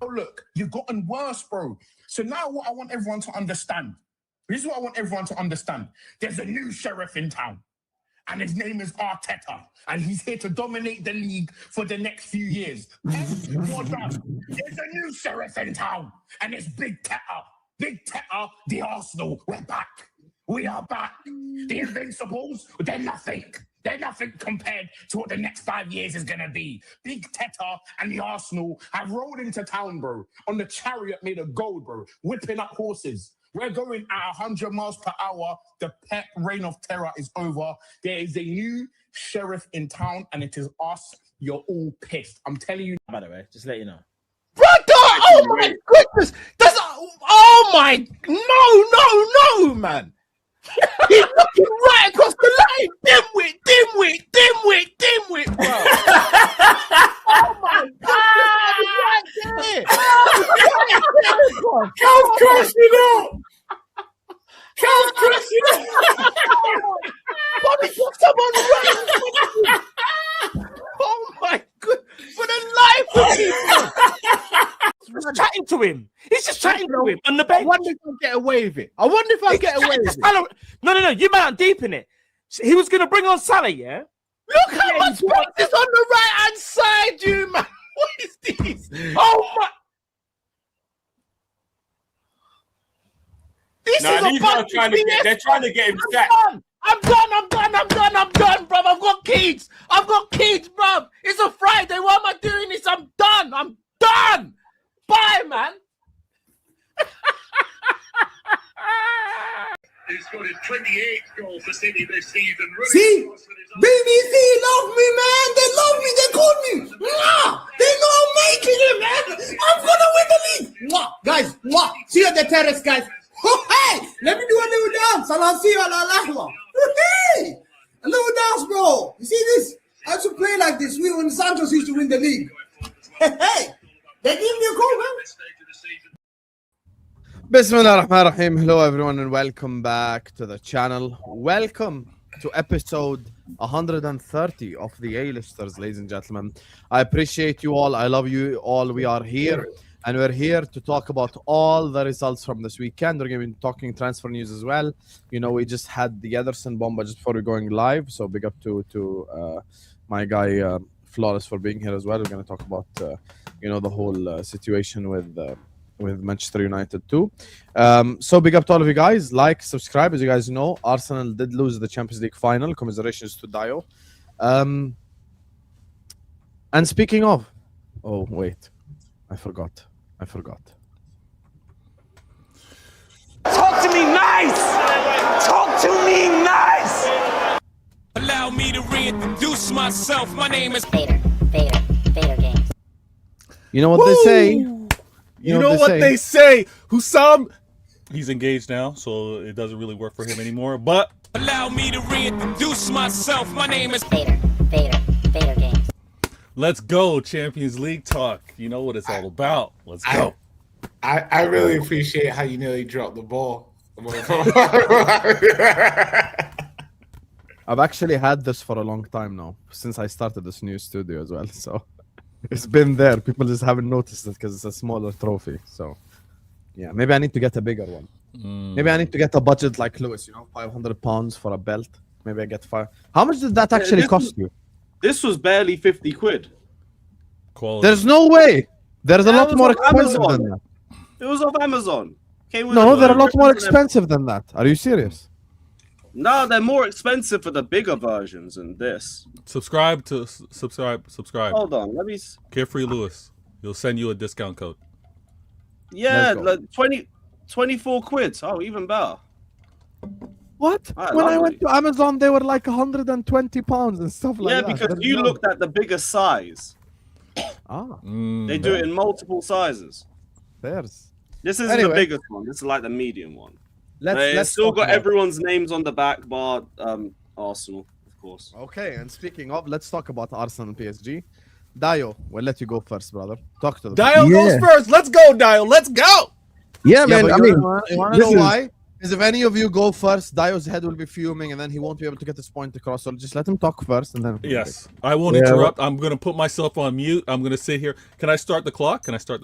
look, you've gotten worse, bro. So now what I want everyone to understand, this is what I want everyone to understand. There's a new sheriff in town, and his name is Arteta, and he's here to dominate the league for the next few years. Well done. There's a new sheriff in town, and it's Big Teta. Big Teta, the Arsenal, we're back. We are back. The Invincibles, they're nothing. They're nothing compared to what the next 5 years is going to be. Big Teta and the Arsenal have rolled into town, bro, on the chariot made of gold, bro, whipping up horses. We're going at 100 miles per hour. The Pep reign of terror is over. There is a new sheriff in town, and it is us. You're all pissed. I'm telling you. By the way, just to let you know. Brother! Oh my goodness! Oh my... No, man! He's looking right across the line! Dimwit, bro! Oh my God! Right there! Cal's crashing out! Cal's crashing out! Bobby got someone running! Oh my God! For the life of me! Just chatting to him. He's just chatting to him on the bench. I wonder if I'll get away with it. No. You man aren't deep in it. He was going to bring on Salah, yeah? Look how much space is on the right-hand side, you man. What is this? Oh my... This Nah, is these guys they're trying to get him sacked. I'm done, bruv. I've got kids, bruv. It's a Friday. Why am I doing this? I'm done. Bye, man. He's got his 28th goal for City this season. See? BBC love me, man. They love me. They call me. Mwah! They know I'm making it, man. I'm going to win the league. Mwah! Guys, mwah! See you at the terrace, guys. Hey! Let me do a little dance. I'll see you at La. Hey! A little dance, bro. You see this? I used to play like this. When Santos used to win the league. Hey! They give me a call, man. Bismillah ar-Rahman ar-Rahim. Hello everyone and welcome back to the channel. Welcome to episode 130 of the A-listers, ladies and gentlemen. I appreciate you all. I love you all. We are here and we're here to talk about all the results from this weekend. We're going to be talking transfer news as well. You know, we just had the Ederson bomba just before we're going live, so big up to my guy Flawless for being here as well. We're going to talk about you know, the whole situation with Manchester United too. So big up to all of you guys. Like, subscribe. As you guys know, Arsenal did lose the Champions League final. Commiserations to Dio. And speaking of, oh wait, I forgot. Talk to me nice! Talk to me nice! Allow me to reintroduce myself. My name is Vader Games. You know what they say. You know what they say. Hussam, he's engaged now, so it doesn't really work for him anymore. But allow me to reintroduce myself. My name is Vader Games. Let's go, Champions League talk. You know what it's all about. Let's go. I really appreciate how you nearly dropped the ball. I've actually had this for a long time now, since I started this new studio as well. So it's been there. People just haven't noticed it because it's a smaller trophy. So yeah, maybe I need to get a bigger one. Maybe I need to get a budget like Lewis, you know, £500 for a belt. Maybe I get five. How much did that actually cost you? This was barely 50 quid. Quality. There's no way. There's a lot more expensive than that. It was off Amazon. No, they're a lot more expensive than that. Are you serious? No, they're more expensive for the bigger versions than this. Subscribe. Hold on, let me. Carefree Lewis. He'll send you a discount code. Yeah, like 24 quid. Oh, even better. What? When I went to Amazon, they were like £120 and stuff like that. Yeah, because you looked at the bigger size. They do it in multiple sizes. This isn't the biggest one. This is like the medium one. Let's still got everyone's names on the back, bar Arsenal, of course. Okay, and speaking of, let's talk about Arsenal and PSG. Dio, we'll let you go first, brother. Talk to them. Dio goes first. Let's go, Dio. Let's go. Yeah, man. I mean, you want to know why? Because if any of you go first, Dio's head will be fuming, and then he won't be able to get his point across. So just let him talk first, and then. Yes, I won't interrupt. I'm going to put myself on mute. I'm going to sit here. Can I start the clock? Just so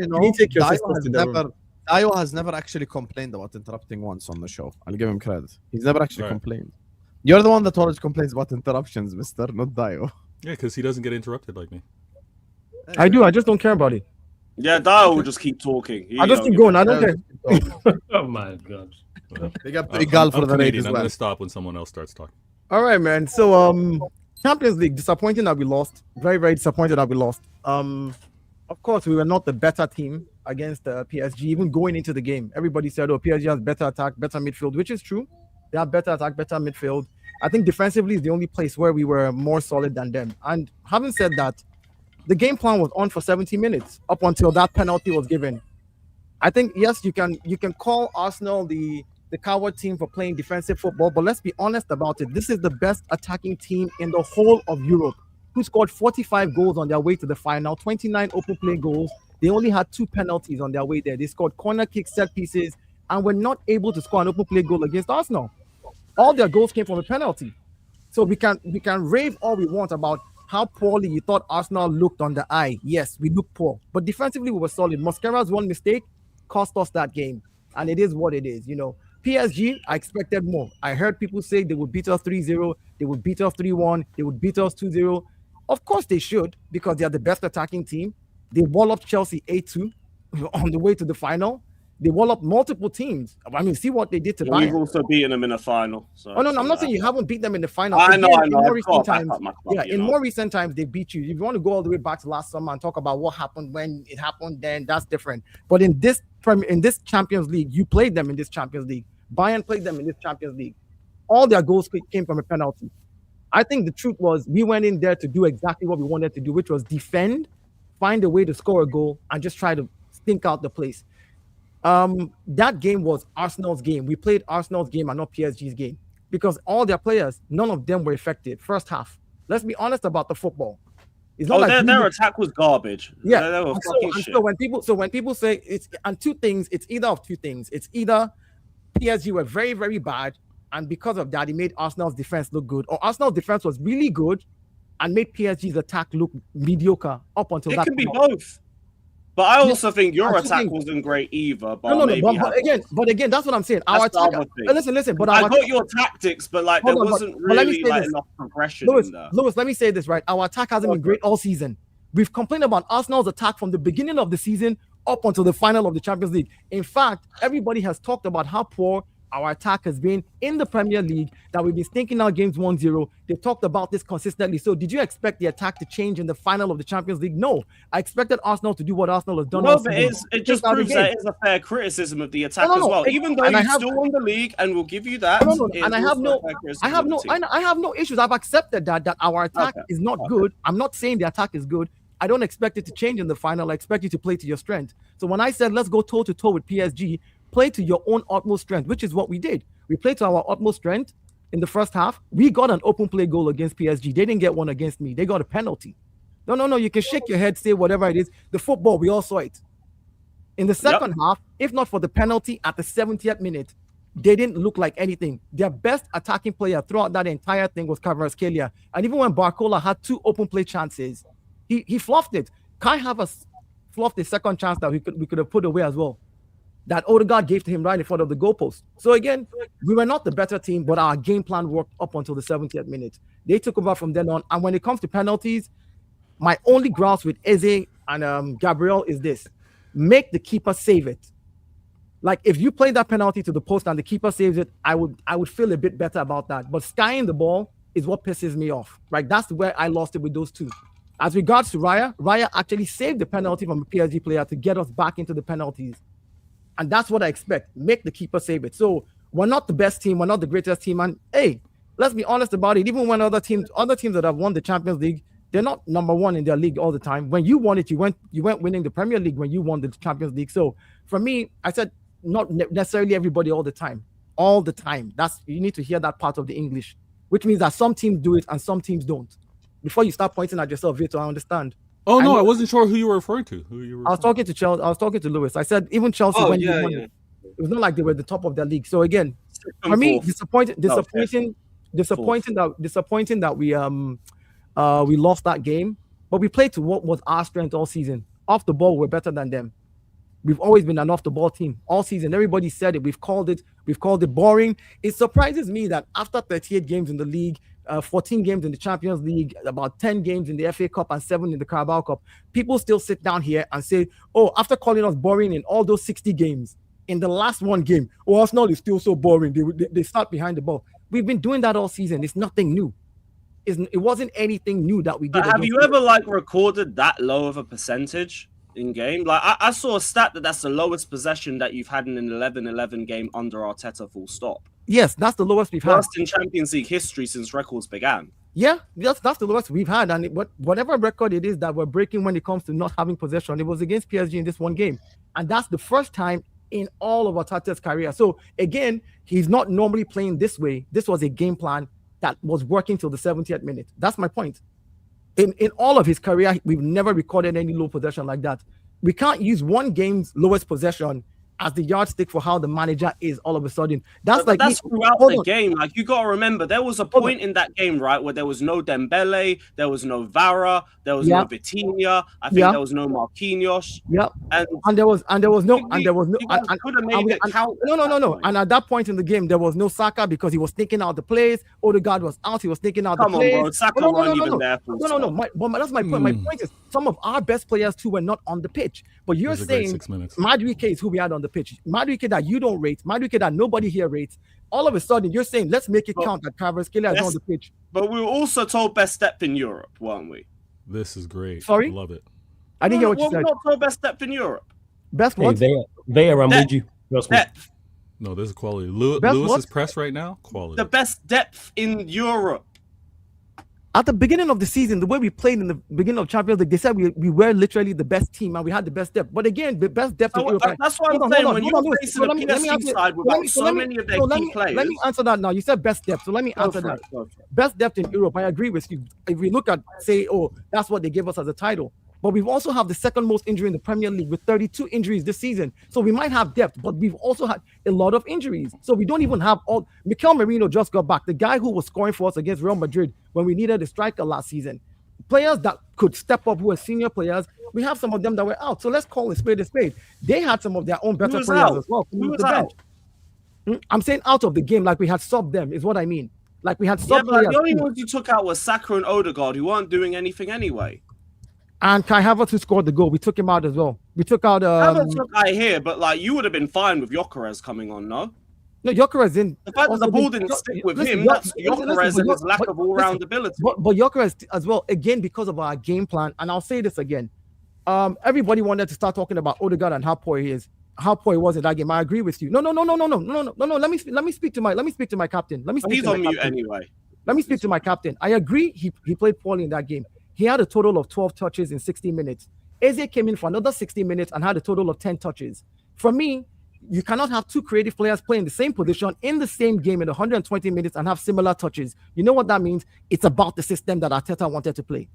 you know, Dio has never actually complained about interrupting once on the show. I'll give him credit. He's never actually complained. You're the one that always complains about interruptions, mister, not Dio. Yeah, because he doesn't get interrupted like me. I do. I just don't care about it. Yeah, Dio will just keep talking. I just keep going. I don't care. Oh my god. Big up to Igal for the raid as well. I'm going to stop when someone else starts talking. All right, man. So, Champions League, disappointing that we lost. Very, very disappointed that we lost. Of course, we were not the better team against PSG, even going into the game. Everybody said, oh, PSG has better attack, better midfield, which is true. They have better attack, better midfield. I think defensively is the only place where we were more solid than them. And having said that, the game plan was on for 70 minutes up until that penalty was given. I think, yes, you can call Arsenal the coward team for playing defensive football, but let's be honest about it. This is the best attacking team in the whole of Europe, who scored 45 goals on their way to the final, 29 open play goals. They only had 2 penalties on their way there. They scored corner kicks, set pieces, and were not able to score an open play goal against Arsenal. All their goals came from a penalty. So we can rave all we want about how poorly you thought Arsenal looked on the eye. Yes, we looked poor, but defensively we were solid. Mosquera's one mistake cost us that game, and it is what it is. You know, PSG, I expected more. I heard people say they would beat us 3-0, they would beat us 3-1, they would beat us 2-0. Of course they should, because they are the best attacking team. They walloped Chelsea 8-2 on the way to the final. They walloped multiple teams. I mean, see what they did to Bayern. We've also beaten them in the final. So no, I'm not saying you haven't beat them in the final. I know. In more recent times, they beat you. If you want to go all the way back to last summer and talk about what happened when it happened, then that's different. But in this Champions League, you played them in this Champions League. Bayern played them in this Champions League. All their goals came from a penalty. I think the truth was we went in there to do exactly what we wanted to do, which was defend, find a way to score a goal, and just try to stink out the place. That game was Arsenal's game. We played Arsenal's game and not PSG's game because all their players, none of them were effective first half. Let's be honest about the football. It's not their attack was garbage. Yeah. They were fucking shit. So when people say it's two things, it's either of two things. It's either PSG were very, very bad, and because of that, it made Arsenal's defense look good, or Arsenal's defense was really good and made PSG's attack look mediocre up until that. It can be both. But I also think your attack wasn't great either. But but again, that's what I'm saying. Our attack. Listen. But I got your tactics, but there wasn't really enough progression in there. Lewis, let me say this right. Our attack hasn't been great all season. We've complained about Arsenal's attack from the beginning of the season up until the final of the Champions League. In fact, everybody has talked about how poor our attack has been in the Premier League, that we've been stinking out games 1-0. They've talked about this consistently. So did you expect the attack to change in the final of the Champions League? No. I expected Arsenal to do what Arsenal has done. Well, but it just proves that it's a fair criticism of the attack as well. Even though you still won the league, and we'll give you that. And I have no issues. I've accepted that our attack is not good. I'm not saying the attack is good. I don't expect it to change in the final. I expect you to play to your strength. So when I said let's go toe-to-toe with PSG, play to your own utmost strength, which is what we did. We played to our utmost strength in the first half. We got an open play goal against PSG. They didn't get one against me. They got a penalty. No. You can shake your head, say whatever it is. The football, we all saw it. In the second half, if not for the penalty at the 70th minute, they didn't look like anything. Their best attacking player throughout that entire thing was Kvaratskhelia. And even when Barcola had 2 open play chances, he fluffed it. Kai Havertz fluffed the second chance that we could have put away as well, that Odegaard gave to him right in front of the goalpost. So again, we were not the better team, but our game plan worked up until the 70th minute. They took over from then on. And when it comes to penalties, my only grouse with Eze and Gabriel is this: make the keeper save it. Like if you play that penalty to the post and the keeper saves it, I would feel a bit better about that. But skying the ball is what pisses me off. Right? That's where I lost it with those two. As regards to Raya actually saved the penalty from a PSG player to get us back into the penalties. And that's what I expect. Make the keeper save it. So we're not the best team. We're not the greatest team. And hey, let's be honest about it. Even when other teams that have won the Champions League, they're not number one in their league all the time. When you won it, you went winning the Premier League when you won the Champions League. So for me, I said not necessarily everybody all the time. All the time. You need to hear that part of the English, which means that some teams do it and some teams don't. Before you start pointing at yourself, Vito, I understand. Oh no, I wasn't sure who you were referring to. I was talking to Chelsea. I was talking to Lewis. I said even Chelsea when you won it. It was not like they were the top of their league. So again, for me, disappointing that we lost that game. But we played to what was our strength all season. Off the ball, we're better than them. We've always been an off the ball team all season. Everybody said it. We've called it boring. It surprises me that after 38 games in the league, 14 games in the Champions League, about 10 games in the FA Cup and 7 in the Carabao Cup, people still sit down here and say, oh, after calling us boring in all those 60 games, in the last one game, oh, Arsenal is still so boring. They start behind the ball. We've been doing that all season. It's nothing new. It wasn't anything new that we did. But have you ever recorded that low of a percentage in game? I saw a stat that's the lowest possession that you've had in an 11-11 game under Arteta, full stop. Yes, that's the lowest we've had. Worst in Champions League history since records began. Yeah, that's the lowest we've had. And whatever record it is that we're breaking when it comes to not having possession, it was against PSG in this one game. And that's the first time in all of Arteta's career. So again, he's not normally playing this way. This was a game plan that was working till the 70th minute. That's my point. In all of his career, we've never recorded any low possession like that. We can't use one game's lowest possession as the yardstick for how the manager is all of a sudden. That's throughout the game. You got to remember, there was a point in that game, right, where there was no Dembele, there was no Vara, there was no Vitinha, I think there was no Marquinhos. Yeah. And there was no. And at that point in the game, there was no Saka because he was thinking out the plays. Odegaard was out, he was thinking out the plays. Come on, bro. Saka wasn't even there. But that's my point. My point is some of our best players too were not on the pitch. But you're saying Madueke is who we had on the pitch. Madueke that you don't rate, Madueke that nobody here rates. All of a sudden, you're saying, let's make it count that Kvaratskhelia is on the pitch. But we were also told best depth in Europe, weren't we? This is great. Sorry? I love it. I didn't hear what you said. We're not told best depth in Europe. Best what? They are with you. Depth. No, this is quality. Lewis's press right now, quality. The best depth in Europe. At the beginning of the season, the way we played in the beginning of Champions League, they said we were literally the best team and we had the best depth. But again, the best depth in Europe. That's what I'm saying. When you're facing a PSG side without so many of their key players. Let me answer that now. You said best depth, so let me answer that. Best depth in Europe, I agree with you. If we look at, say, that's what they gave us as a title. But we've also have the second most injury in the Premier League with 32 injuries this season. So we might have depth, but we've also had a lot of injuries. So we don't even have all. Mikel Merino just got back. The guy who was scoring for us against Real Madrid when we needed a striker last season. Players that could step up who are senior players, we have some of them that were out. So let's call a spade a spade. They had some of their own better players as well. Who was out? I'm saying out of the game, like we had subbed them, is what I mean. Like we had subbed players. The only ones you took out was Saka and Odegaard, who weren't doing anything anyway. And Kai Havertz, who scored the goal, we took him out as well. We took out. Havertz took I hear, but you would have been fine with Gyökeres coming on, no? No, Gyökeres didn't. The fact that the ball didn't stick with him, that's Gyökeres and his lack of all-round ability. But Gyökeres as well, again, because of our game plan, and I'll say this again. Everybody wanted to start talking about Odegaard and how poor he is, how poor he was in that game. I agree with you. No. Let me speak to my captain. He's on mute anyway. Let me speak to my captain. I agree. He played poorly in that game. He had a total of 12 touches in 60 minutes. Eze came in for another 60 minutes and had a total of 10 touches. For me, you cannot have two creative players playing the same position in the same game in 120 minutes and have similar touches. You know what that means? It's about the system that Arteta wanted to play.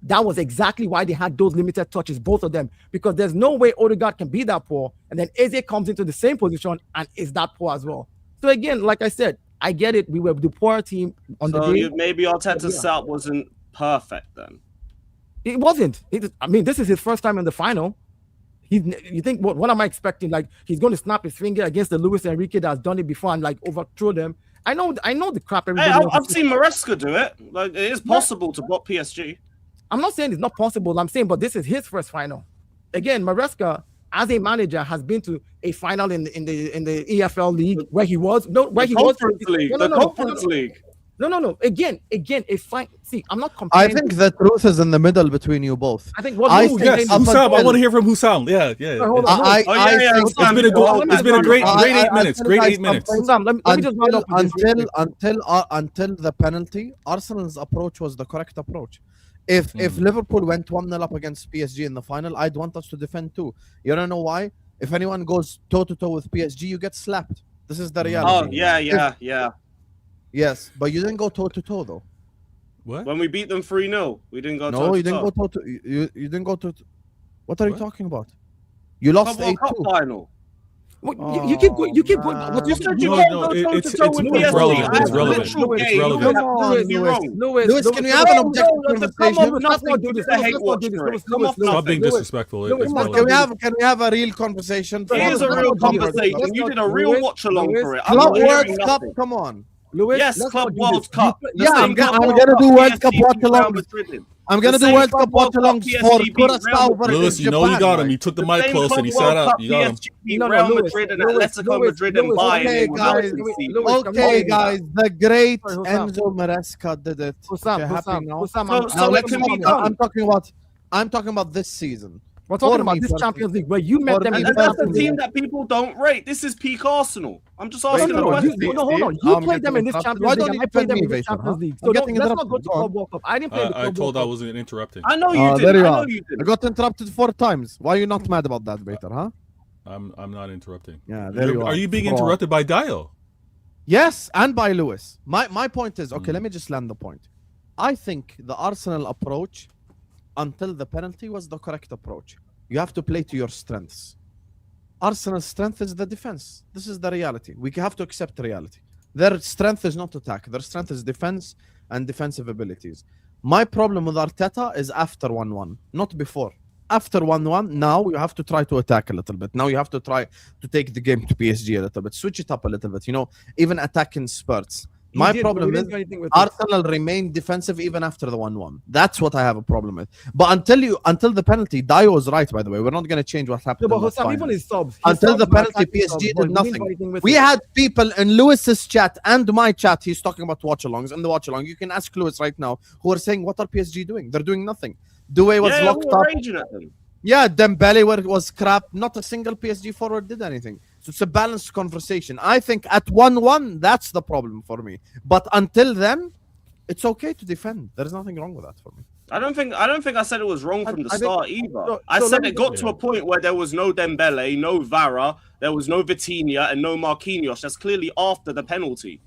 That was exactly why they had those limited touches, both of them, because there's no way Odegaard can be that poor, and then Eze comes into the same position and is that poor as well. So again, like I said, I get it. We were the poor team on the day. So maybe Arteta's setup wasn't perfect then. It wasn't. This is his first time in the final. You think what am I expecting? Like he's going to snap his finger against the Luis Enrique that's done it before and overthrow them. I know the crap. I've seen Maresca do it. It is possible to block PSG. I'm not saying it's not possible. I'm saying, but this is his first final. Again, Maresca as a manager has been to a final in the EFL league where he was Conference League. No. Again, if I'm not comparing. I think the truth is in the middle between you both. I think Hussam, I want to hear from Hussam. Yeah. It's been a great 8 minutes. Great 8 minutes. Let me just round up until the penalty, Arsenal's approach was the correct approach. If Liverpool went 1-0 up against PSG in the final, I'd want us to defend too. You don't know why? If anyone goes toe-to-toe with PSG, you get slapped. This is the reality. Oh, yeah. Yes, but you didn't go toe-to-toe though. What? When we beat them 3-0, we didn't go toe-to-toe. No, you didn't go toe-to-toe. You didn't go to. What are you talking about? You lost 8-2. Cup final. Well, you keep going. You keep going. But you said you No, can't no, go toe it's to toe with PSG. relevant. It's I- relevant. Lewis, It's relevant. Lewis, Come on, Lewis, Lewis, can we have an objective conversation? Let's not do this. Let's not do this. Stop being disrespectful. Lewis, It's Lewis, relevant. Can we have a real conversation? It is a real conversation. You did a real watch along for it. I'm Club not hearing World Cup, nothing. come on. Lewis, Yes, let's Club not do World this. Cup. You- Yeah, I'm gonna do World Cup watch along. I'm gonna do World Cup watch alongs for Curaçao versus Lewis, you know you Japan, got him. right? You took the mic close and he sat up. You got him. No, Real Lewis, Madrid and Lewis, Atletico Lewis, Madrid and Lewis, Bayern. Okay, It was guys. nothing to see. Lewis, Okay, guys, the great Hussam. Enzo Maresca did it. Hussam, Okay, happy Hussam, now? Hussam, So Now it let's can talk be about- done. I'm talking about this season. We're talking For about me this personally. Champions League where you met For them me in And the that's the Champions team League. that people don't rate. This is peak Arsenal. I'm just No, asking no, a no, question. no, hold on. You played them in this Champions Why League. don't and you I played defend them me, in this Vaishnav, Champions huh? League. I'm So getting let's not interrupted. go to Go on. Club World Cup. I didn't play the I Club told World I Cup. wasn't interrupting. I know you There did. you I are. know you I did. got interrupted 4 times. Why are you not mad about that, Vader, huh? I'm not interrupting. Yeah, there you are. Are you being Bro. interrupted by Dio? Yes, and by Lewis. My point is, okay, let me just land the point. I think the Arsenal approach until the penalty was the correct approach. You have to play to your strengths. Arsenal's strength is the defense. This is the reality. We have to accept the reality. Their strength is not attack. Their strength is defense and defensive abilities. My problem with Arteta is after 1-1, not before. After 1-1, now you have to try to attack a little bit. Now you have to try to take the game to PSG a little bit. Switch it up a little bit. Even attack in spurts. My problem is Arsenal remained defensive even after the 1-1. That's what I have a problem with. But until the penalty, Dio was right, by the way. We're not going to change what happened. No, but Hussam, even his subs. Until the penalty, PSG did nothing. We had people in Lewis's chat and my chat. He's talking about watch-alongs and the watch-along. You can ask Lewis right now, who are saying, what are PSG doing? They're doing nothing. Doué was locked up. Raging at them. Yeah, Dembele was crap. Not a single PSG forward did anything. So it's a balanced conversation. I think at 1-1, that's the problem for me. But until then, it's okay to defend. There's nothing wrong with that for me. I don't think I said it was wrong from the start either. I so said it got to a point where there was no Dembele, no Vara, there was no Vitinha, and no Marquinhos. That's clearly after the penalty.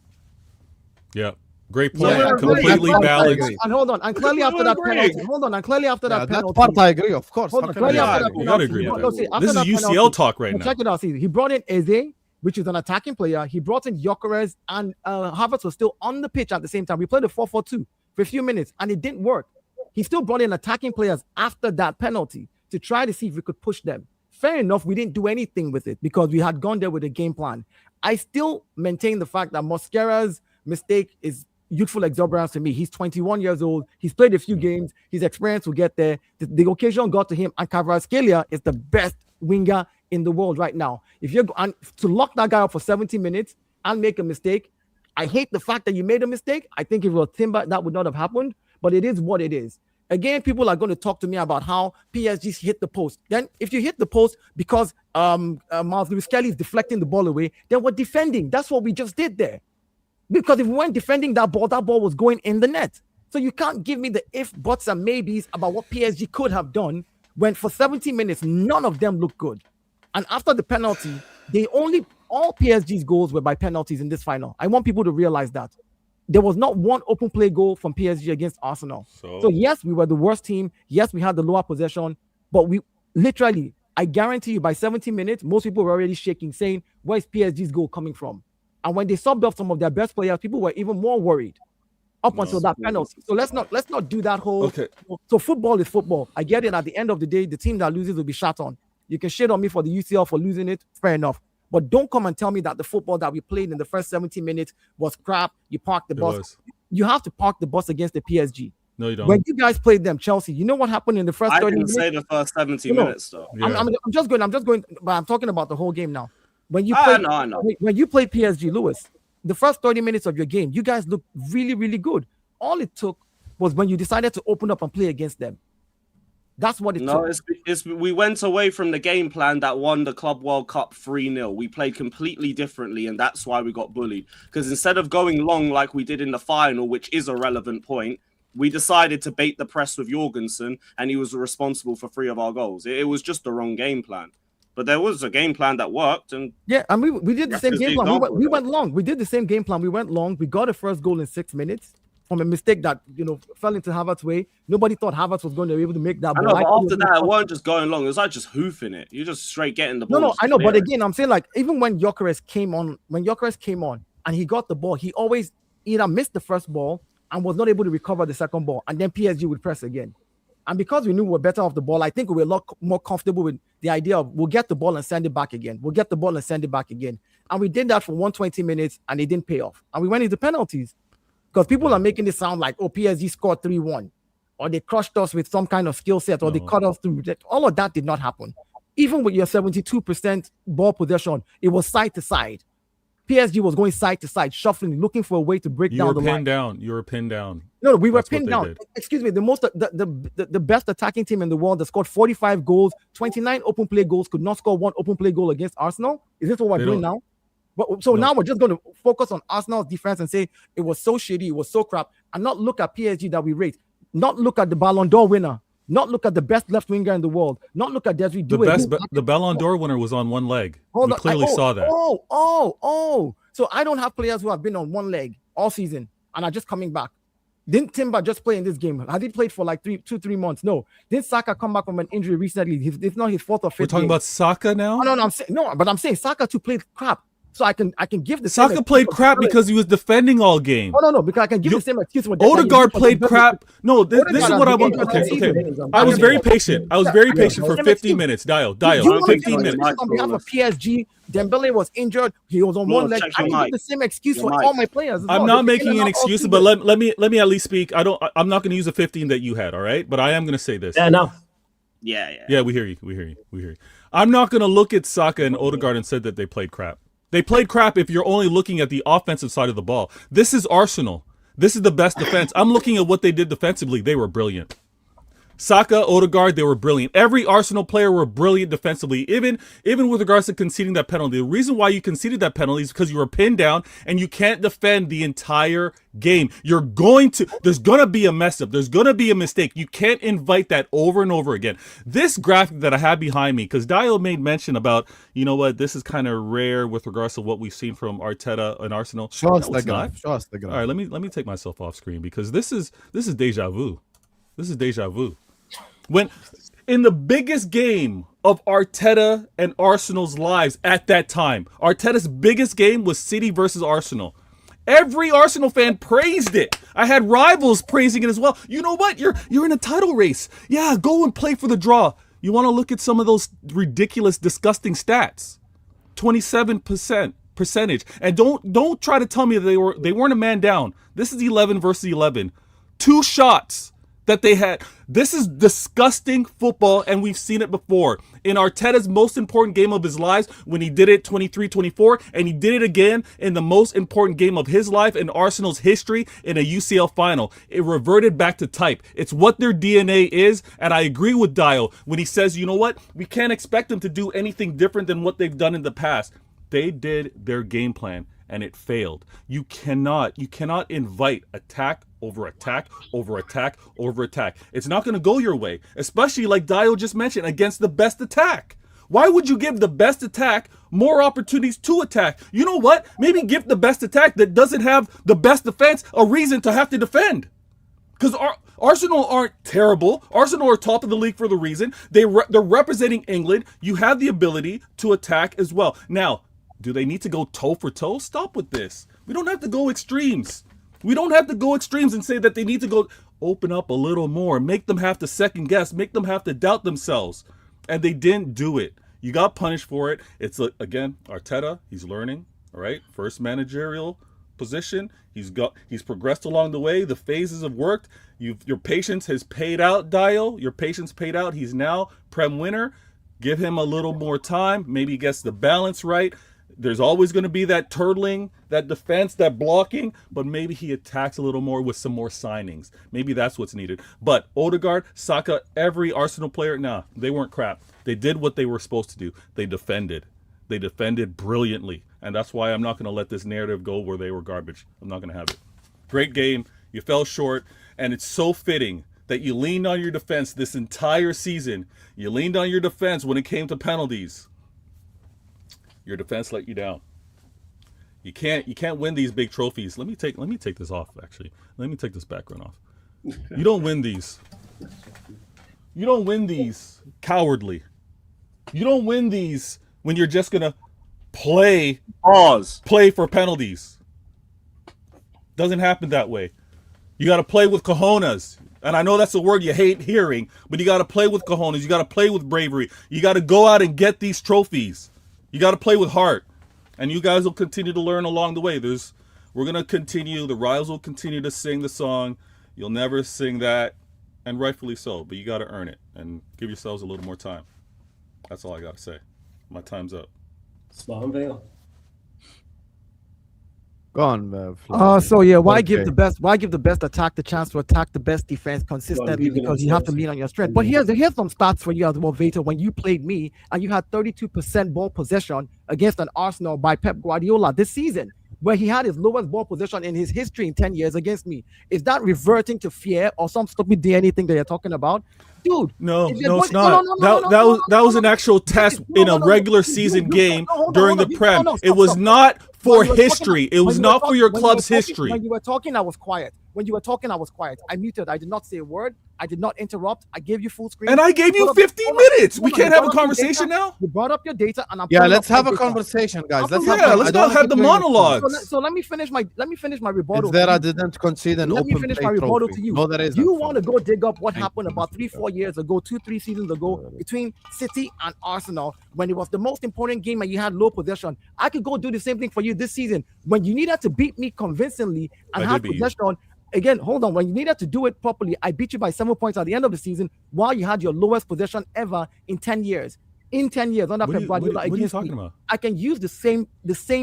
Yeah. Great point. Yeah, Completely balanced. And hold on, and clearly after that agree. penalty, hold on, and clearly after that That penalty. part I agree, of course. Hold How on, can clearly I after not that agree? You gotta penalty. agree with No, that. see, after This is that UCL penalty, talk right no, now. check it out. See, he brought in Eze, which is an attacking player. He brought in Gyökeres, and Havertz was still on the pitch at the same time. We played a 4-4-2 for a few minutes, and it didn't work. He still brought in attacking players after that penalty to try to see if we could push them. Fair enough, we didn't do anything with it because we had gone there with a game plan. I still maintain the fact that Mosquera's mistake is youthful exuberance to me. He's 21 years old. He's played a few games. His experience will get there. The occasion got to him, and Kvaratskhelia is the best winger in the world right now. If you're to lock that guy up for 70 minutes and make a mistake, I hate the fact that you made a mistake. I think if it was Timber, that would not have happened, but it is what it is. Again, people are going to talk to me about how PSG hit the post. Then if you hit the post because Miles Lewis-Kelly is deflecting the ball away, then we're defending. That's what we just did there. Because if we weren't defending that ball was going in the net. So you can't give me the if, buts, and maybes about what PSG could have done when for 70 minutes, none of them looked good. And after the penalty, all PSG's goals were by penalties in this final. I want people to realize that. There was not one open play goal from PSG against Arsenal. So yes, we were the worst team. Yes, we had the lower possession, but we literally, I guarantee you by 70 minutes, most people were already shaking, saying, where's PSG's goal coming from? And when they subbed off some of their best players, people were even more worried until that penalty. So let's not do that whole. Okay. So football is football. I get it. At the end of the day, the team that loses will be shot on. You can shit on me for the UCL for losing it. Fair enough. But don't come and tell me that the football that we played in the first 70 minutes was crap. You parked the bus. You have to park the bus against the PSG. No, you don't. When you guys played them, Chelsea, you know what happened in the first 30 minutes? I didn't say the first 70 minutes, though. Yeah. I'm just going, but I'm talking about the whole game now. When you I played, know. When you played PSG, Lewis, the first 30 minutes of your game, you guys looked really, really good. All it took was when you decided to open up and play against them. That's what it took. We went away from the game plan that won the Club World Cup 3-0. We played completely differently, and that's why we got bullied. Because instead of going long like we did in the final, which is a relevant point, we decided to bait the press with Jorgensen, and he was responsible for 3 of our goals. It was just the wrong game plan. But there was a game plan that worked. And yeah, and we did the same game plan. We went long. We did the same game plan. We went long. We got a first goal in 6 minutes. from a mistake that fell into Havertz's way. Nobody thought Havertz was going to be able to make that. I know, but after that, it weren't just going long. It was like just hoofing it. You're just straight getting the ball. No, I know, but again, I'm saying like even when Gyökeres came on, and he got the ball, he always either missed the first ball and was not able to recover the second ball, and then PSG would press again. And because we knew we were better off the ball, I think we were a lot more comfortable with the idea of we'll get the ball and send it back again. We'll get the ball and send it back again. And we did that for 120 minutes, and it didn't pay off. And we went into penalties. Because people are making it sound like, oh, PSG scored 3-1, or they crushed us with some kind of skill set, or they cut us through. All of that did not happen. Even with your 72% ball possession, it was side to side. PSG was going side to side, shuffling, looking for a way to break down the line. You were pinned down. No, we were pinned down. Excuse me, the best attacking team in the world that scored 45 goals, 29 open play goals, could not score one open play goal against Arsenal. Is this what we're doing now? But now we're just going to focus on Arsenal's defense and say it was so shitty, it was so crap, and not look at PSG that we rate, not look at the Ballon d'Or winner, not look at the best left winger in the world, not look at Desiree Doué. The Ballon d'Or winner was on one leg. We clearly saw that. So I don't have players who have been on one leg all season and are just coming back. Didn't Timber just play in this game? Had he played for like 2-3 months? No. Didn't Saka come back from an injury recently? It's not his fourth or fifth. We're talking about Saka now? I'm saying Saka too played crap. So I can give the Saka played crap because he was defending all game. No, because I can give the same excuse. Odegaard played crap. No, this is what I want. Okay. I was very patient. For 15 minutes. Dial. 15 minutes. On behalf of PSG, Dembele was injured. He was on one leg. I can give the same excuse for all my players. I'm not making an excuse, but let me at least speak. I'm not going to use the 15 that you had. All right, but I am going to say this. Yeah, no. Yeah, we hear you. I'm not going to look at Saka and Odegaard and said that they played crap. They played crap if you're only looking at the offensive side of the ball. This is Arsenal. This is the best defense. I'm looking at what they did defensively. They were brilliant. Saka, Odegaard, they were brilliant. Every Arsenal player were brilliant defensively, even with regards to conceding that penalty. The reason why you conceded that penalty is because you were pinned down and you can't defend the entire game. There's going to be a mess up. There's going to be a mistake. You can't invite that over and over again. This graphic that I have behind me, because Dio made mention about, this is kind of rare with regards to what we've seen from Arteta and Arsenal. Show us the graph. All right, let me take myself off screen because this is deja vu. This is deja vu. When in the biggest game of Arteta and Arsenal's lives at that time, Arteta's biggest game was City versus Arsenal. Every Arsenal fan praised it. I had rivals praising it as well. You know what? You're in a title race. Yeah, go and play for the draw. You want to look at some of those ridiculous, disgusting stats. 27% percentage. And don't try to tell me that they weren't a man down. This is 11 versus 11. 2 shots that they had. This is disgusting football, and we've seen it before. In Arteta's most important game of his lives, when he did it 23-24, and he did it again in the most important game of his life in Arsenal's history in a UCL final. It reverted back to type. It's what their DNA is, and I agree with Dio when he says, you know what? We can't expect them to do anything different than what they've done in the past. They did their game plan, and it failed. You cannot invite attack over attack over attack over attack. It's not going to go your way, especially like Dio just mentioned, against the best attack. Why would you give the best attack more opportunities to attack? You know what? Maybe give the best attack that doesn't have the best defense a reason to have to defend. Because Arsenal aren't terrible. Arsenal are top of the league for the reason. They're representing England. You have the ability to attack as well. Now, do they need to go toe for toe? Stop with this. We don't have to go extremes. We don't have to go extremes and say that they need to go open up a little more, make them have to second guess, make them have to doubt themselves. And they didn't do it. You got punished for it. It's again, Arteta, he's learning, all right? First managerial position. He's progressed along the way. The phases have worked. Your patience has paid out, Dio. Your patience paid out. He's now Prem winner. Give him a little more time. Maybe he gets the balance right. There's always going to be that turtling, that defense, that blocking, but maybe he attacks a little more with some more signings. Maybe that's what's needed. But Odegaard, Saka, every Arsenal player, they weren't crap. They did what they were supposed to do. They defended. They defended brilliantly. And that's why I'm not going to let this narrative go where they were garbage. I'm not going to have it. Great game. You fell short. And it's so fitting that you leaned on your defense this entire season. You leaned on your defense when it came to penalties. Your defense let you down. You can't win these big trophies. Let me take this off, actually. Let me take this background off. You don't win these. You don't win these cowardly. You don't win these when you're just gonna play for penalties. Doesn't happen that way. You got to play with cojones. And I know that's a word you hate hearing, but you got to play with cojones. You got to play with bravery. You got to go out and get these trophies. You got to play with heart. And you guys will continue to learn along the way. We're going to continue. The Riles will continue to sing the song. You'll never sing that, and rightfully so. But you got to earn it and give yourselves a little more time. That's all I got to say. My time's up. Smart Vale. Go on, Flo. So yeah, why give the best attack the chance to attack the best defense consistently? Because you have to lean on your strength. But here's some stats for you as well, Vader. When you played me and you had 32% ball possession against an Arsenal by Pep Guardiola this season, where he had his lowest ball possession in his history in 10 years against me. Is that reverting to fear or some stupid DNA thing that you're talking about? Dude, no, it's not. That was an actual test in a regular season game during the Prem. It was not for history. It was not for your club's history. When you were talking, I was quiet. I muted. I did not say a word. I did not interrupt. I gave you full screen. And I gave you 15 minutes. We can't have a conversation now? You brought up your data and let's have a conversation, guys. Let's not have the monologues. So let me finish my rebuttal. It's that I didn't concede an open play trophy. Let me finish my rebuttal to you. No, there isn't. You want to go dig up what happened about 3-4 years ago, 2-3 seasons ago between City and Arsenal when it was the most important game and you had low possession. I could go do the same thing for you this season when you needed to beat me convincingly and have possession. Again, hold on. When you needed to do it properly, I beat you by 7 points at the end of the season while you had your lowest possession ever in 10 years. In 10 years, under Pep Guardiola what are you talking about? I can use the same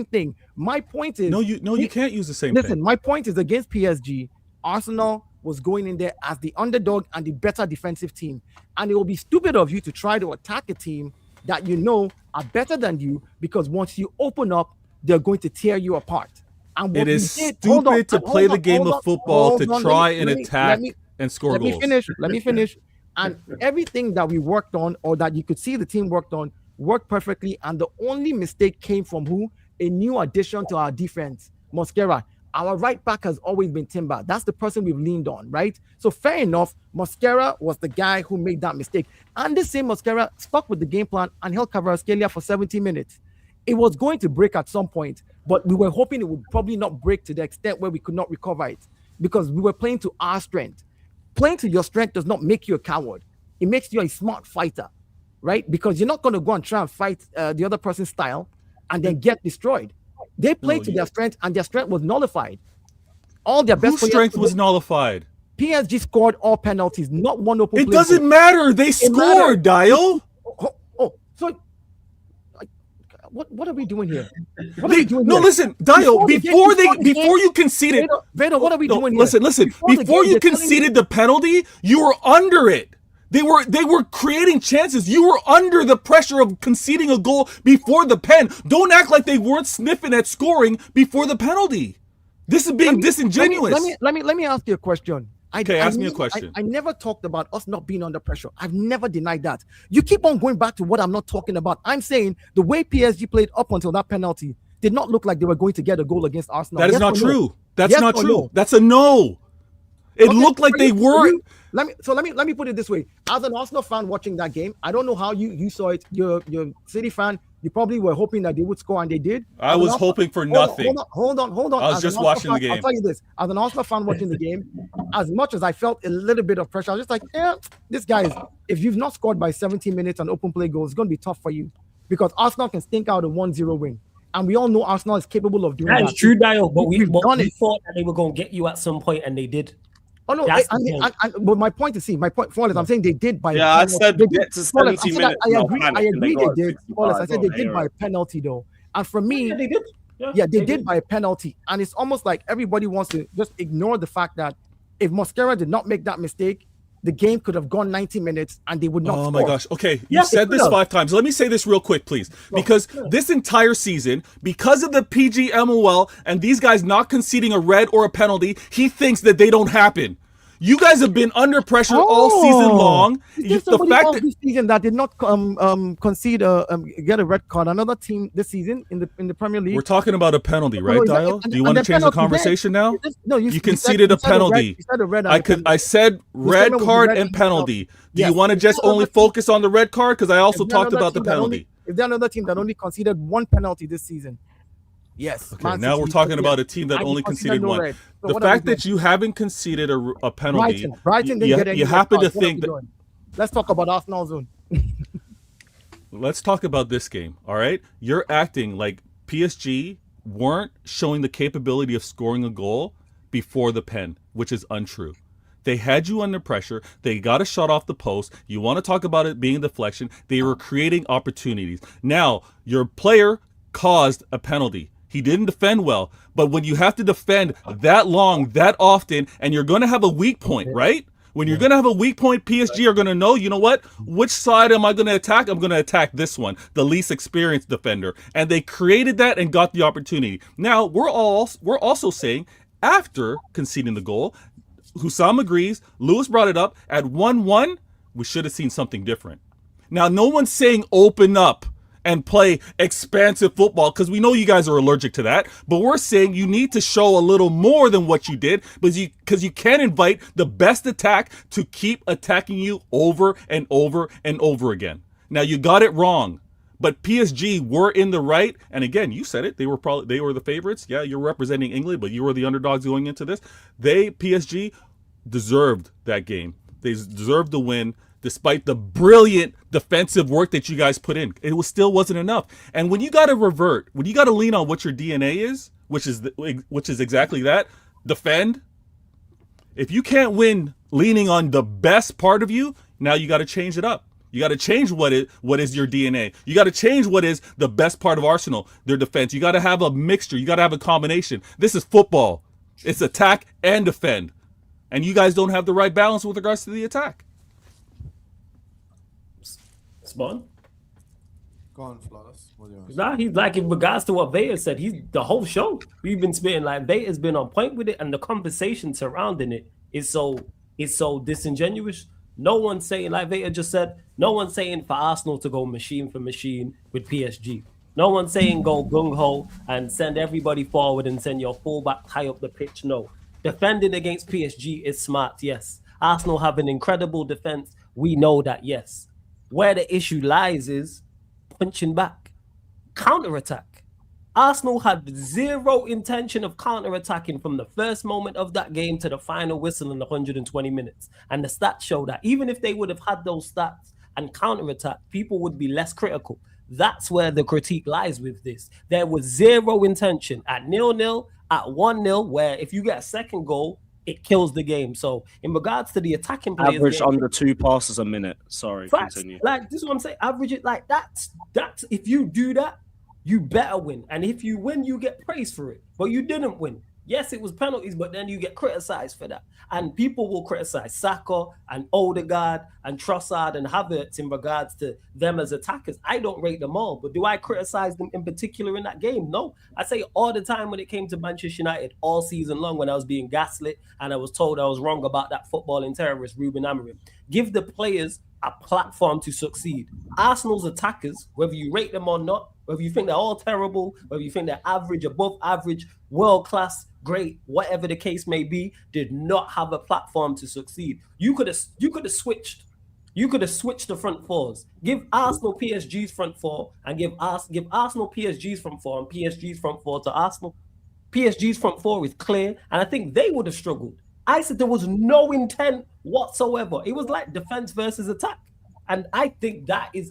thing. My point is you can't use the same thing. Listen, my point is against PSG, Arsenal was going in there as the underdog and the better defensive team. And it will be stupid of you to try to attack a team that you know are better than you, because once you open up, they're going to tear you apart. And it is stupid to play the game of football to try and attack and score goals. Let me finish. And everything that we worked on, or that you could see the team worked on, worked perfectly. And the only mistake came from who? A new addition to our defense, Mosquera. Our right back has always been Timber. That's the person we've leaned on, right? So fair enough, Mosquera was the guy who made that mistake. And the same Mosquera stuck with the game plan and held Kvaratskhelia for 70 minutes. It was going to break at some point, but we were hoping it would probably not break to the extent where we could not recover it, because we were playing to our strength. Playing to your strength does not make you a coward. It makes you a smart fighter, right? Because you're not going to go and try and fight the other person's style and then get destroyed. They played to their strength, and their strength was nullified. All their best strength was nullified. PSG scored all penalties, not one open play. It doesn't matter. They scored, Dial. So what are we doing here? Listen, Dial. Before you conceded, Vedo, what are we doing here? Listen. Before you conceded the penalty, you were under it. They were creating chances. You were under the pressure of conceding a goal before the pen. Don't act like they weren't sniffing at scoring before the penalty. This is being disingenuous. Let me ask you a question. Ask me a question. I never talked about us not being under pressure. I've never denied that. You keep on going back to what I'm not talking about. I'm saying the way PSG played up until that penalty did not look like they were going to get a goal against Arsenal. That is not true. That's not true. That's a no. It looked like they were. Let me put it this way. As an Arsenal fan watching that game, I don't know how you saw it. You're City fan. You probably were hoping that they would score, and they did. I was hoping for nothing. Hold on. I was just watching the game. I'll tell you this. As an Arsenal fan watching the game, as much as I felt a little bit of pressure, I was just like, this guy is, if you've not scored by 17 minutes on open play goals, it's going to be tough for you, because Arsenal can stink out a 1-0 win. And we all know Arsenal is capable of doing that. That's true, Dial, but we thought that they were going to get you at some point, and they did. Oh no! But my point is, I'm saying they did by. Yeah, I said get to 70 minutes. I agree they did. I said they did by a penalty though, and for me, they did. They did by a penalty, and it's almost like everybody wants to just ignore the fact that if Mosquera did not make that mistake, the game could have gone 90 minutes and they would not score. My gosh. Okay, you said this 5 times. Let me say this real quick, please. Because this entire season, because of the PGMOL and these guys not conceding a red or a penalty, he thinks that they don't happen. You guys have been under pressure all season long. Is there somebody else this season that did not concede get a red card? Another team this season in the Premier League. We're talking about a penalty, right, Dial? Do you want to change the conversation now? No, you conceded a penalty. I said red card and penalty. Do you want to just only focus on the red card? Because I also talked about the penalty. Is there another team that only conceded one penalty this season? Yes. Okay, now we're talking about a team that only conceded one. The fact that you haven't conceded a penalty, Brighton didn't get any you happen to think that. Let's talk about Arsenal zone. Let's talk about this game. All right, you're acting like PSG weren't showing the capability of scoring a goal before the pen, which is untrue. They had you under pressure. They got a shot off the post. You want to talk about it being a deflection. They were creating opportunities. Now, your player caused a penalty. He didn't defend well. But when you have to defend that long, that often, and you're going to have a weak point, right? When you're going to have a weak point, PSG are going to know, you know what? Which side am I going to attack? I'm going to attack this one, the least experienced defender. And they created that and got the opportunity. Now, we're also saying after conceding the goal, Hussam agrees, Lewis brought it up, at 1-1, we should have seen something different. Now, no one's saying open up and play expansive football, because we know you guys are allergic to that, but we're saying you need to show a little more than what you did, because you can't invite the best attack to keep attacking you over and over and over again. Now, you got it wrong, but PSG were in the right, and again, you said it, they were the favorites. Yeah, you're representing England, but you were the underdogs going into this. PSG deserved that game. They deserved the win. Despite the brilliant defensive work that you guys put in, it still wasn't enough. And when you got to revert, when you got to lean on what your DNA is, which is exactly that, defend. If you can't win leaning on the best part of you, now you got to change it up. You got to change what is your DNA. You got to change what is the best part of Arsenal, their defense. You got to have a mixture. You got to have a combination. This is football. It's attack and defend. And you guys don't have the right balance with regards to the attack. Spawn? Go on, Flawless. Nah, he's like, in regards to what Vega said, he's the whole show. We've been spitting like Vega's been on point with it, and the conversation surrounding it is so disingenuous. No one's saying, like Vega just said, no one's saying for Arsenal to go machine for machine with PSG. No one's saying go gung-ho and send everybody forward and send your fullback high up the pitch. No. Defending against PSG is smart, yes. Arsenal have an incredible defense. We know that, yes. Where the issue lies is punching back, counter-attack. Arsenal had zero intention of counter-attacking from the first moment of that game to the final whistle in 120 minutes. And the stats show that even if they would have had those stats and counter-attack, people would be less critical. That's where the critique lies with this. There was zero intention at 0-0, at 1-0, where if you get a second goal, it kills the game. So in regards to the attacking players, average under 2 passes a minute. Sorry, facts, continue. Like this is what I'm saying. Average it like that's if you do that, you better win. And if you win, you get praised for it. But you didn't win. Yes, it was penalties, but then you get criticized for that. And people will criticize Saka and Odegaard and Trossard and Havertz in regards to them as attackers. I don't rate them all, but do I criticize them in particular in that game? No. I say all the time when it came to Manchester United, all season long when I was being gaslit and I was told I was wrong about that footballing terrorist, Ruben Amorim. Give the players a platform to succeed. Arsenal's attackers, whether you rate them or not, whether you think they're all terrible, whether you think they're average, above average, world-class, great, whatever the case may be, did not have a platform to succeed. You could have switched. You could have switched the front fours. Give Arsenal PSG's front four and give Arsenal PSG's front four and PSG's front four to Arsenal. PSG's front four is clear, and I think they would have struggled. I said there was no intent whatsoever. It was like defense versus attack. And I think that is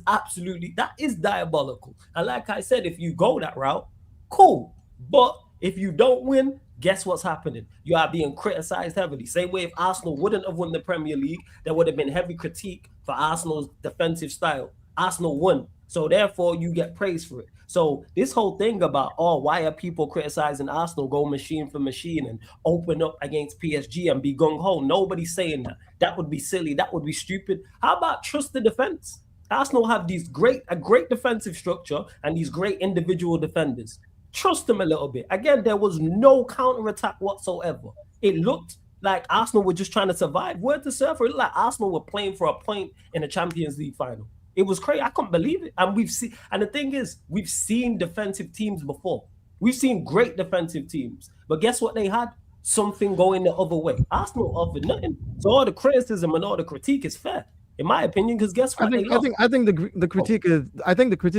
diabolical. And like I said, if you go that route, cool. But if you don't win, guess what's happening? You are being criticized heavily. Same way if Arsenal wouldn't have won the Premier League, there would have been heavy critique for Arsenal's defensive style. Arsenal won. So therefore, you get praised for it. So this whole thing about, why are people criticizing Arsenal, go machine for machine and open up against PSG and be gung-ho? Nobody's saying that. That would be silly. That would be stupid. How about trust the defense? Arsenal have a great defensive structure and these great individual defenders. Trust them a little bit. Again, there was no counter-attack whatsoever. It looked like Arsenal were just trying to survive. Word to surfer, it looked like Arsenal were playing for a point in the Champions League final. It was crazy. I couldn't believe it. And the thing is, we've seen defensive teams before. We've seen great defensive teams. But guess what they had? Something going the other way. Arsenal offered nothing. So all the criticism and all the critique is fair, in my opinion, because guess what? I think the critique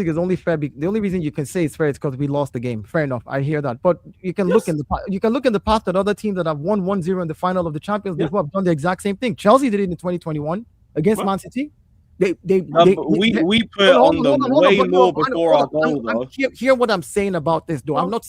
is only fair. The only reason you can say it's fair is because we lost the game. Fair enough. I hear that. But you can look in the past at other teams that have won 1-0 in the final of the Champions League who have done the exact same thing. Chelsea did it in 2021 against Man City. We put on them way more before our goal, though. Hear what I'm saying about this, though. I'm not.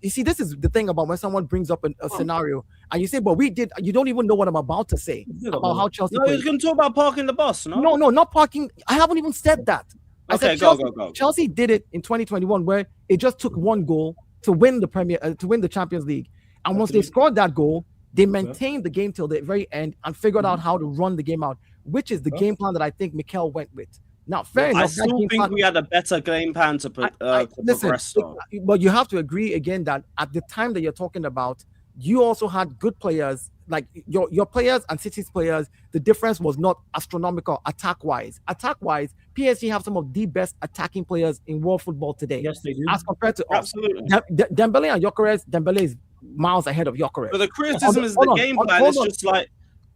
You see, this is the thing about when someone brings up a scenario and you say, "But we did." You don't even know what I'm about to say about how Chelsea. No, he's going to talk about parking the bus. No, not parking. I haven't even said that. I said go. Chelsea did it in 2021, where it just took one goal to win the Champions League, and once they scored that goal, they maintained the game till the very end and figured out how to run the game out, which is the game plan that I think Mikel went with. Now, fair enough. I still think we had a better game plan to progress. But you have to agree again that at the time that you're talking about, you also had good players, like your players and City's players. The difference was not astronomical attack-wise. Attack-wise, PSG have some of the best attacking players in world football today. Yes, they do. As compared to Absolutely. Dembele and Gyökeres. Dembele is miles ahead of Gyökeres. But the criticism is the game plan is just like,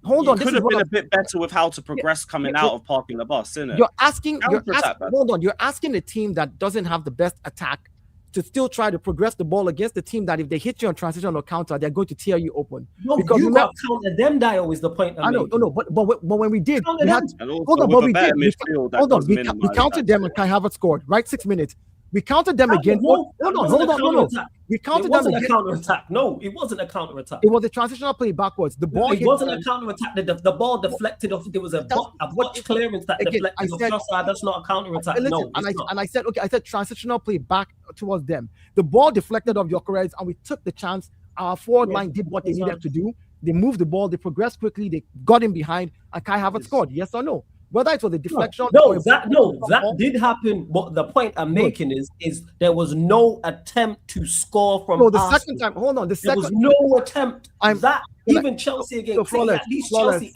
hold on, could have been a bit better with how to progress coming out of parking the bus, isn't it? You're asking a team that doesn't have the best attack to still try to progress the ball against the team that if they hit you on transition or counter, they're going to tear you open. No, because you got to counter them, Dio, is the point. I know, but when we did, we countered them and Kai Havertz scored, right? 6 minutes. We countered them again. Hold on. We countered them again. It wasn't a counter-attack. No, it wasn't a counter-attack. It was a transitional play backwards. The ball. It wasn't a counter-attack. The ball deflected off. There was a botch clearance that deflected off your side. That's not a counter-attack. No, I said transitional play back towards them. The ball deflected off Gyökeres, and we took the chance. Our forward line did what they needed to do. They moved the ball. They progressed quickly. They got in behind, and Kai Havertz scored. Yes or no? Whether it was a deflection, that did happen. But the point I'm making is there was no attempt to score from. No, the second time. Hold on, there was no attempt. Even Chelsea against City, at least Chelsea.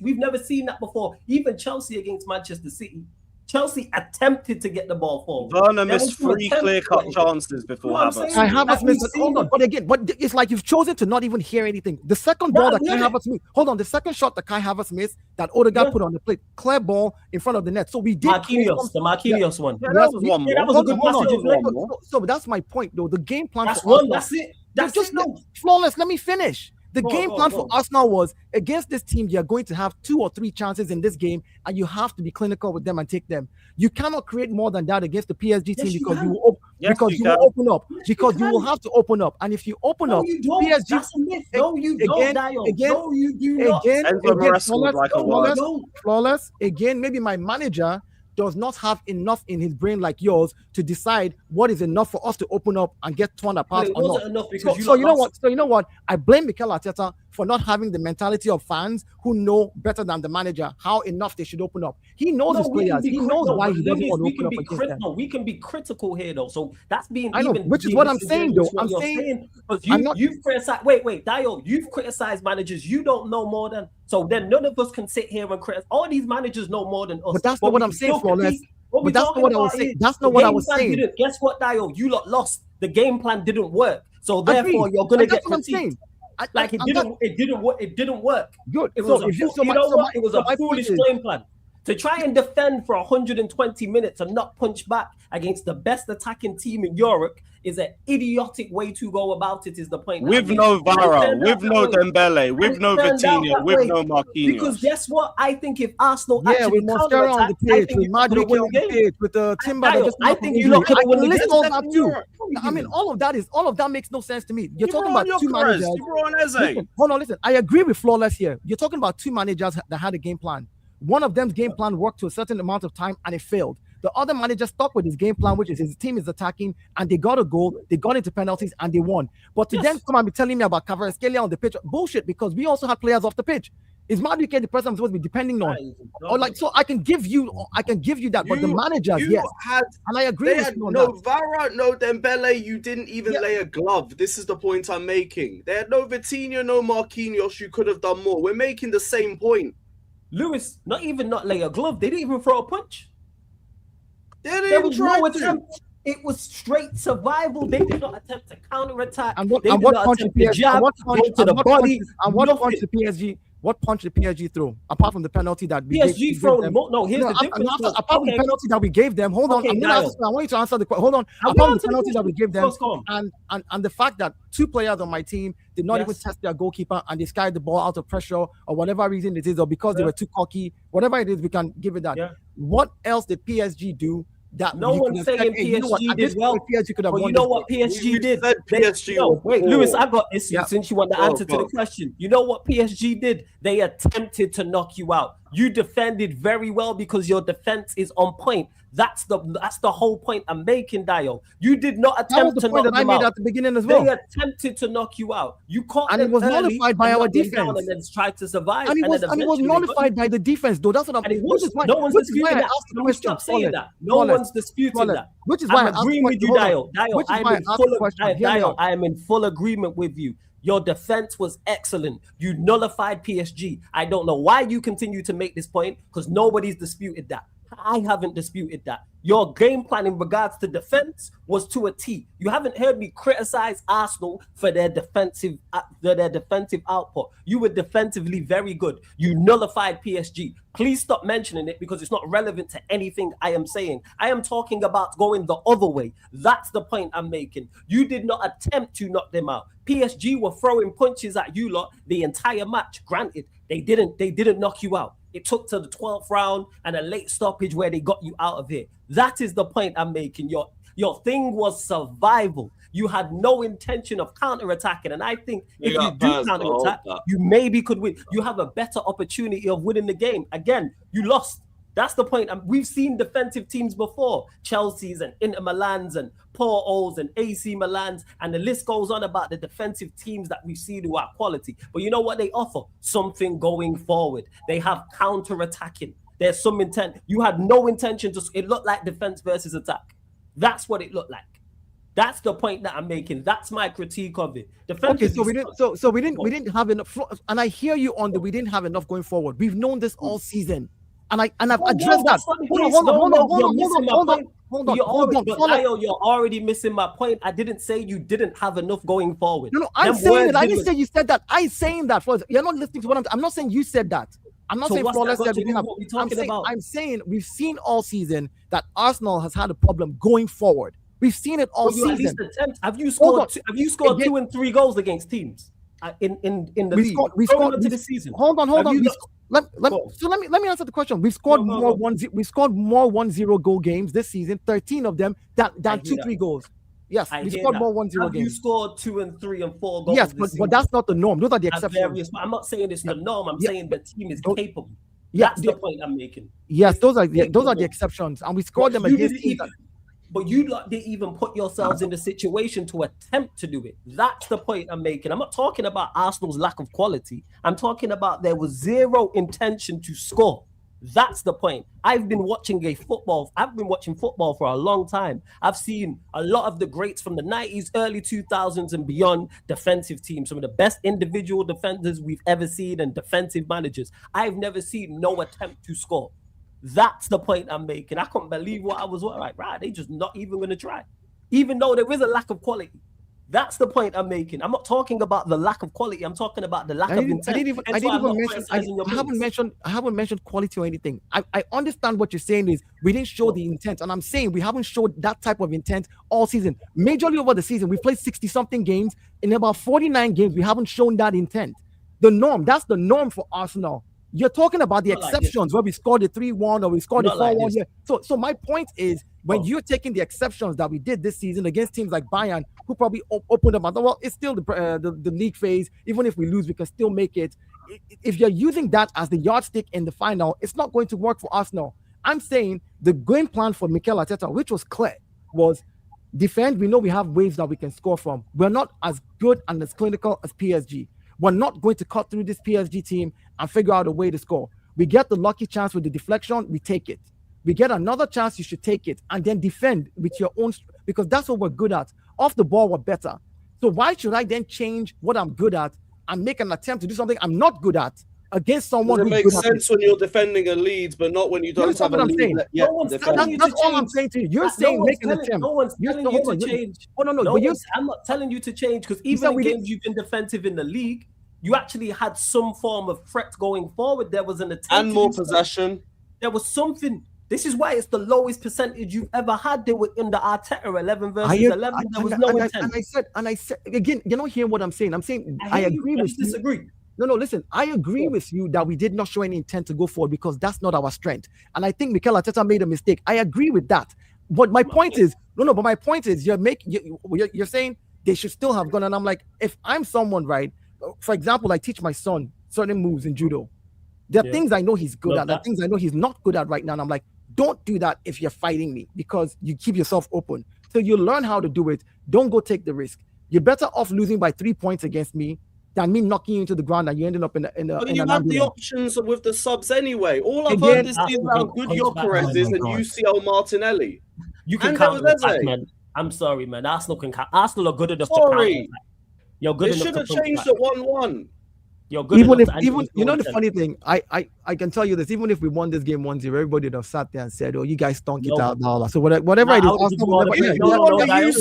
We've never seen that before. Even Chelsea against Manchester City. Chelsea attempted to get the ball forward. Werner missed 3 clear-cut chances before Havertz. I haven't missed. Hold on, but it's like you've chosen to not even hear anything. The second ball that Kai Havertz missed. Hold on, the second shot that Kai Havertz missed, that Odegaard put on the plate, clear ball in front of the net. So we did. The Marquinhos one. Yeah, that was one more. That was a good passage. So that's my point, though. The game plan. That's one. That's it. That's just flawless. Let me finish. The game plan for Arsenal was against this team, you're going to have 2 or 3 chances in this game, and you have to be clinical with them and take them. You cannot create more than that against the PSG team because you will open up. Because you will have to open up. And if you open up, PSG. That's a myth. No, you don't, No, you do not. Flawless. Again, maybe my manager does not have enough in his brain like yours to decide what is enough for us to open up and get torn apart. It wasn't enough because you know what? I blame Mikel Arteta for not having the mentality of fans who know better than the manager how enough they should open up. He knows his players. He knows why he doesn't want to open up against them. We can be critical here, though. So that's being. I know, which is what I'm saying, though. I'm saying you've criticized. Wait, Dio. You've criticized managers. You don't know more than. So then none of us can sit here and criticize. All these managers know more than us. But that's not what I'm saying, Flawless. But that's not what I was saying. That's not what I was saying. Guess what, Dio? You lot lost. The game plan didn't work. So therefore, you're gonna get critiqued. Like it didn't work. Good. It was a foolish game plan. To try and defend for 120 minutes and not punch back against the best attacking team in Europe is an idiotic way to go about it, is the point. With no Vara, with no Dembele, with no Vitinha, with no Marquinhos. Because guess what? I think if Arsenal with Mosquera on the pitch, with Madrid on the pitch, with Timber, I think you look at the too. I mean, all of that makes no sense to me. You're talking about 2 managers. Hold on, listen. I agree with Flawless here. You're talking about 2 managers that had a game plan. One of them's game plan worked to a certain amount of time and it failed. The other manager stuck with his game plan, which is his team is attacking, and they got a goal, they got into penalties, and they won. But to then come and be telling me about Kvaratskhelia on the pitch, bullshit, because we also had players off the pitch. Is Madueke the person I'm supposed to be depending on? Or like, so I can give you that, but the managers, yes. And I agree with you on no that. Vara, no Dembele, you didn't even lay a glove. This is the point I'm making. They had no Vitinha, no Marquinhos, you could have done more. We're making the same point. Lewis, not lay a glove. They didn't even throw a punch. There was no attempt. It was straight survival. They did not attempt to counterattack. And what punch the PSG? What punch the PSG throw? Apart from the penalty that we PSG throw them. No, here's the difference. Apart from the penalty that we gave them. Hold on. I want you to answer the question. Hold on. Apart from the penalty that we gave them, and the fact that 2 players on my team did not even test their goalkeeper and they skied the ball out of pressure or whatever reason it is, or because they were too cocky, whatever it is, we can give it that. What else did PSG do? That no one's saying PSG did well. PSG could have won. You know what PSG did? Wait, Lewis, I got this since you want the answer to the question. You know what PSG did? They attempted to knock you out. You defended very well because your defense is on point. That's the whole point I'm making, Dio. You did not attempt to knock them out. I made at the beginning as well. They attempted to knock you out. You caught and it was nullified by our defense. And then tried to survive. And it was nullified by the defense, though. That's what I'm. And it was. No one's disputing that. Stop saying that. No one's disputing that. Which is why I'm agreeing with you, Dio. I am in full agreement with you. Your defense was excellent. You nullified PSG. I don't know why you continue to make this point because nobody's disputed that. I haven't disputed that. Your game plan in regards to defense was to a T. You haven't heard me criticize Arsenal for their defensive output. You were defensively very good. You nullified PSG. Please stop mentioning it because it's not relevant to anything I am saying. I am talking about going the other way. That's the point I'm making. You did not attempt to knock them out. PSG were throwing punches at you lot the entire match. Granted, they didn't knock you out. It took to the 12th round and a late stoppage where they got you out of here. That is the point I'm making. Your thing was survival. You had no intention of counterattacking. And I think if you do counterattack, you maybe could win. You have a better opportunity of winning the game. Again, you lost. That's the point. We've seen defensive teams before. Chelsea's and Inter Milan's and Porto's and AC Milan's. And the list goes on about the defensive teams that we've seen who are quality. But you know what they offer? Something going forward. They have counter-attacking. There's some intent. You had no intention to... It looked like defense versus attack. That's what it looked like. That's the point that I'm making. That's my critique of it. Okay, so we didn't have enough. And I hear you on the we didn't have enough going forward. We've known this all season. And I've addressed that. Hold on. You're already missing my point. I didn't say you didn't have enough going forward. No, I'm saying it. I didn't say you said that. I'm saying that. You're not listening to what I'm not saying you said that. I'm not saying flawless said we didn't have. I'm saying we've seen all season that Arsenal has had a problem going forward. We've seen it all season. Have you scored 2 and 3 goals against teams in the league? We scored into the season. Hold on. Let me answer the question. We've scored more 1-0 goal games this season, 13 of them than 2-3 goals. Yes, we scored more 1-0 games. You scored 2 and 3 and 4 goals. Yes, but that's not the norm. Those are the exceptions. I'm not saying it's the norm. I'm saying the team is capable. That's the point I'm making. Yes, those are the exceptions, and we scored them against teams. But you didn't even put yourselves in the situation to attempt to do it. That's the point I'm making. I'm not talking about Arsenal's lack of quality. I'm talking about there was zero intention to score. That's the point. I've been watching football for a long time. I've seen a lot of the greats from the 90s, early 2000s and beyond defensive teams, some of the best individual defenders we've ever seen and defensive managers. I've never seen no attempt to score. That's the point I'm making. I couldn't believe what I was right. They just not even going to try, even though there is a lack of quality. That's the point I'm making. I'm not talking about the lack of quality. I'm talking about the lack of intent. I haven't mentioned quality or anything. I understand what you're saying is we didn't show the intent, and I'm saying we haven't showed that type of intent all season. Majorly over the season, we played 60-something games. In about 49 games, we haven't shown that intent. That's the norm for Arsenal. You're talking about the exceptions where we scored a 3-1 or we scored a 4-1 here. So my point is, when you're taking the exceptions that we did this season against teams like Bayern, who probably opened up, well, it's still the league phase. Even if we lose, we can still make it. If you're using that as the yardstick in the final, it's not going to work for Arsenal. I'm saying the game plan for Mikel Arteta, which was clear, was defend. We know we have waves that we can score from. We're not as good and as clinical as PSG. We're not going to cut through this PSG team and figure out a way to score. We get the lucky chance with the deflection, we take it. We get another chance, you should take it, and then defend with your own, because that's what we're good at. Off the ball, we're better. So why should I then change what I'm good at and make an attempt to do something I'm not good at against someone? It makes sense when you're defending a lead, but not when you don't have a lead. That's all I'm saying to you. You're saying make an attempt. No one's telling you to change. I'm not telling you to change, because even in games you've been defensive in the league, you actually had some form of threat going forward. There was an attempt and more possession. There was something. This is why it's the lowest percentage you've ever had. They were in the Arteta 11 versus 11. There was no intent. And I said again, you're not hearing what I'm saying. I'm saying I agree with you. Disagree. No, listen. I agree with you that we did not show any intent to go forward because that's not our strength. And I think Mikel Arteta made a mistake. I agree with that. But my point is, But my point is, you're saying they should still have gone. And I'm like, if I'm someone, right? For example, I teach my son certain moves in judo. There are things I know he's good at. There are things I know he's not good at right now. And I'm like, don't do that if you're fighting me, because you keep yourself open. So you learn how to do it. Don't go take the risk. You're better off losing by 3 points against me than me knocking you into the ground and you ended up in But you have the options with the subs anyway. All I've heard is how good Gyökeres is and UCL Martinelli. You can counter attack, man. I'm sorry, man. Arsenal are good enough to counter. You're good enough. They should have changed at 1-1. You're good even enough. If you know the funny thing, I can tell you this. Even if we won this game 1-0, everybody would have sat there and said, "Oh, you guys stunk it out now." So whatever it is,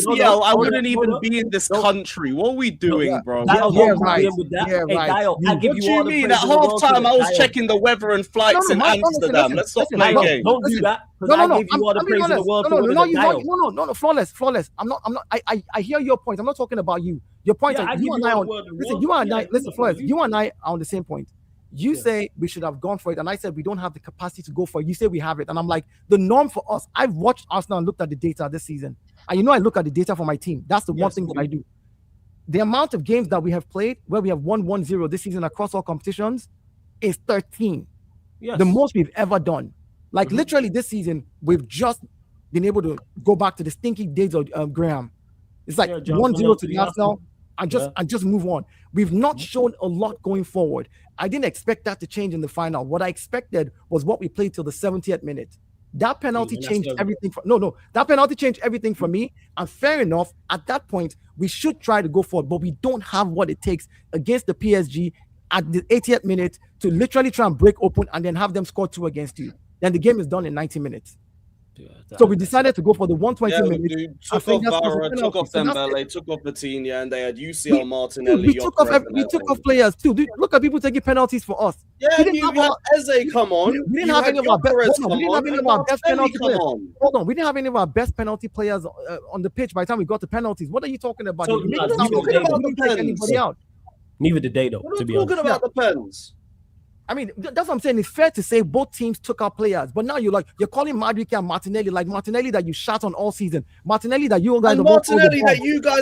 UCL, I wouldn't even be in this country. What are we doing, bro? Right. What do you mean? At halftime, I was checking the weather and flights in Amsterdam. Let's not play games. Don't do that. No, flawless. I'm not. I hear your point. I'm not talking about you. Your point. You and I. Listen, Flawless. You and I are on the same point. You say we should have gone for it, and I said we don't have the capacity to go for it. You say we have it, and I'm like, the norm for us. I've watched Arsenal and looked at the data this season, and I look at the data for my team. That's the one thing that I do. The amount of games that we have played where we have won 1-0 this season across all competitions is 13. Yes. The most we've ever done. Like literally this season, we've just been able to go back to the stinky days of Graham. It's like 1-0 to the Arsenal and just move on. We've not shown a lot going forward. I didn't expect that to change in the final. What I expected was what we played till the 70th minute. That penalty changed everything. That penalty changed everything for me. And fair enough, at that point, we should try to go forward, but we don't have what it takes against the PSG at the 80th minute to literally try and break open and then have them score 2 against you. Then the game is done in 90 minutes. So we decided to go for the 120 minutes. Dude, took off Vara, took off Dembele, took off Vitinha, and they had UCL Martinelli. We took off players too. Dude, look at people taking penalties for us. Yeah, you had Eze come on. We didn't have any of our best penalty players. Hold on, we didn't have any of our best penalty players on the pitch by the time we got to penalties. What are you talking about? So, neither did they, though. To be honest, talking about the pens. I mean, that's what I'm saying. It's fair to say both teams took out players, but now you're calling Maresca and Martinelli like Martinelli that you shot on all season. Martinelli that you guys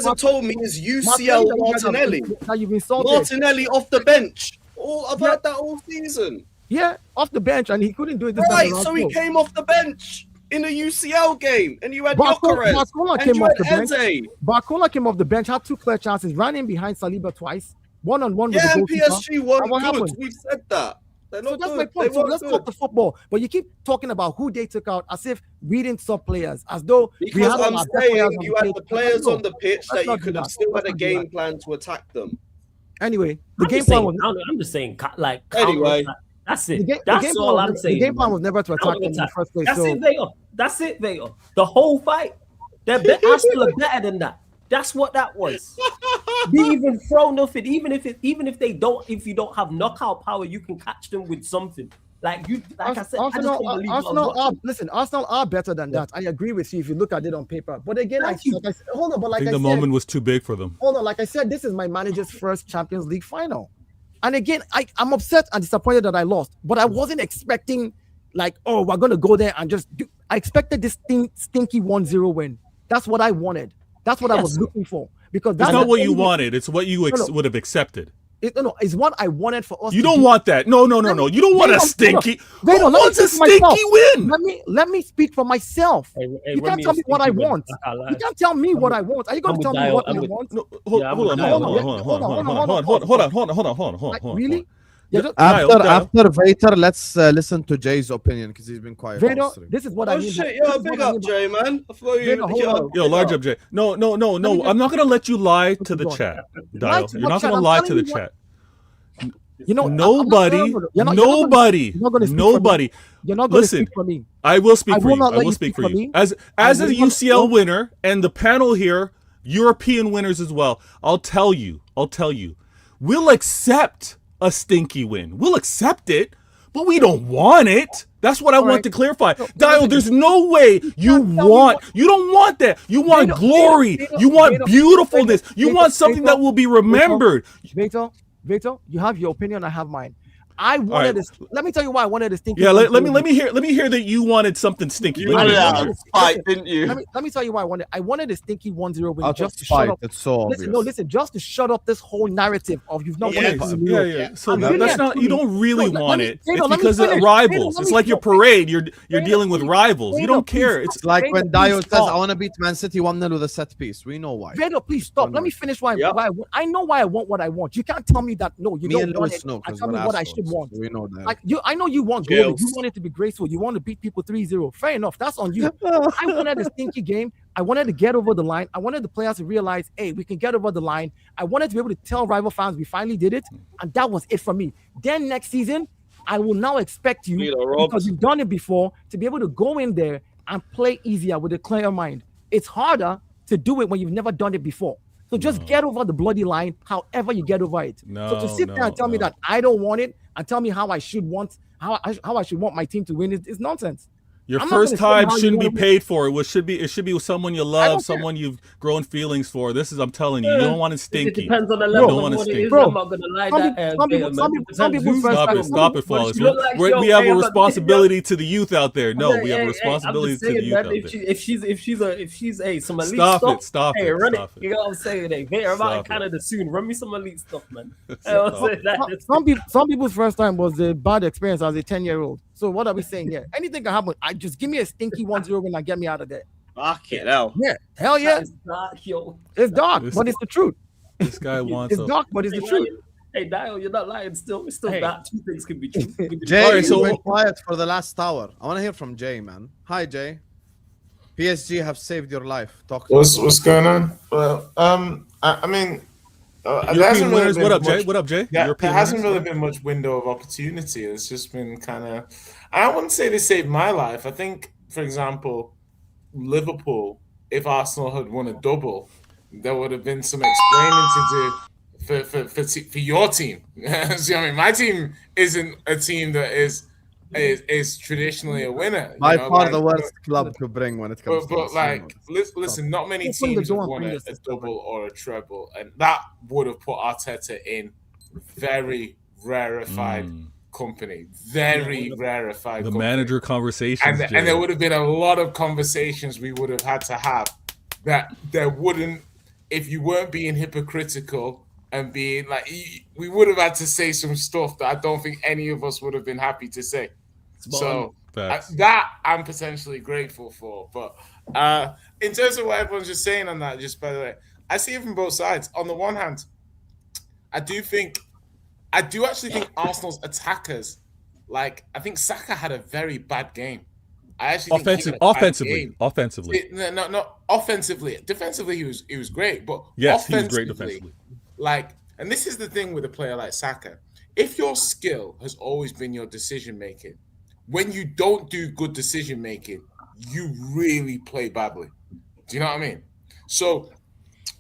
have told me is UCL Martinelli. That you've insulted. Martinelli off the bench. I've heard that all season. Yeah, off the bench, and he couldn't do it. Right, so he came off the bench in a UCL game, and you had Gyökeres, and you had Eze. Barcola came off the bench, had 2 clear chances, ran in behind Saliba twice. 1-on-1 with the goalkeeper. PSG weren't good. We've said that. They're not that's good. My point. So let's talk the football. But you keep talking about who they took out as if we didn't sub players, as though because I'm saying you had the players on the pitch that you could have still had a game plan to attack them. Anyway, the game plan was. I'm just saying, like. Anyway, that's it. That's all I'm saying. The game plan was never to attack them in the first place. That's it, Vega. The whole fight. Arsenal are better than that. That's what that was. They even throw nothing. Even if you don't have knockout power, you can catch them with something. I said, Arsenal are better than that. I agree with you if you look at it on paper. But again, I think the moment was too big for them. Hold on, like I said, this is my manager's first Champions League final. And again, I'm upset and disappointed that I lost. But I wasn't expecting we're gonna go there and just do. I expected this stinky 1-0 win. That's what I wanted. That's what I was looking for. Because that's not what you wanted. It's what you would have accepted. It's what I wanted for us. You don't want that. No. You don't want a stinky. What's a stinky win? Let me speak for myself. You can't tell me what I want. You can't tell me what I want. Are you going to tell me what I want? Hold on. Really? After Vader, let's listen to Jay's opinion because he's been quiet. Vader, this is what I mean. Shit, yo, big up, Jay, man. I thought you Yo, large up, Jay. No. I'm not gonna let you lie to the chat, Dial. You're not gonna lie to the chat. You know, nobody. You're not gonna speak for me. I will speak for you. I will speak for you. As a UCL winner and the panel here, European winners as well. I'll tell you. We'll accept a stinky win. We'll accept it, but we don't want it. That's what I want to clarify. Dial, there's no way you don't want that. You want glory. You want beautifulness. You want something that will be remembered. Victor, you have your opinion. I have mine. I wanted this. Let me tell you why I wanted a stinky. Yeah, let me hear that you wanted something stinky. You wanted a fight, didn't you? Let me tell you why I wanted a stinky 1-0 win just to shut up. It's so listen, just to shut up this whole narrative of you've not won it. Yeah. So that's not. You don't really want it. It's because of rivals. It's like your parade. You're dealing with rivals. You don't care. It's like when Dio says, "I want to beat Man City 1-0 with a set piece." We know why. Vader, please stop. Let me finish why I know why I want what I want. You can't tell me that no, you don't want it. Tell me what I should want. We know that. Like I know you want goals. You want it to be graceful. You want to beat people 3-0. Fair enough. That's on you. I wanted a stinky game. I wanted to get over the line. I wanted the players to realize, hey, we can get over the line. I wanted to be able to tell rival fans we finally did it, and that was it for me. Then next season, I will now expect you, because you've done it before, to be able to go in there and play easier with a clear mind. It's harder to do it when you've never done it before. So just get over the bloody line, however you get over it. So to sit there and tell me that I don't want it and tell me how I should want my team to win is nonsense. Your first time shouldn't be paid for. It should be with someone you love, someone you've grown feelings for. I'm telling you, you don't want it stinky. It depends on the level of what it is. I'm not gonna lie. Stop it, Flawless. We have a responsibility to the youth out there. No, we have a responsibility to the youth out there. If she's some elite stuff. Stop it. Run it. You know what I'm saying? Hey, I'm out in Canada soon. Run me some elite stuff, man. Some people's first time was a bad experience as a 10-year-old. So what are we saying here? Anything can happen. I just give me a stinky 1-0 win and get me out of there. Fuck it, hell. Yeah, hell yeah. It's dark, but it's the truth. This guy wants. It's dark, but it's the truth. Hey, Dial, you're not lying. It's still dark. Two things can be true. Jay, you've been quiet for the last hour. I want to hear from Jay, man. Hi, Jay. PSG have saved your life. Talk. What's going on? Well, I mean. European winners. What up, Jay? What up, Jay? Yeah, there hasn't really been much window of opportunity. It's just been kind of. I wouldn't say they saved my life. I think, for example, Liverpool. If Arsenal had won a double, there would have been some explaining to do for your team. See, I mean, my team isn't a team that is traditionally a winner. By far the worst club to bring when it comes to but like, listen, not many teams have won a double or a treble, and that would have put Arteta in very rarefied company. Very rarefied the company. Manager conversations. And there would have been a lot of conversations we would have had to have that there wouldn't, if you weren't being hypocritical and being like, we would have had to say some stuff that I don't think any of us would have been happy to say. So that I'm potentially grateful for. But in terms of what everyone's just saying on that, just by the way, I see it from both sides. On the one hand, I do actually think Arsenal's attackers, like, I think Saka had a very bad game. I actually think offensively. No, offensively. Defensively, he was great, but yes, he was great defensively. Like, and this is the thing with a player like Saka. If your skill has always been your decision making, when you don't do good decision making, you really play badly. Do you know what I mean? So,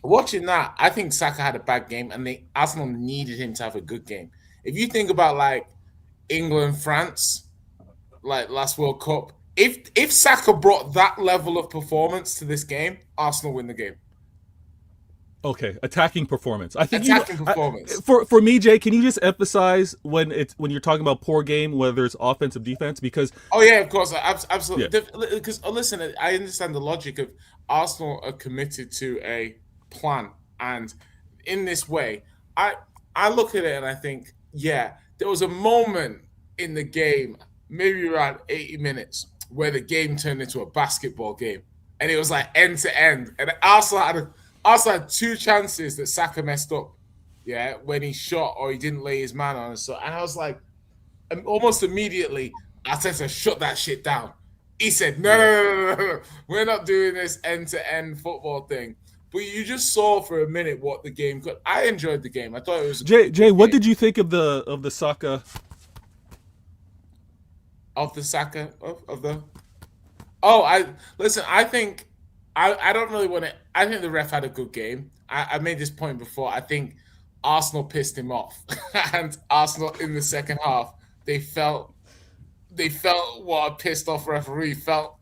watching that, I think Saka had a bad game, and Arsenal needed him to have a good game. If you think about like England, France, like last World Cup, if Saka brought that level of performance to this game, Arsenal win the game. Okay, attacking performance. I think performance. For me, Jay, can you just emphasize when you're talking about poor game, whether it's offensive, defense? Because of course, absolutely. Because listen, I understand the logic of Arsenal are committed to a plan, and in this way, I look at it and I think, yeah, there was a moment in the game, maybe around 80 minutes, where the game turned into a basketball game, and it was like end to end, and Arsenal had two chances that Saka messed up. yeah, when he shot or he didn't lay his man on. And I was like, almost immediately, Arteta shut that shit down. He said, no, we're not doing this end-to-end football thing. But you just saw for a minute what the game could. I enjoyed the game. I thought it was Jay, what did you think of the Saka? Of the Saka of the. Oh, I think I don't really want to. I think the ref had a good game. I made this point before. I think Arsenal pissed him off, and Arsenal in the second half they felt what a pissed off referee felt.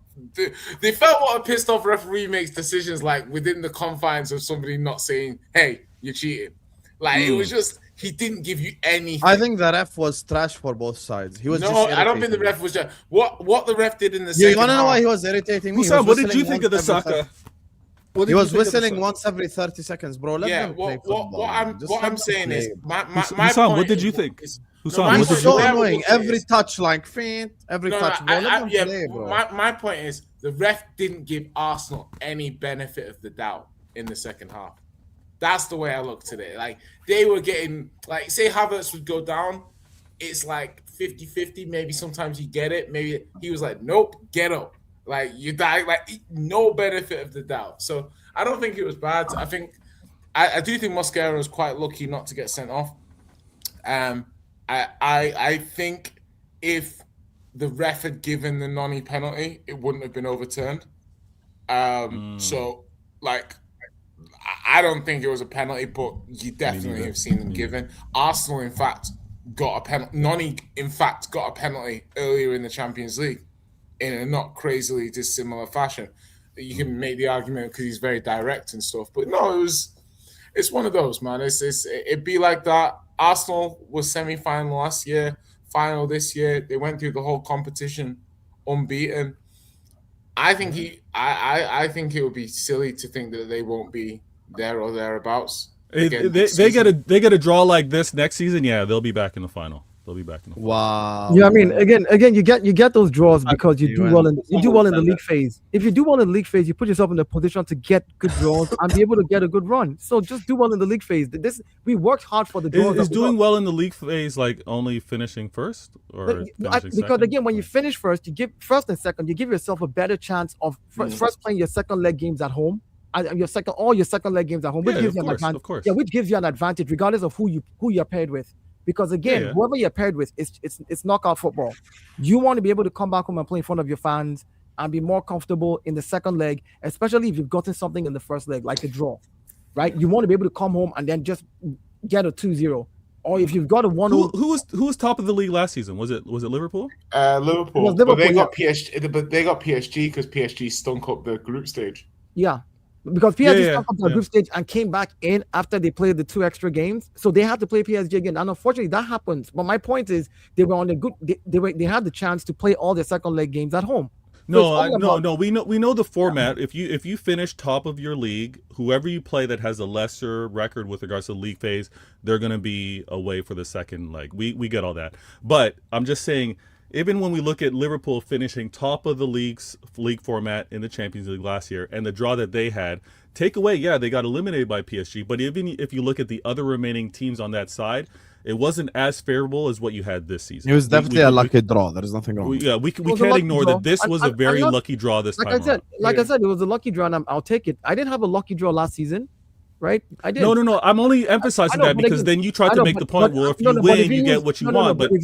They felt what a pissed off referee makes decisions like within the confines of somebody not saying, "Hey, you're cheating." Like it was just he didn't give you anything. I think the ref was trash for both sides. He was I don't think the ref was just what the ref did in the second. You want to know why he was irritating me? Husam, what did you think of the Saka? He was whistling once every 30 seconds, bro. Let them play what I'm saying is my Husam, what did you think? Husam, it was so annoying. Every touch, like feint, every touch. Bro, let them play, bro. My point is the ref didn't give Arsenal any benefit of the doubt in the second half. That's the way I looked at it. Like they were getting, like, say Havertz would go down, it's like 50-50. Maybe sometimes you get it. Maybe he was like, nope, get up. Like you die, like no benefit of the doubt. So I don't think it was bad. I think I do think Mosquera was quite lucky not to get sent off. I think if the ref had given the Noni penalty, it wouldn't have been overturned. So like I don't think it was a penalty, but you definitely have seen them given. Arsenal, in fact, got a penalty. Noni, in fact, got a penalty earlier in the Champions League in a not crazily dissimilar fashion. You can make the argument because he's very direct and stuff, but no, it's one of those, man. It'd be like that. Arsenal was semi-final last year, final this year. They went through the whole competition unbeaten. I think I think it would be silly to think that they won't be there or thereabouts. They get a draw like this next season. Yeah, they'll be back in the final. They'll be back in the final. Wow. Yeah, I mean, again, you get those draws because you do well in the league phase. If you do well in the league phase, you put yourself in the position to get good draws and be able to get a good run. So just do well in the league phase. We worked hard for the draws. Is doing well in the league phase like only finishing first or because again, when you finish first, you give first and second, you give yourself a better chance of first playing your second leg games at home. Your second leg games at home, which gives you an advantage. Yeah, which gives you an advantage regardless of who you're paired with. Because again, whoever you're paired with, it's knockout football. You want to be able to come back home and play in front of your fans and be more comfortable in the second leg, especially if you've gotten something in the first leg, like a draw, right? You want to be able to come home and then just get a 2-0. Or if you've got a 1-0. Who was top of the league last season? Was it Liverpool? Liverpool. But they got PSG. But they got PSG because PSG stunk up the group stage. Yeah. Because PSG stuck up the group stage and came back in after they played the 2 extra games, so they had to play PSG again. And unfortunately, that happens. But my point is, they were on a good. They had the chance to play all their second leg games at home. No. We know the format. If you finish top of your league, whoever you play that has a lesser record with regards to the league phase, they're going to be away for the second leg. We get all that. But I'm just saying, even when we look at Liverpool finishing top of the league format in the Champions League last year and the draw that they had, take away, they got eliminated by PSG. But even if you look at the other remaining teams on that side, it wasn't as favorable as what you had this season. It was definitely a lucky draw. There is nothing wrong. We can't ignore that this was a very lucky draw this time. I said, it was a lucky draw, and I'll take it. I didn't have a lucky draw last season. Right? I did. No. I'm only emphasizing that because then you tried to make the point where if you win, you get what you want. But if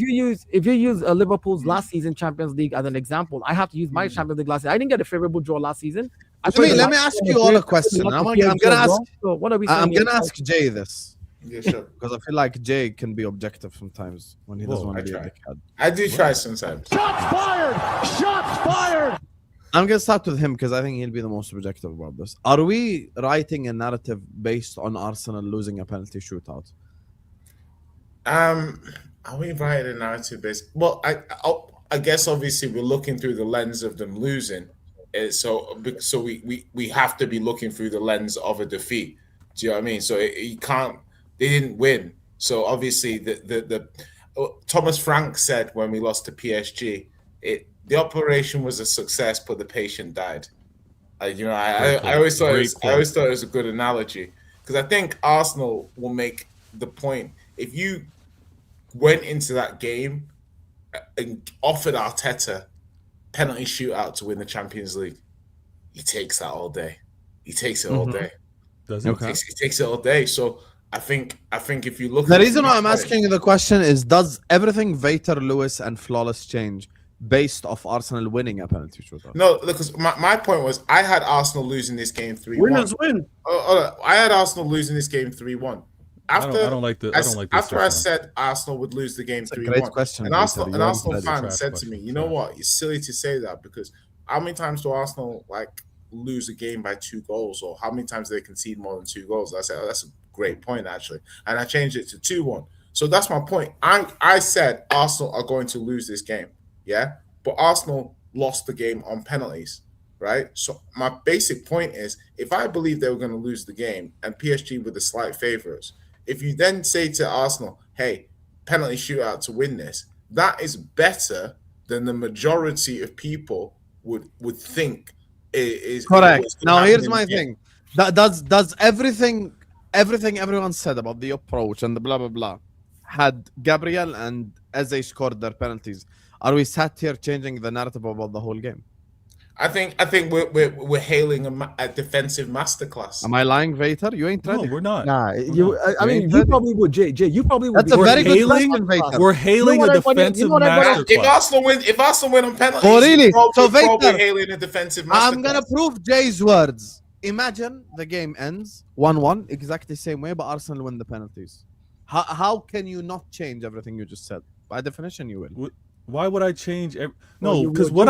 you use Liverpool's last season Champions League as an example, I have to use my Champions League last season. I didn't get a favorable draw last season. Let me ask you all a question. I'm gonna ask Jay this. Yeah, sure. Because I feel like Jay can be objective sometimes when he doesn't want to be a dickhead. I do try sometimes. Shots fired! I'm going to start with him because I think he'll be the most objective about this. Are we writing a narrative based on Arsenal losing a penalty shootout? Are we writing a narrative based? Well, I guess obviously we're looking through the lens of them losing. So we have to be looking through the lens of a defeat. Do you know what I mean? So you can't. They didn't win. So obviously the Thomas Frank said when we lost to PSG, the operation was a success, but the patient died. I always thought it was a good analogy because I think Arsenal will make the point. If you went into that game and offered Arteta penalty shootout to win the Champions League, he takes that all day. He takes it all day. Does he? He takes it all day. So I think if you look, the reason why I'm asking you the question is: does everything Vater, Lewis, and Flawless change based off Arsenal winning a penalty shootout? No, because my point was I had Arsenal losing this game 3-1. Winners win. I had Arsenal losing this game 3-1. After I don't like this. After I said Arsenal would lose the game 3-1, great question, an Arsenal That's a fan trash said to me, question. "You know what? It's silly to say that because how many times do Arsenal lose a game by 2 goals, or how many times do they concede more than 2 goals?" I said, "Oh, that's a great point actually," and I changed it to 2-1. So that's my point. I said Arsenal are going to lose this game, yeah, but Arsenal lost the game on penalties, right? So my basic point is, if I believe they were going to lose the game and PSG were the slight favourites, if you then say to Arsenal, "Hey, penalty shootout to win this," that is better than the majority of people would think is correct. Now here's happening my again. thing. Does everything everyone said about the approach and the blah blah blah had Gabriel and Eze scored their penalties? Are we sat here changing the narrative about the whole game? I think we're hailing a defensive masterclass. Am I lying, Vater? You ain't ready. No, we're not. Nah, We're you. not. I mean, you probably would, Jay. You probably would. That's a very good question, Vater. We're hailing a defensive masterclass. If Arsenal win on penalties, Oh, really? So probably Vater, hailing a defensive masterclass. I'm gonna prove Jay's words. Imagine the game ends 1-1, exactly the same way, but Arsenal win the penalties. How can you not change everything you just said? By definition, you will. Why would I change? Well, No, you because would- what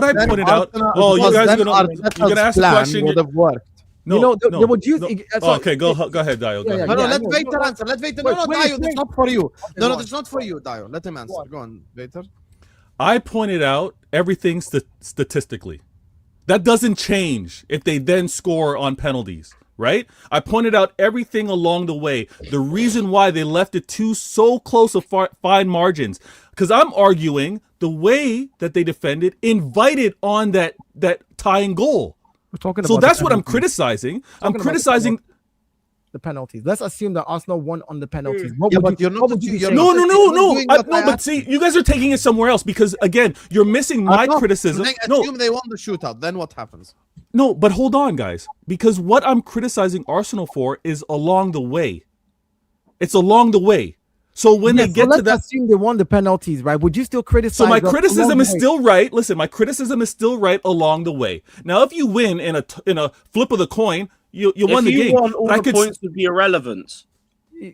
I pointed out. Oh, you guys are gonna ask a question. Would have worked. No, they would use. Oh, okay, go ahead, Dio. Go Yeah, ahead. No, I let know. Vater answer. Let Vater. No, Wait, Dio, that's not for you. No, go on. that's not for you, Dio. Let him answer. Go on, Vater. I pointed out everything statistically. That doesn't change if they then score on penalties, right? I pointed out everything along the way. The reason why they left it to so close of fine margins, because I'm arguing the way that they defended invited on that tying goal. We're talking So about that's the what I'm penalties. criticizing. I'm Talking about criticizing. the penalties. Let's assume that Arsenal won on the penalties. What Yeah, would but you, you're not. what would you be You're saying? not No. doing what I But asked. see, you guys are taking it somewhere else because again, you're missing my criticism. No, Assume they won the shootout. Then what happens? no, but hold on, guys, because what I'm criticizing Arsenal for is along the way. It's along the way. So when Yeah, they get to let's that, assume they won the penalties, right? Would you still criticize? so my them criticism along is the way? still right. Listen, my criticism is still right along the way. Now, if you win in a flip of the coin, you won the If you game. won, all But I the could points would be irrelevant.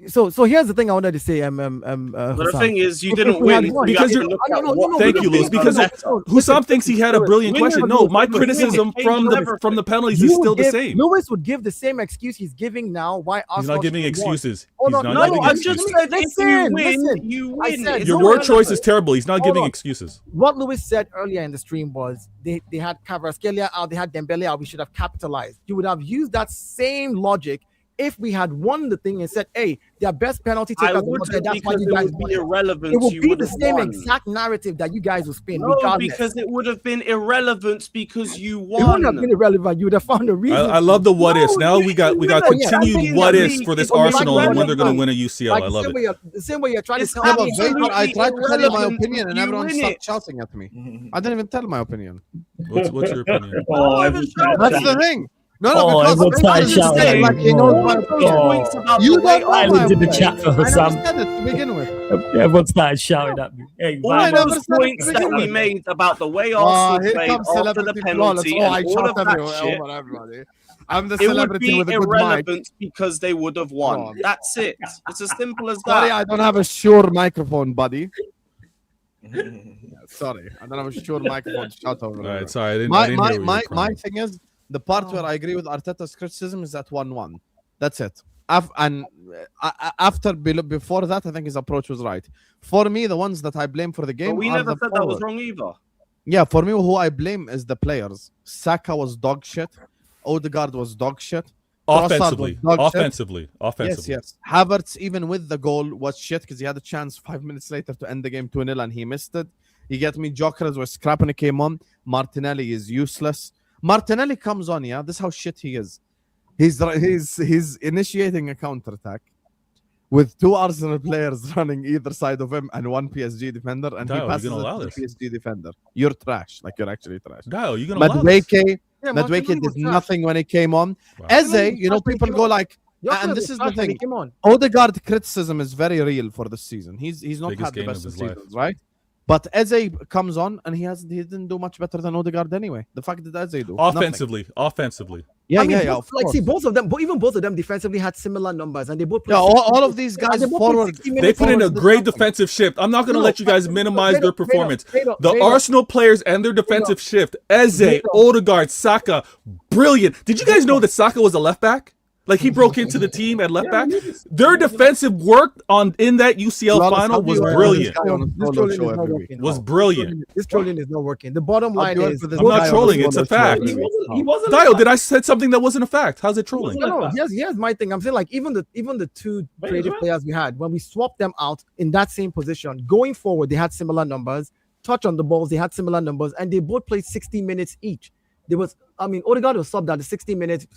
So here's the thing I wanted to say. But the Hussam. thing is, you If didn't we had win. won- You because have to you're- look No, at no, what no, Thank no, you, no, Lewis. no, Because no, no, Hussam listen, thinks he had a brilliant Win question. never No, goes my over. criticism Win from never the penalties You is still would the give- same. Lewis would give the same excuse he's giving now. Why He's Arsenal not giving should have won. excuses. Hold He's on, not No, giving I excuses. just said if you Listen, win, listen. you I win. said- It's Your not word choice relevant. is terrible. He's not Hold giving on. excuses. What Lewis said earlier in the stream was they had Kvaratskhelia out, they had Dembele out. We should have capitalized. You would have used that same logic if we had won the thing and said, "Hey, their best penalty I takers were wouldn't, there. That's why because you it guys would won." be irrelevant. It would You be would the have same won. exact narrative that you guys would spin, No, regardless. because it would have been irrelevant because you It wouldn't have won. been irrelevant. You would have found a reason. I love the what ifs. Now we got yeah, continued yeah. what Yeah, ifs for this it's like Arsenal and when they're going to relevant. win a UCL. I love it. The same way you're trying It's to tell Yeah, me. but Vader, I tried to tell you my irrelevant opinion, if and you everyone win stopped it. shouting at me. I didn't even tell my opinion. What's your opinion? Oh, everyone's That's the thing. No, Oh, because everyone's Vader started just said shouting. like he knows my All of those opinion. points about You the way don't know I my looked in the opinion. chat for I never Hussam. said it to begin with. Everyone started shouting at me. Hey, all I of never those said it points to that begin we with. made about the way Here Arsenal played comes after the celebrity flawless. penalty Oh, I and all of shout that over shit, everybody. I'm the it would celebrity be with a good mic. irrelevant because they would have Go won. on. That's it. It's as simple as Sorry, that. I don't have a sure microphone, buddy. Sorry, I don't have a sure microphone to shout over. All right, everyone. sorry, I didn't My hear my what you were my, my crying. thing is the part where I agree with Arteta's criticism is at 1-1. That's it. After before that, I think his approach was right. For me, the ones that I blame for the game But we are never the said that was forward. wrong either. Yeah, for me, who I blame is the players. Saka was dog shit. Odegaard was dog shit. Trossard was dog shit. Offensively. Yes. Havertz, even with the goal, was shit because he had a chance 5 minutes later to end the game 2-0 and he missed it. You get me? Jokers were scrapping. It came on. Martinelli is useless. Martinelli comes on, yeah. This is how shit he is. He's initiating a counter-attack. with 2 Arsenal players running either side of him and 1 PSG defender, and Dial, he you passes it gonna allow to the this? PSG defender. You're trash. Like, you're actually trash. Dial, you gonna allow this? Madueke Yeah, Madueke Martinelli was did trash. nothing when he came on. Wow. Eze, Martinelli you know, was trash when he people came go on. like, Gyökeres and was this is the trash when he thing. came on. Odegaard criticism is very real for this season. He's not Biggest had the game of best of his life. seasons, right? But Eze comes on and he didn't do much better than Odegaard anyway. The fact that Eze do nothing. Offensively. Yeah, I mean, yeah, both, of like, course. see, both of them, but even both of them defensively had similar numbers, and they both. Yeah, all of these guys forward. They put in a great defensive shift. I'm not going to let you guys minimize their performance. The Arsenal players and their defensive shift. Eze, Odegaard, Saka, brilliant. Did you guys know that Saka was a left back? Like, he broke into the team at left back. Their defensive work in that UCL final was brilliant. Was brilliant. This trolling is not working. The bottom line is, I'm not trolling. It's a fact. He wasn't. Dio, did I said something that wasn't a fact? How's it trolling? No, here's my thing. I'm saying, like, even the 2 creative players we had, when we swapped them out in that same position, going forward, they had similar numbers. Touch on the balls, they had similar numbers, and they both played 60 minutes each. Odegaard was subbed at the 60 minutes.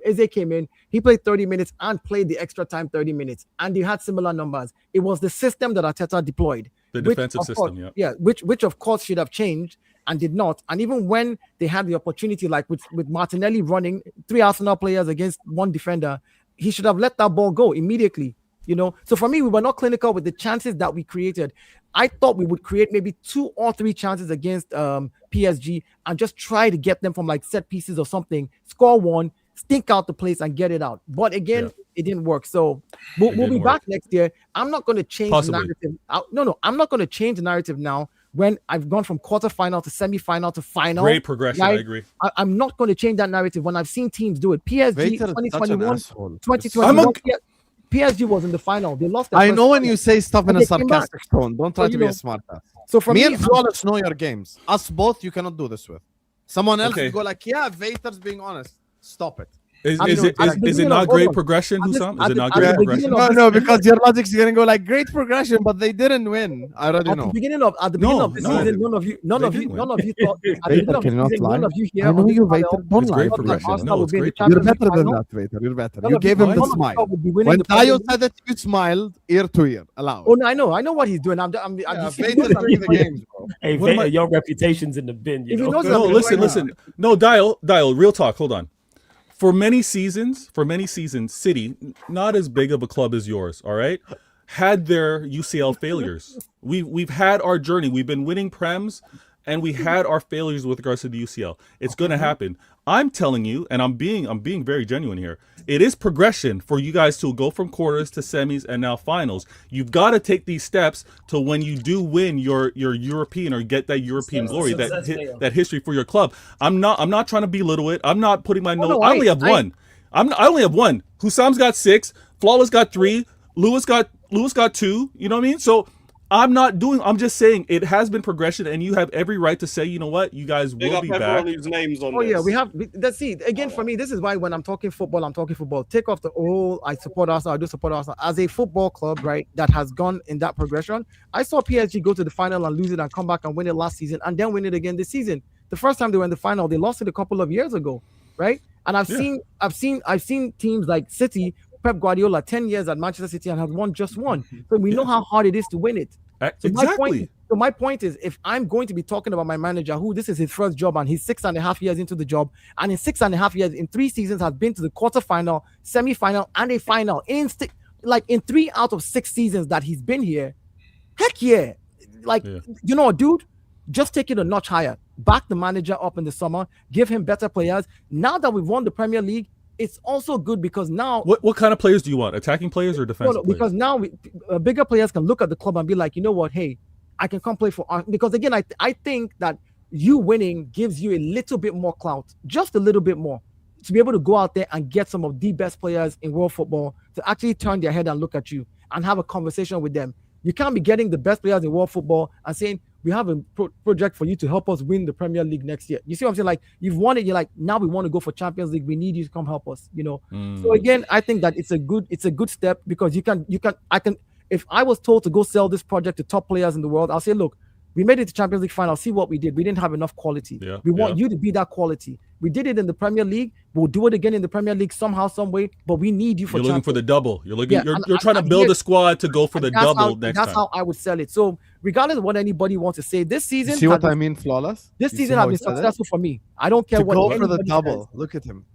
Eze came in, he played 30 minutes and played the extra time 30 minutes, and they had similar numbers. It was the system that Arteta deployed. The defensive system, yeah. Which of course should have changed and did not. And even when they had the opportunity, like with Martinelli running 3 Arsenal players against 1 defender, he should have let that ball go immediately. You know, so for me, we were not clinical with the chances that we created. I thought we would create maybe 2 or 3 chances against PSG and just try to get them from like set pieces or something, score 1, stink out the place and get it out. But again, it didn't work. So we'll be back next year. I'm not going to change the narrative. I'm not going to change the narrative now when I've gone from quarterfinal to semi-final to final. Great progression, I agree. I'm not going to change that narrative when I've seen teams do it. PSG 2021. PSG was in the final. They lost. I know when you say stuff in a sarcastic tone. Don't try to be a smart ass. So for me and Flawless know your games. Us both, you cannot do this with. Someone else will go like, yeah, Vater's being honest. Stop it. Is it not great progression, Hussam? Is it not great progression? No, because your logic's gonna go like great progression, but they didn't win. I already know. At the beginning of the season, none of you thought. Vater cannot lie. None of you here. I know you, Vater. Don't lie. Great progression. No, it's great. You're better than that, Vater. You're better. You gave him the smile. When Tayo said it, you smiled ear to ear. Allow it. Oh, no, I know what he's doing. I'm just Vater's winning the games, bro. Hey, Vater, your reputation's in the bin. You know? No, listen. No, Dial. Real talk. Hold on. For many seasons, City, not as big of a club as yours, all right, had their UCL failures. We've had our journey. We've been winning Prems, and we had our failures with regards to the UCL. It's going to happen. I'm telling you, and I'm being very genuine here. It is progression for you guys to go from quarters to semis and now finals. You've got to take these steps to when you do win your European or get that European glory, that history for your club. I'm not trying to belittle it. I'm not putting my nose. I only have one. I only have one. Hussam's got 6. Flawless got 3. Lewis got 2. You know what I mean? So I'm just saying it has been progression, and you have every right to say, you know what, you guys will be back. Names on yeah, we have. Let's see. Again, for me, this is why when I'm talking football, I'm talking football. Take off the I support Arsenal. I do support Arsenal as a football club, right? That has gone in that progression. I saw PSG go to the final and lose it and come back and win it last season, and then win it again this season. The first time they were in the final, they lost it a couple of years ago, right? And I've seen teams like City. Pep Guardiola, 10 years at Manchester City and has won just one. So we know how hard it is to win it. Exactly. My point is, if I'm going to be talking about my manager, who this is his first job and he's 6.5 years into the job, and in 6.5 years, in 3 seasons, has been to the quarterfinal, semi-final, and a final in 3 out of 6 seasons that he's been here. Heck yeah. You know, dude, just take it a notch higher. Back the manager up in the summer, give him better players. Now that we've won the Premier League, it's also good because now... What kind of players do you want? Attacking players or defensive players? Because now bigger players can look at the club and be like, you know what, hey, I can come play for... Because again, I think that you winning gives you a little bit more clout, just a little bit more, to be able to go out there and get some of the best players in world football to actually turn their head and look at you and have a conversation with them. You can't be getting the best players in world football and saying, we have a project for you to help us win the Premier League next year. You see what I'm saying? Like, you've won it. You're like, now we want to go for Champions League. We need you to come help us, you know? So again, I think that it's a good step because if I was told to go sell this project to top players in the world, I'll say, look, We made it to Champions League final. See what we did. We didn't have enough quality. Yeah, we want you to be that quality. We did it in the Premier League. We'll do it again in the Premier League somehow, some way. But we need you for. You're looking for the double. You're looking. You're trying to build here, a squad to go for the double next time. That's how I would sell it. So regardless of what anybody wants to say, this season. See what I mean, Flawless? This season has been successful for me. I don't care what. Go for the double. Says. Look at him.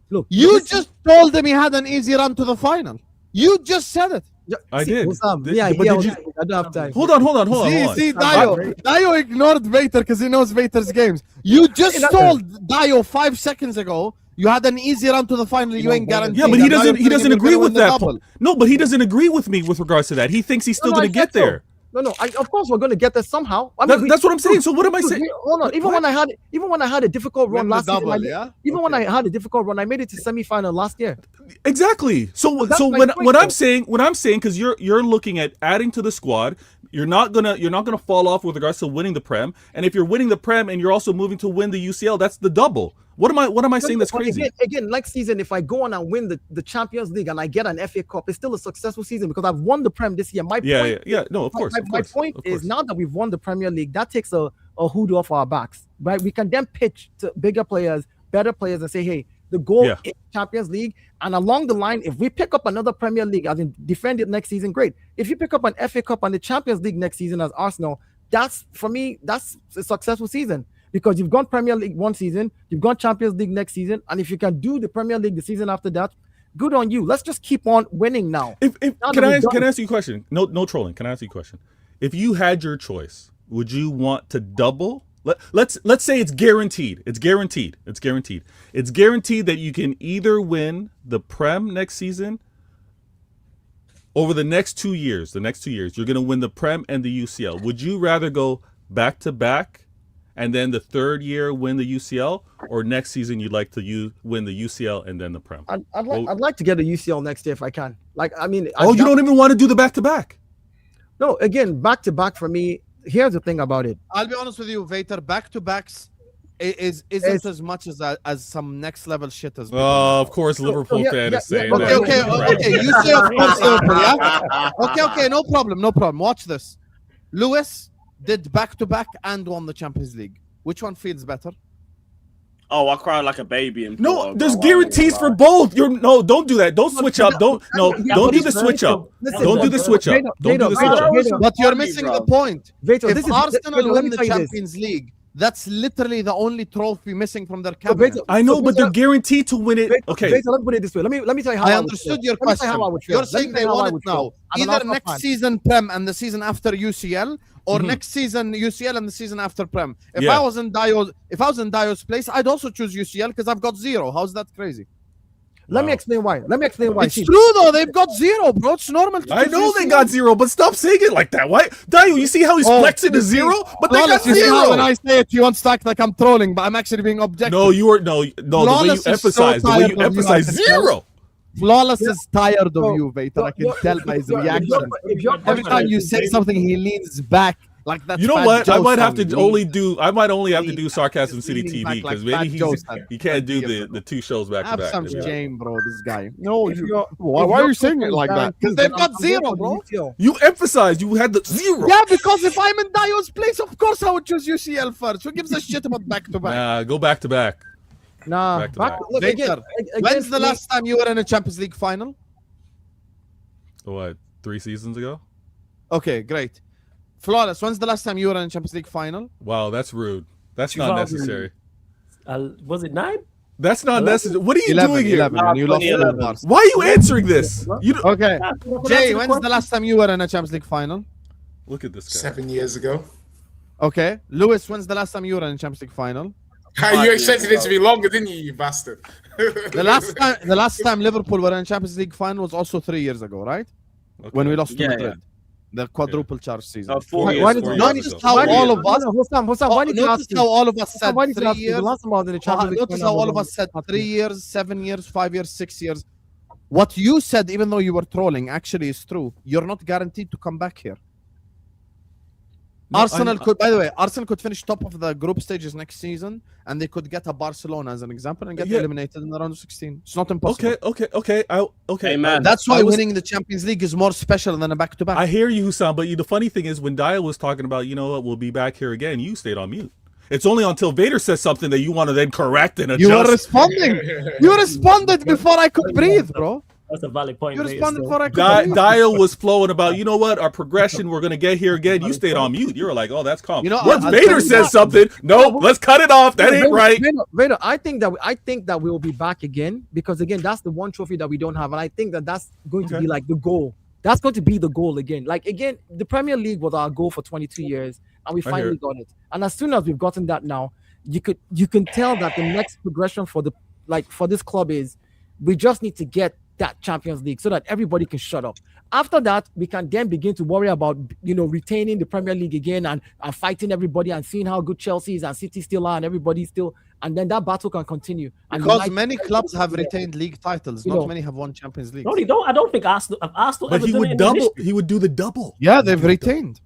Look, you just told him he had an easy run to the final. You just said it. I did. Yeah, but did you? I don't have time. Hold on. See, Dio ignored Vater because he knows Vater's games. You just told Dio 5 seconds ago you had an easy run to the final. You ain't guaranteed. Yeah, but he doesn't agree with that. No, but he doesn't agree with me with regards to that. He thinks he's still going to get there. No. Of course, we're going to get there somehow. I mean, that's what I'm saying. So what am I saying? Hold on. Even when I had a difficult run last season, when I had a difficult run, I made it to semi-final last year. Exactly. So what I'm saying, because you're looking at adding to the squad, you're not gonna fall off with regards to winning the Prem. And if you're winning the Prem and you're also moving to win the UCL, that's the double. What am I saying that's crazy? Again, next season, if I go on and win the Champions League and I get an FA Cup, it's still a successful season because I've won the Prem this year. My point is now that we've won the Premier League, that takes a hood off our backs, right? We can then pitch to bigger players, better players, and say, hey, the goal is Champions League. And along the line, if we pick up another Premier League, as in defend it next season, great. If you pick up an FA Cup and the Champions League next season as Arsenal, that's a successful season. Because you've gone Premier League one season, you've gone Champions League next season, and if you can do the Premier League the season after that, good on you. Let's just keep on winning now. Can I ask you a question? No trolling. Can I ask you a question? If you had your choice, would you want to double? Let's say it's guaranteed. It's guaranteed that you can either win the Prem next season over the next 2 years. The next 2 years, you're going to win the Prem and the UCL. Would you rather go back to back? And then the third year win the UCL, or next season you'd like to win the UCL and then the Prem? I'd like to get a UCL next year if I can. You don't even want to do the back-to-back? No, again, back-to-back for me, here's the thing about it. I'll be honest with you, Vater, back-to-backs isn't as much as some next-level shit as well. Oh, of course, Liverpool fan is saying that. Okay, you say of course Liverpool, yeah? Okay, no problem. Watch this. Lewis did back-to-back and won the Champions League. Which one feels better? Oh, I cried like a baby. No, there's guarantees for both. Don't do that. Don't switch up. Don't do the switch up. Don't do the switch up. Don't do the switch up. But you're missing the point. If Arsenal win the Champions League, that's literally the only trophy missing from their cabinet. I know, but they're guaranteed to win it. Okay. Let me put it this way. Let me tell you how I understood your question. You're saying they want it now. Either next season Prem and the season after UCL, or next season UCL and the season after Prem. If I was in Dio's place, I'd also choose UCL because I've got 0. How's that crazy? Let me explain why. It's true though. They've got 0, bro. It's normal. I know they got 0, but stop saying it like that. Why, Dio? You see how he's flexing to 0, but they got 0. When I say it, you want to act like I'm trolling, but I'm actually being objective. No, you are no. The way you emphasize 0. Flawless is tired of you, Vater. I can tell by his reaction. Every time you say something, he leans back like that. You know what? I might only have to do Sarcasm City TV because maybe he can't do the 2 shows back to back. Have some shame, bro. This guy. No, why are you saying it like that? Because they've got 0, bro. You emphasized you had the 0. Yeah, because if I'm in Dio's place, of course I would choose UCL first. Who gives a shit about back to back? Nah, go back to back. Nah, look, again, when's the last time you were in a Champions League final? What, 3 seasons ago? Okay, great. Flawless, when's the last time you were in a Champions League final? Wow, that's rude. That's not necessary. Was it 9? That's not necessary. What are you doing here? 11, you lost. Why are you answering this? Okay. Jay, when's the last time you were in a Champions League final? Look at this guy. 7 years ago. Okay. Lewis, when's the last time you were in a Champions League final? You expected it to be longer, didn't you bastard? The last time Liverpool were in Champions League final was also 3 years ago, right? Okay. When we lost to Madrid. The quadruple charge season. 4 years. Notice how all of us. Notice how all of us said 3 years. Notice how all of us said 3 years, 7 years, 5 years, 6 years. What you said, even though you were trolling, actually is true. You're not guaranteed to come back here. Arsenal could, by the way, Arsenal could finish top of the group stages next season, and they could get a Barcelona as an example and get eliminated in the round of 16. It's not impossible. Okay. Hey, man. That's why winning the Champions League is more special than a back-to-back. I hear you, Hussam, but the funny thing is when Dial was talking about, you know what, we'll be back here again, you stayed on mute. It's only until Vader says something that you want to then correct and adjust. You were responding. You responded before I could breathe, bro. That's a valid point. You responded before I could breathe. Dial was flowing about, you know what, our progression, we're going to get here again. You stayed on mute. You were like, oh, that's calm. You know, once Vader says something, no, let's cut it off. That ain't right. Vader, I think that we'll be back again because, again, that's the one trophy that we don't have. And I think that that's going to be like the goal. That's going to be the goal again. Like, again, the Premier League was our goal for 22 years, and we finally got it. And as soon as we've gotten that now, you can tell that the next progression for this club is we just need to get that Champions League so that everybody can shut up. After that, we can then begin to worry about, retaining the Premier League again and fighting everybody and seeing how good Chelsea is and City still are and everybody still, and then that battle can continue. And because many clubs have retained league titles, not many have won Champions League. No, they don't. I don't think Arsenal. But he would double. He would do the double. Yeah, they've retained.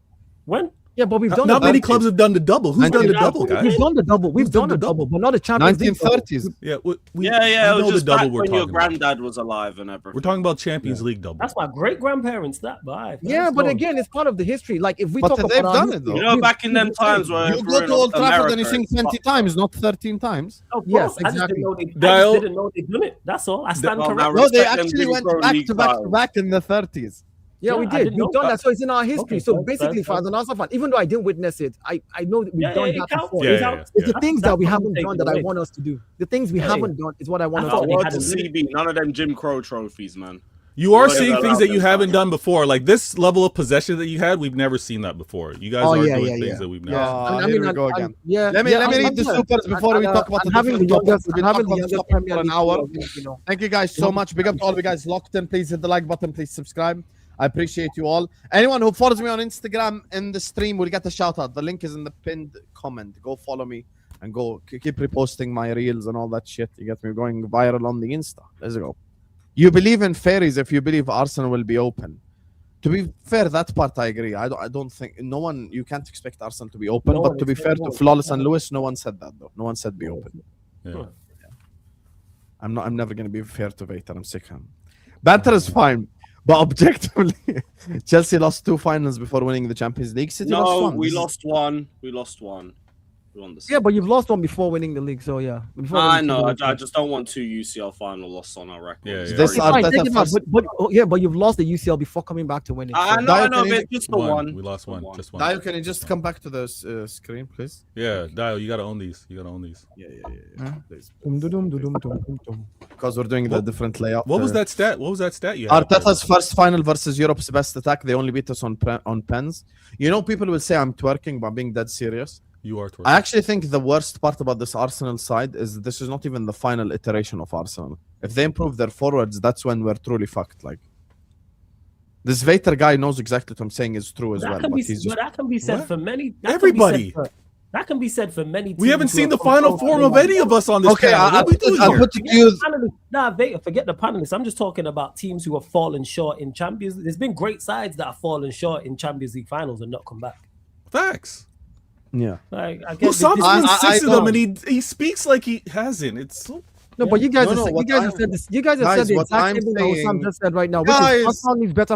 When? Yeah, but we've done. Not many clubs have done the double. Who's done the double, guys? We've done the double. We've done the double, but not the Champions League. 1930s. Yeah, we know the double we're talking about. When your granddad was alive and everything. We're talking about Champions League double. That's my great grandparents. But again, it's part of the history. Like if we talk about, they've done it though. You know, back in them times where you go to Old Trafford and you sing 20 times, not 13 times. Yes, exactly. I just didn't know they'd done it. That's all. I stand corrected. No, they actually went back to back in the 30s. Yeah, we did. We've done that, so it's in our history. So basically, for as an Arsenal fan, even though I didn't witness it, I know that we've done that before. It's the things that we haven't done that I want us to do. The things we haven't done is what I want us to do. Word to CB, none of them Jim Crow trophies, man. You are seeing things that you haven't done before, like this level of possession that you had. We've never seen that before. You guys are doing things that we've never. Here we go again. Let me read the supers before we talk about the different topics. We've been talking about for an hour. Thank you guys so much. Big up to all you guys locked in. Please hit the like button. Please subscribe. I appreciate you all. Anyone who follows me on Instagram in the stream will get a shout out. The link is in the pinned comment. Go follow me and go keep reposting my reels and all that shit. You get me going viral on the Insta. Let's go. You believe in fairies if you believe Arsenal will be open. To be fair, that part I agree. I don't think you can't expect Arsenal to be open. But to be fair to Flawless and Lewis, no one said that though. No one said be open. Yeah. I'm never gonna be fair to Vader. I'm sick of him. Banter is fine. But objectively, Chelsea lost 2 finals before winning the Champions League. City lost 1. We lost one. We won the but you've lost one before winning the league, so yeah. I know. I just don't want 2 UCL final losses on our record. But you've lost the UCL before coming back to winning. I know, but just the one. We lost one. Just one. Dial, can you just come back to the screen, please? Yeah, Dial, you gotta own these. Yeah. Please. Because we're doing the different layout. What was that stat? You had? Arteta's first final versus Europe's best attack. They only beat us on pens. You know, people will say I'm twerking, but I'm being dead serious. You are twerking. I actually think the worst part about this Arsenal side is this is not even the final iteration of Arsenal. If they improve their forwards, that's when we're truly fucked. Like this Vater guy knows exactly what I'm saying is true as well. That can be said for many. Everybody. That can be said for many teams. We haven't seen the final form of any of us on this channel. I'll put you. Vader, forget the panelists. I'm just talking about teams who have fallen short in Champions League. There's been great sides that have fallen short in Champions League finals and not come back. Facts. Yeah. Like, I guess won 6 of them, and he speaks like he hasn't. It's so. No, but you guys have said this. You guys have said the exact same thing that Sam just said right now.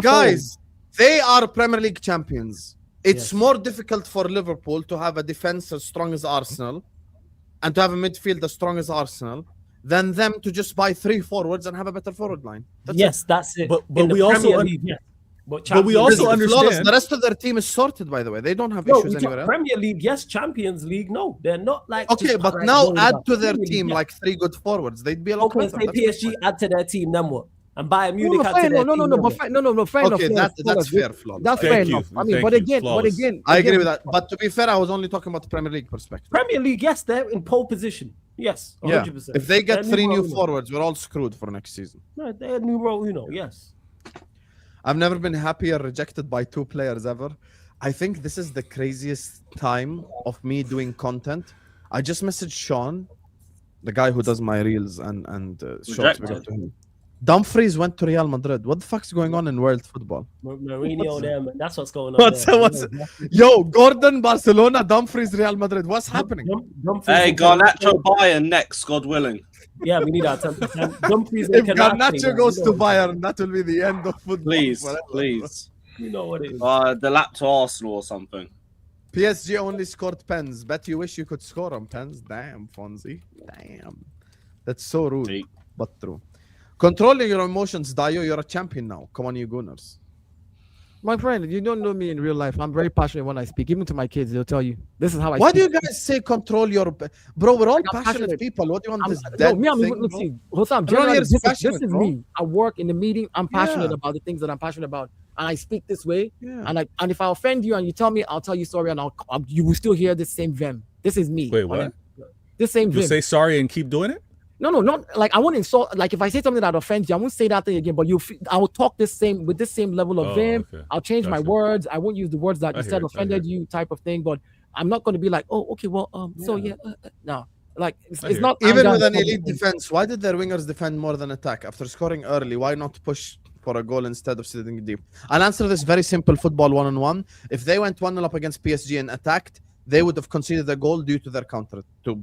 Guys, they are Premier League champions. It's more difficult for Liverpool to have a defense as strong as Arsenal and to have a midfield as strong as Arsenal than them to just buy 3 forwards and have a better forward line. That's it. But we also But we also understand the rest of their team is sorted, by the way. They don't have issues anywhere else. Premier League, yes. Champions League, no. They're not like. Okay, but now add to their team like 3 good forwards. They'd be a lot better. Say PSG add to their team, then what? And Bayern Munich add to their team. Fair enough. Okay, that's fair, Flo. That's fair enough. I mean, but again, I agree with that. But to be fair, I was only talking about the Premier League perspective. Premier League, yes, they're in pole position. Yes, 100%. If they get 3 new forwards, we're all screwed for next season. No, they're numero uno, yes. I've never been happier rejected by 2 players ever. I think this is the craziest time of me doing content. I just messaged Sean, the guy who does my reels and shorts. Dumfries went to Real Madrid. What the fuck's going on in world football? Mourinho there, man. That's what's going on. Yo, Gordon, Barcelona, Dumfries, Real Madrid. What's happening? Hey, Garnacho Bayern next, God willing. Yeah, we need our 10%. Dumfries If Garnacho goes to Bayern, that will be the end of football. Please. You know what it is. The lap to Arsenal or something. PSG only scored pens. Bet you wish you could score on pens. Damn, Fonzie. Damn. That's so rude, but true. Controlling your emotions, Dio. You're a champion now. Come on, you Gunners. My friend, you don't know me in real life. I'm very passionate when I speak. Even to my kids, they'll tell you this is how I. Why speak. do you guys say control your? Bro, we're all passionate people. What do you want this dead thing? This is me. I work in the meeting. I'm passionate about the things that I'm passionate about, and I speak this way. And if I offend you and you tell me, I'll tell you sorry, and you will still hear the same vim. This is me. Wait, what? The same vim. You say sorry and keep doing it? No, not like I won't insult. Like if I say something that offends you, I won't say that thing again. But I will talk with this same level of vim. Okay. I'll change my words. I won't use the words that you said offended you, type of thing. But I'm not going to be like, oh, okay, well, no, like it's not. Even with an elite defense, why did their wingers defend more than attack after scoring early? Why not push for a goal instead of sitting deep? I'll answer this very simple football 1-on-1. If they went 1-0 up against PSG and attacked, they would have conceded a goal due to their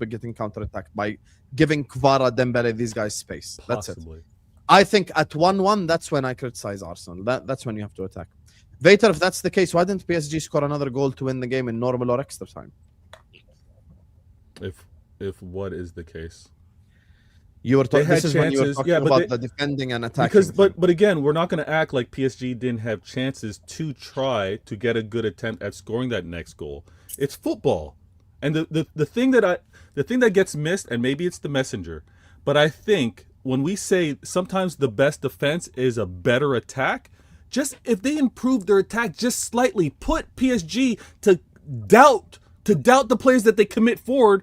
getting counter-attacked by giving Kvara, Dembele, these guys space. That's it. I think at 1-1, that's when I criticize Arsenal. That's when you have to attack. Vader, if that's the case, why didn't PSG score another goal to win the game in normal or extra time? If what is the case? You were talking about the defending and attacking. But again, we're not going to act like PSG didn't have chances to try to get a good attempt at scoring that next goal. It's football, and the thing that gets missed, and maybe it's the messenger, but I think when we say sometimes the best defense is a better attack, just if they improve their attack just slightly, put PSG to doubt the players that they commit forward,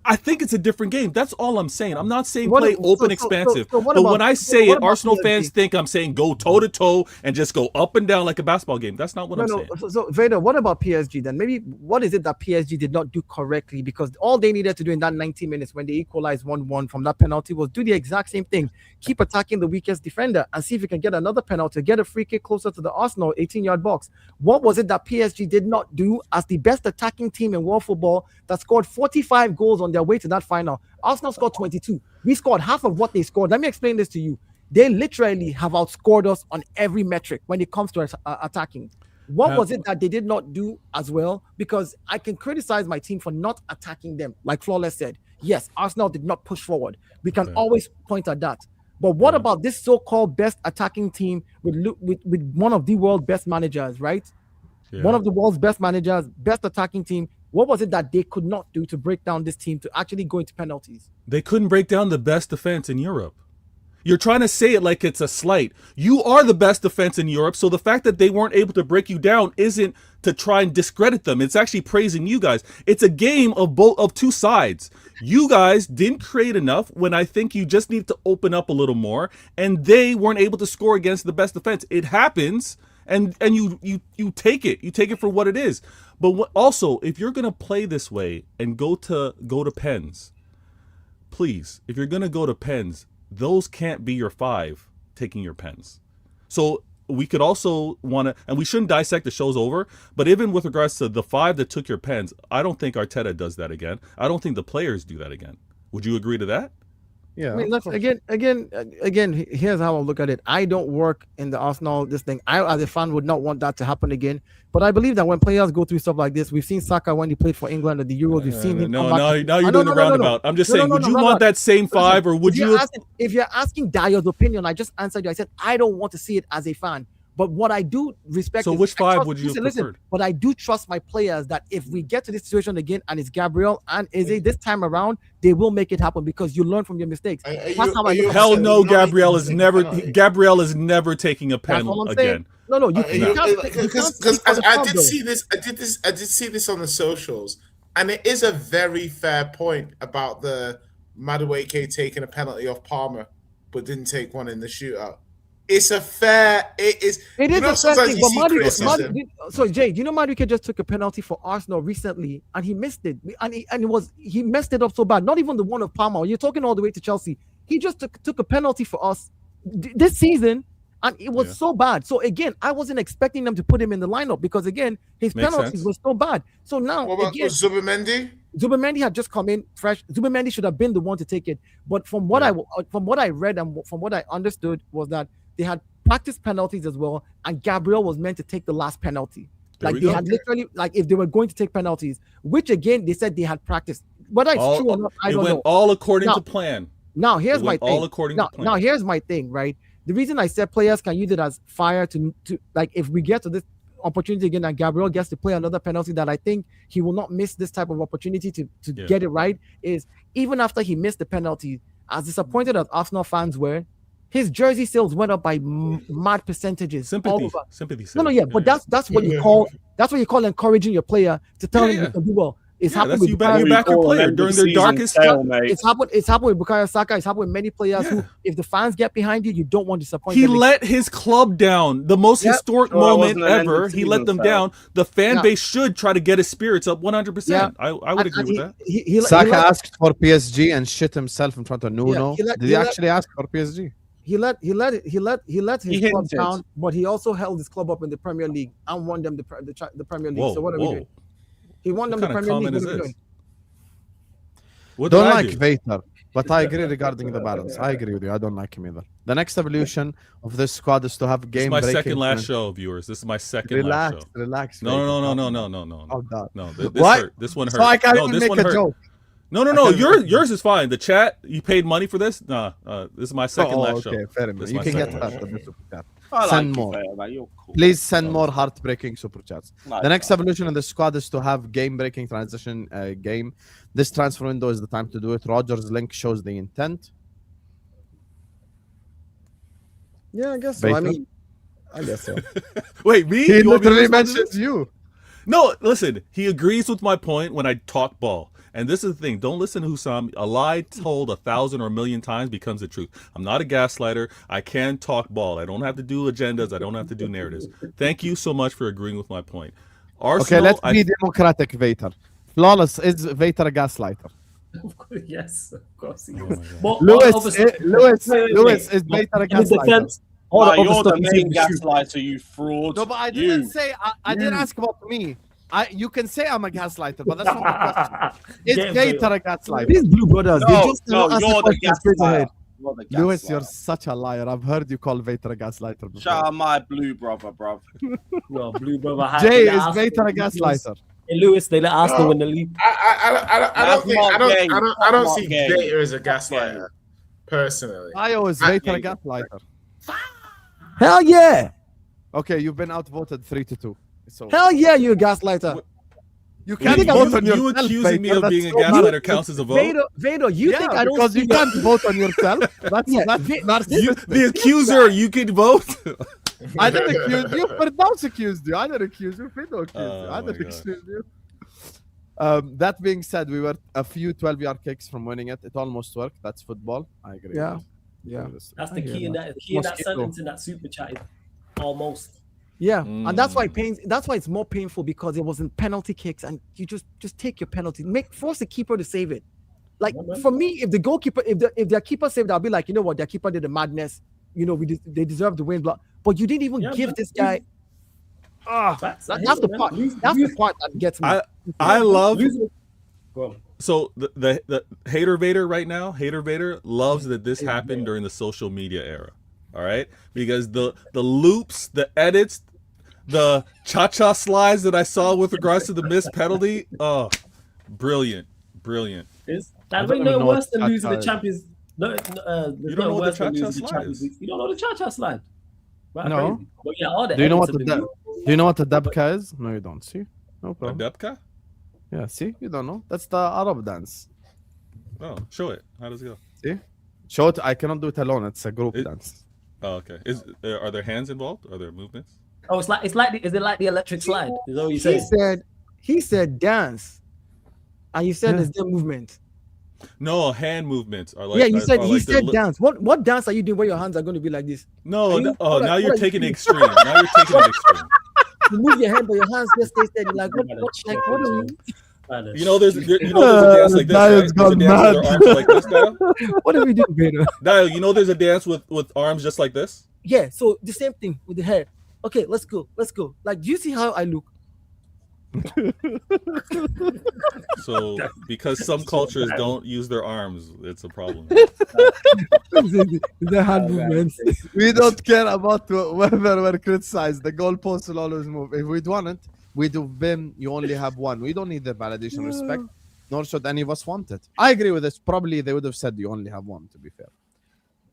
I think it's a different game. That's all I'm saying. I'm not saying play open, expansive. But when I say it, Arsenal fans think I'm saying go toe-to-toe and just go up and down like a basketball game. That's not what I'm saying. So, Vader, what about PSG then? Maybe what is it that PSG did not do correctly? Because all they needed to do in that 90 minutes when they equalized 1-1 from that penalty was do the exact same thing. Keep attacking the weakest defender and see if you can get another penalty, get a free kick closer to the Arsenal 18-yard box. What was it that PSG did not do as the best attacking team in world football that scored 45 goals on their way to that final? Arsenal scored 22. We scored half of what they scored. Let me explain this to you. They literally have outscored us on every metric when it comes to attacking. What was it that they did not do as well? Because I can criticize my team for not attacking them. Like Flawless said, yes, Arsenal did not push forward. We can always point at that. But what about this so-called best attacking team with one of the world's best managers, right? Yeah. One of the world's best managers, best attacking team. What was it that they could not do to break down this team to actually go into penalties? They couldn't break down the best defense in Europe. You're trying to say it like it's a slight. You are the best defense in Europe, so the fact that they weren't able to break you down isn't to try and discredit them. It's actually praising you guys. It's a game of two sides. You guys didn't create enough when I think you just need to open up a little more, and they weren't able to score against the best defense. It happens, and you take it. You take it for what it is. But also, if you're gonna play this way and go to pens, please, if you're gonna go to pens, those can't be your five taking your pens. So we could also want to, and we shouldn't dissect the show's over, but even with regards to the five that took your pens, I don't think Arteta does that again. I don't think the players do that again. Would you agree to that? Yeah. I mean, look, again, here's how I look at it. I don't work in the Arsenal, this thing. I, as a fan, would not want that to happen again. But I believe that when players go through stuff like this, we've seen Saka when he played for England at the Euros. We've seen him. Now you're doing the roundabout. I'm just saying, would you want that same five, or would you? If you're asking Dio's opinion, I just answered you. I said I don't want to see it as a fan. But what I do respect. So which five would you prefer? But I do trust my players that if we get to this situation again and it's Gabriel and Eze this time around, they will make it happen because you learn from your mistakes. Hell no, Gabriel is never taking a pen again. No, because I did see this on the socials, and it is a very fair point about the Madueke taking a penalty off Palmer, but didn't take one in the shootout. It is a fair thing. So Jay, do you know Madueke just took a penalty for Arsenal recently, and he missed it, and he messed it up so bad. Not even the one of Palmer. You're talking all the way to Chelsea. He just took a penalty for us this season, and it was so bad. So again, I wasn't expecting them to put him in the lineup because again, his penalties were so bad. So now what about again, Zubimendi? Zubimendi had just come in fresh. Zubimendi should have been the one to take it. But from what I read and from what I understood was that they had practice penalties as well, and Gabriel was meant to take the last penalty. Like they had literally, like if they were going to take penalties, which again they said they had practiced. Whether it's true or not, I don't know. It went all according to plan. Now here's my thing. All according to plan. Now here's my thing, right? The reason I said players can use it as fire to like if we get to this opportunity again and Gabriel gets to play another penalty that I think he will not miss this type of opportunity to get it right is even after he missed the penalty, as disappointed as Arsenal fans were, his jersey sales went up by mad percentages. Sympathy. But that's what you call encouraging your player to tell him you can do well. It's happened with you back your player during their darkest time. It's happened with Bukayo Saka. It's happened with many players who, if the fans get behind you, you don't want to disappoint them. He let his club down. The most historic moment ever. He let them down. The fan base should try to get his spirits up 100%. I would agree with that. Saka asked for PSG and shit himself in front of Nuno. Did he actually ask for PSG? He let his club down, but he also held his club up in the Premier League and won them the Premier League. So what are we doing? He won them the Premier League. Don't like Vater, but I agree regarding the balance. I agree with you. I don't like him either. The next evolution of this squad is to have game. This is my second last show, viewers. This is my second last show. Relax. No. Oh God. No, this hurt. This one hurt. So I can't even make a joke. No. Yours is fine. The chat, you paid money for this? Nah, this is my second last show. Okay, fair enough. You can get that. Send more. You're cool. Please send more heartbreaking super chats. The next evolution in the squad is to have game-breaking transition game. This transfer window is the time to do it. Rogers' link shows the intent. Yeah, I guess so. I guess so. Wait, me? He literally mentions you. No, listen. He agrees with my point when I talk ball. And this is the thing. Don't listen to Hussam. A lie told 1,000 or 1,000,000 times becomes the truth. I'm not a gaslighter. I can talk ball. I don't have to do agendas. I don't have to do narratives. Thank you so much for agreeing with my point. Arsenal, okay, let's be democratic, Vater. Flawless, is Vater a gaslighter? Yes, of course he is. Lewis, is Vater a gaslighter? You're the main gaslighter, you fraud. No, but I didn't say. I didn't ask about me. You can say I'm a gaslighter, but that's not the question. Is Vater a gaslighter? These blue brothers, you're the gaslighter. Lewis, you're such a liar. I've heard you call Vater a gaslighter before. Shout out my blue brother, bruv. Well, blue brother. Jay, is Vater a gaslighter? Hey, Lewis, they let Arsenal win the league. I don't see Vater as a gaslighter, personally. Is Vater a gaslighter? Hell yeah! Okay, you've been outvoted 3-2. So hell yeah, you're a gaslighter. You can't vote on yourself. You accusing me of being a gaslighter counts as a vote? Vader, you think I don't because you can't vote on yourself. That's the accuser. You can vote. I didn't accuse you. Firdaus accused you. I didn't accuse you. Fido accused you. I didn't accuse you. That being said, we were a few 12-yard kicks from winning it. It almost worked. That's football. I agree. Yeah. That's the key in that sentence in that super chat. Almost. Yeah, and that's why it's more painful because it wasn't penalty kicks, and you just take your penalty. Force the keeper to save it. Like for me, if the goalkeeper, if their keeper saved, I'll be like, you know what, their keeper did a madness. You know, they deserve the win. But you didn't even give this guy. That's the part. That's the part that gets me. I love. So the hater Vader right now, hater Vader loves that this happened during the social media era. All right, because the loops, the edits, the cha-cha slides that I saw with regards to the missed penalty, brilliant. That ain't no worse than losing the Champions. You don't know what the cha-cha slide is. You don't know the cha-cha slide. Right, no. Crazy. But yeah, all the do you know what the debka is? No, you don't. See, no problem. A debka? Yeah. See, you don't know. That's the Arab dance. Oh, show it. How does it go? See, show it. I cannot do it alone. It's a group dance. Oh, okay. Are there hands involved? Are there movements? Oh, is it like the electric slide? Is that what you said? He said dance, and you said there's no movement. No, hand movements are like. Yeah, you said he said dance. What dance are you doing where your hands are going to be like this? No, now you're taking it extreme. Now you're taking it extreme. You move your hand, but your hands just stay steady. Like what are you? You know, there's a dance like this, right? There's a dance with their arms like this, Dial. What did we do, Vader? Dial, you know, there's a dance with arms just like this. Yeah, so the same thing with the hair. Okay, let's go. Like, do you see how I look? So because some cultures don't use their arms, it's a problem. The hand movements. We don't care about whether we're criticized. The goalposts will always move. If we'd want it, we'd have been, you only have one. We don't need their validation, respect, nor should any of us want it. I agree with this. Probably they would have said you only have one, to be fair.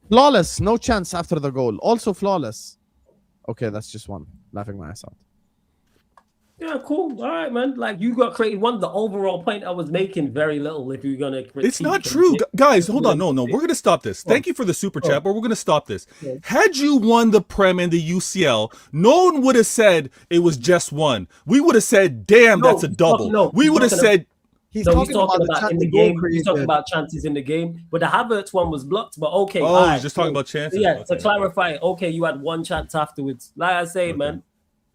Flawless, no chance after the goal. Also flawless. Okay, that's just one. Laughing my ass out. Yeah, cool. All right, man. Like, you got created one. The overall point I was making, very little. If you're gonna, it's not true, guys. Hold on, no. We're gonna stop this. Thank you for the super chat, but we're gonna stop this. Had you won the Prem and the UCL, no one would have said it was just one. We would have said, "Damn, that's a double." We would have said. He's talking about in the game. He's talking about chances in the game. But the Havertz one was blocked. But okay. Oh, he's just talking about chances. Yeah, to clarify, okay, you had one chance afterwards. Like I say, man.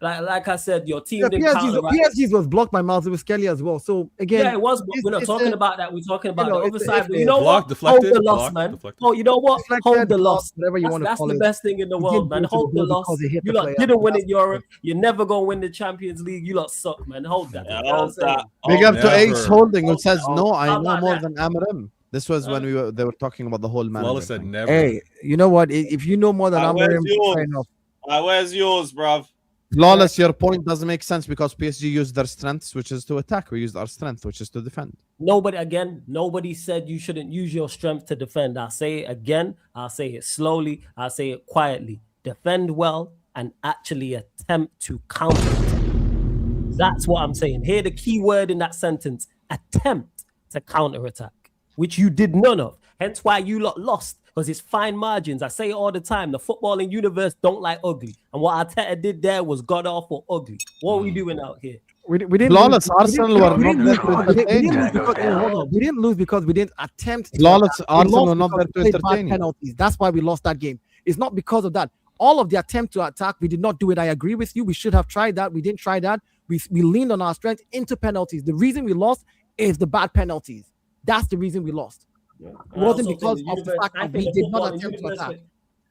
Like I said, your team didn't PSG's was blocked by Miles Lewis Kelly as well. So again, yeah, it was. But we're not talking about that. We're talking about the other side. You know what? Hold the loss, man. Oh, you know what? Hold the loss. Whatever you want to call it. That's the best thing in the world, man. Hold the loss. You lot didn't win in Europe. You're never gonna win the Champions League. You lot suck, man. Hold that. Hold that. Big up to Ace Holding, who says no. I know more than Amarim. This was when they were talking about the whole manager. Said never. Hey, you know what? If you know more than Amarim, fair enough. Where's yours, bruv? Flawless, your point doesn't make sense because PSG used their strengths, which is to attack. We used our strength, which is to defend. Nobody said you shouldn't use your strength to defend. I'll say it again. I'll say it slowly. I'll say it quietly. Defend well and actually attempt to counter it. That's what I'm saying. Hear the key word in that sentence. Attempt to counterattack, which you did none of. Hence why you lot lost. Because it's fine margins. I say it all the time. The footballing universe don't like ugly. And what Arteta did there was god awful ugly. What are we doing out here? We didn't Flawless Arsenal were not there to entertain. We didn't lose because we didn't attempt. Flawless Arsenal were not there to entertain. Penalties. That's why we lost that game. It's not because of that. All of the attempt to attack, we did not do it. I agree with you. We should have tried that. We didn't try that. We leaned on our strength into penalties. The reason we lost is the bad penalties. That's the reason we lost. It wasn't because of the fact that we did not attempt to attack.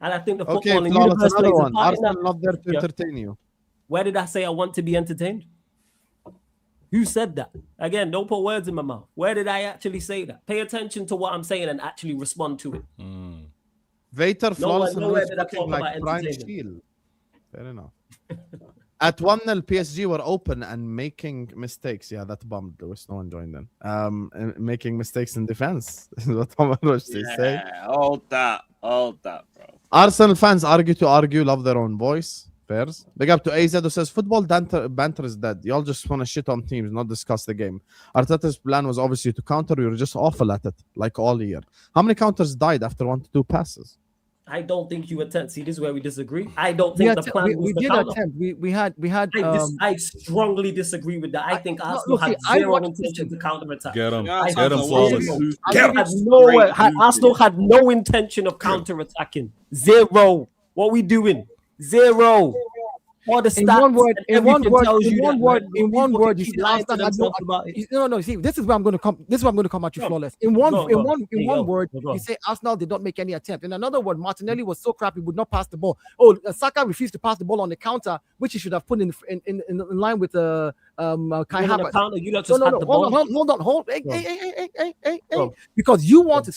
And I think the football in universe plays a part in that. Arsenal not there to entertain you. Where did I say I want to be entertained? Who said that? Again, don't put words in my mouth. Where did I actually say that? Pay attention to what I'm saying and actually respond to it. Vater Flawless nowhere did I talk like about Brian entertainment. Steele. Fair enough. At 1-0, PSG were open and making mistakes. Yeah, that bummed. There was no one joined them. Making mistakes in defense. Is what Thomas Rushdie say. Hold that, bro. Arsenal fans argue, love their own voice. Fairs. Big up to AZ who says football banter is dead. Y'all just want to shit on teams, not discuss the game. Arteta's plan was obviously to counter. We were just awful at it, like all year. How many counters died after 1 to 2 passes? I don't think you attempt. See, this is where we disagree. I don't think the plan was we did attempt. We had. I strongly disagree with that. I think Arsenal had zero intention to counterattack. Get him, Flawless. Arsenal had no intention of counterattacking. Zero. What we doing? Zero. All the stats. In one word, you see, Arsenal had no. See, this is where I'm going to come. This is where I'm going to come at you, Flawless. In one word, you say Arsenal did not make any attempt. In another word, Martinelli was so crap he would not pass the ball. Oh, Saka refused to pass the ball on the counter, which he should have put in line with Kai Havertz. Hold. Hey. Because you want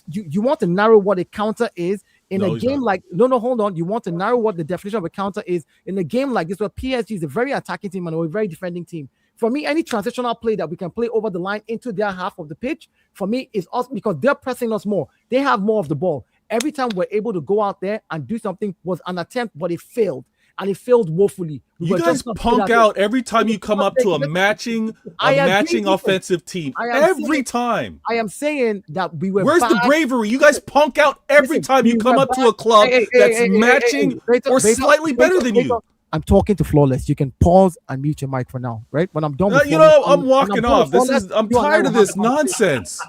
to narrow what a counter is. In a game like hold on. You want to narrow what the definition of a counter is in a game like this, where PSG is a very attacking team and a very defending team. For me, any transitional play that we can play over the line into their half of the pitch, for me, is us because they're pressing us more. They have more of the ball. Every time we're able to go out there and do something was an attempt, but it failed. And it failed woefully. You guys punk out every time you come up to a matching offensive team. Every time. I am saying that we were. Where's the bravery? You guys punk out every time you come up to a club that's matching or slightly better than you. I'm talking to Flawless. You can pause and mute your mic for now, right? When I'm done with I'm walking off. I'm tired of this nonsense.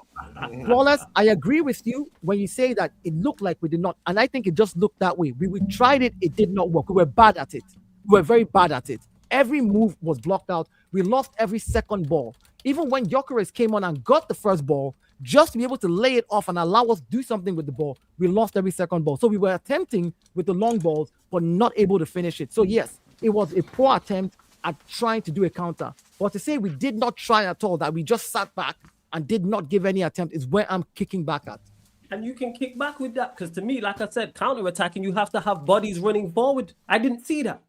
Flawless, I agree with you when you say that it looked like we did not, and I think it just looked that way. We tried it, it did not work. We were bad at it. We were very bad at it. Every move was blocked out. We lost every second ball. even when Gyökeres came on and got the first ball, just to be able to lay it off and allow us to do something with the ball, we lost every second ball. So we were attempting with the long balls, but not able to finish it. So yes, it was a poor attempt at trying to do a counter. But to say we did not try at all, that we just sat back and did not give any attempt, is where I'm kicking back at. And you can kick back with that, because to me, like I said, counter-attacking, you have to have bodies running forward. I didn't see that.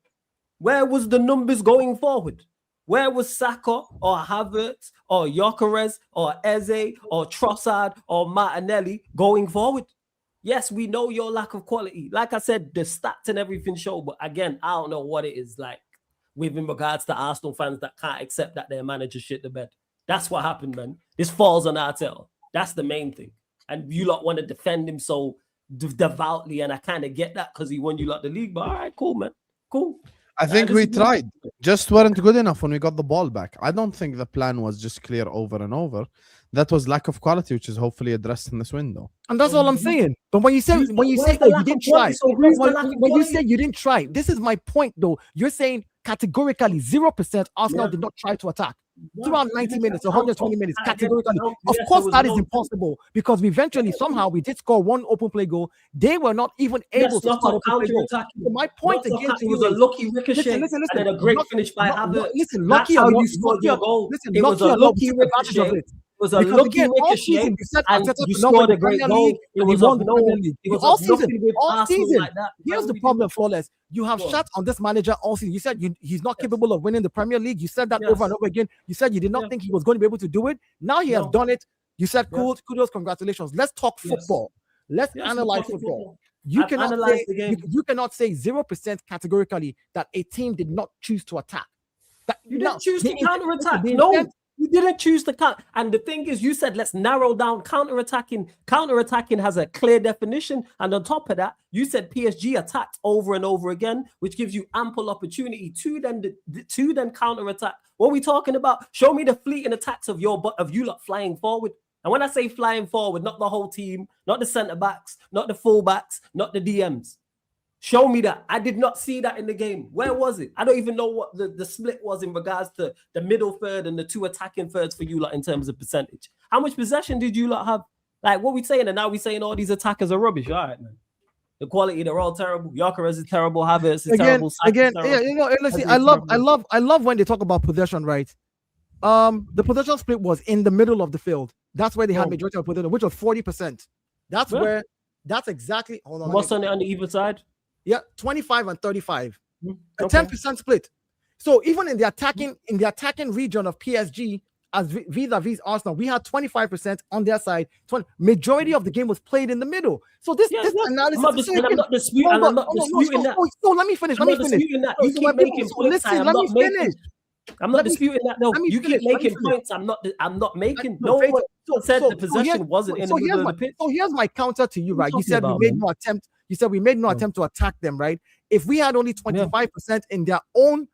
Where was the numbers going forward? Where was Saka or Havertz or Gyökeres or Eze or Trossard or Martinelli going forward? Yes, we know your lack of quality. Like I said, the stats and everything show, but again, I don't know what it is like with in regards to Arsenal fans that can't accept that their manager shit the bed. That's what happened, man. This falls on Arteta. That's the main thing. And you lot want to defend him so devoutly, and I kind of get that because he won you lot the league. But all right, cool, man. Cool. I think we tried. Just weren't good enough when we got the ball back. I don't think the plan was just clear over and over. That was lack of quality, which is hopefully addressed in this window. And that's all I'm saying. But when you say you didn't try, when you say you didn't try, this is my point though. You're saying categorically 0% Arsenal did not try to attack throughout 90 minutes, 120 minutes, categorically. Of course, that is impossible because we eventually somehow we did score one open play goal. They were not even able to score open play goal. So my point against it was a lucky ricochet and then a great finish by Havertz. Listen, lucky or you scored your goal. It was a lucky ricochet. It was a lucky ricochet, and you scored a great goal. It was all season. Here's the problem, Flawless. You have shot on this manager all season. You said he's not capable of winning the Premier League. You said that over and over again. You said you did not think he was going to be able to do it. Now he has done it. You said, cool, kudos, congratulations. Let's talk football. Let's analyze football. You cannot say 0% categorically that a team did not choose to attack. You didn't choose to counter-attack. No. You didn't choose to count. And the thing is, you said, let's narrow down counter-attacking. Counter-attacking has a clear definition. And on top of that, you said PSG attacked over and over again, which gives you ample opportunity to then counter-attack. What are we talking about? Show me the fleeting attacks of you lot flying forward. And when I say flying forward, not the whole team, not the centre-backs, not the full-backs, not the DMs. Show me that. I did not see that in the game. Where was it? I don't even know what the split was in regards to the middle third and the two attacking thirds for you lot in terms of percentage. How much possession did you lot have? Like, what we saying? And now we saying all these attackers are rubbish. All right, man. The quality, they're all terrible. Gyökeres is terrible. Havertz is terrible. Listen, I love when they talk about possession, right? The possession split was in the middle of the field. That's where they had majority of possession, which was 40%. That's exactly. Hold on. What's on the either side? Yeah, 25 and 35. A 10% split. So even in the attacking region of PSG, as vis-a-vis Arsenal, we had 25% on their side. Majority of the game was played in the middle. So this analysis. I'm not disputing that. So let me finish. You keep making points. I'm not disputing that. No, you keep making points. I'm not making. No one said the possession wasn't in the middle of the pitch. So here's my counter to you, right? You said we made no attempt. You said we made no attempt to attack them, right? If we had only 25% in their own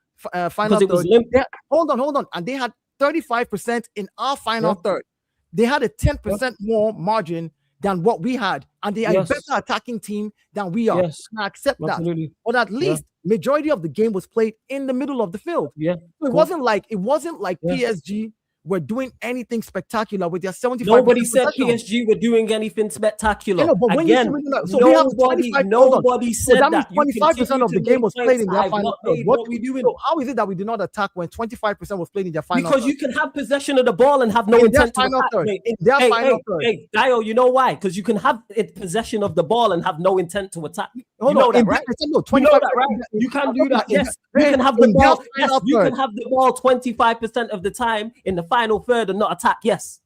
final third, hold on, and they had 35% in our final third, they had a 10% more margin than what we had, and they are a better attacking team than we are. I accept that, but at least majority of the game was played in the middle of the field. Yeah, so it wasn't like PSG were doing anything spectacular with their 75%. Nobody said PSG were doing anything spectacular. No, but again, nobody said that. That means 25% of the game was played in their final third. What are we doing? So how is it that we did not attack when 25% was played in their final Because you can have possession of the ball and have no intent to attack. In their final third. Hey, Dio, you know why? Because you can have possession of the ball and have no intent to attack. You know that, right? You can do that. Yes, you can have the ball. Yes, you can have the ball 25% of the time in the final third and not attack. Yes,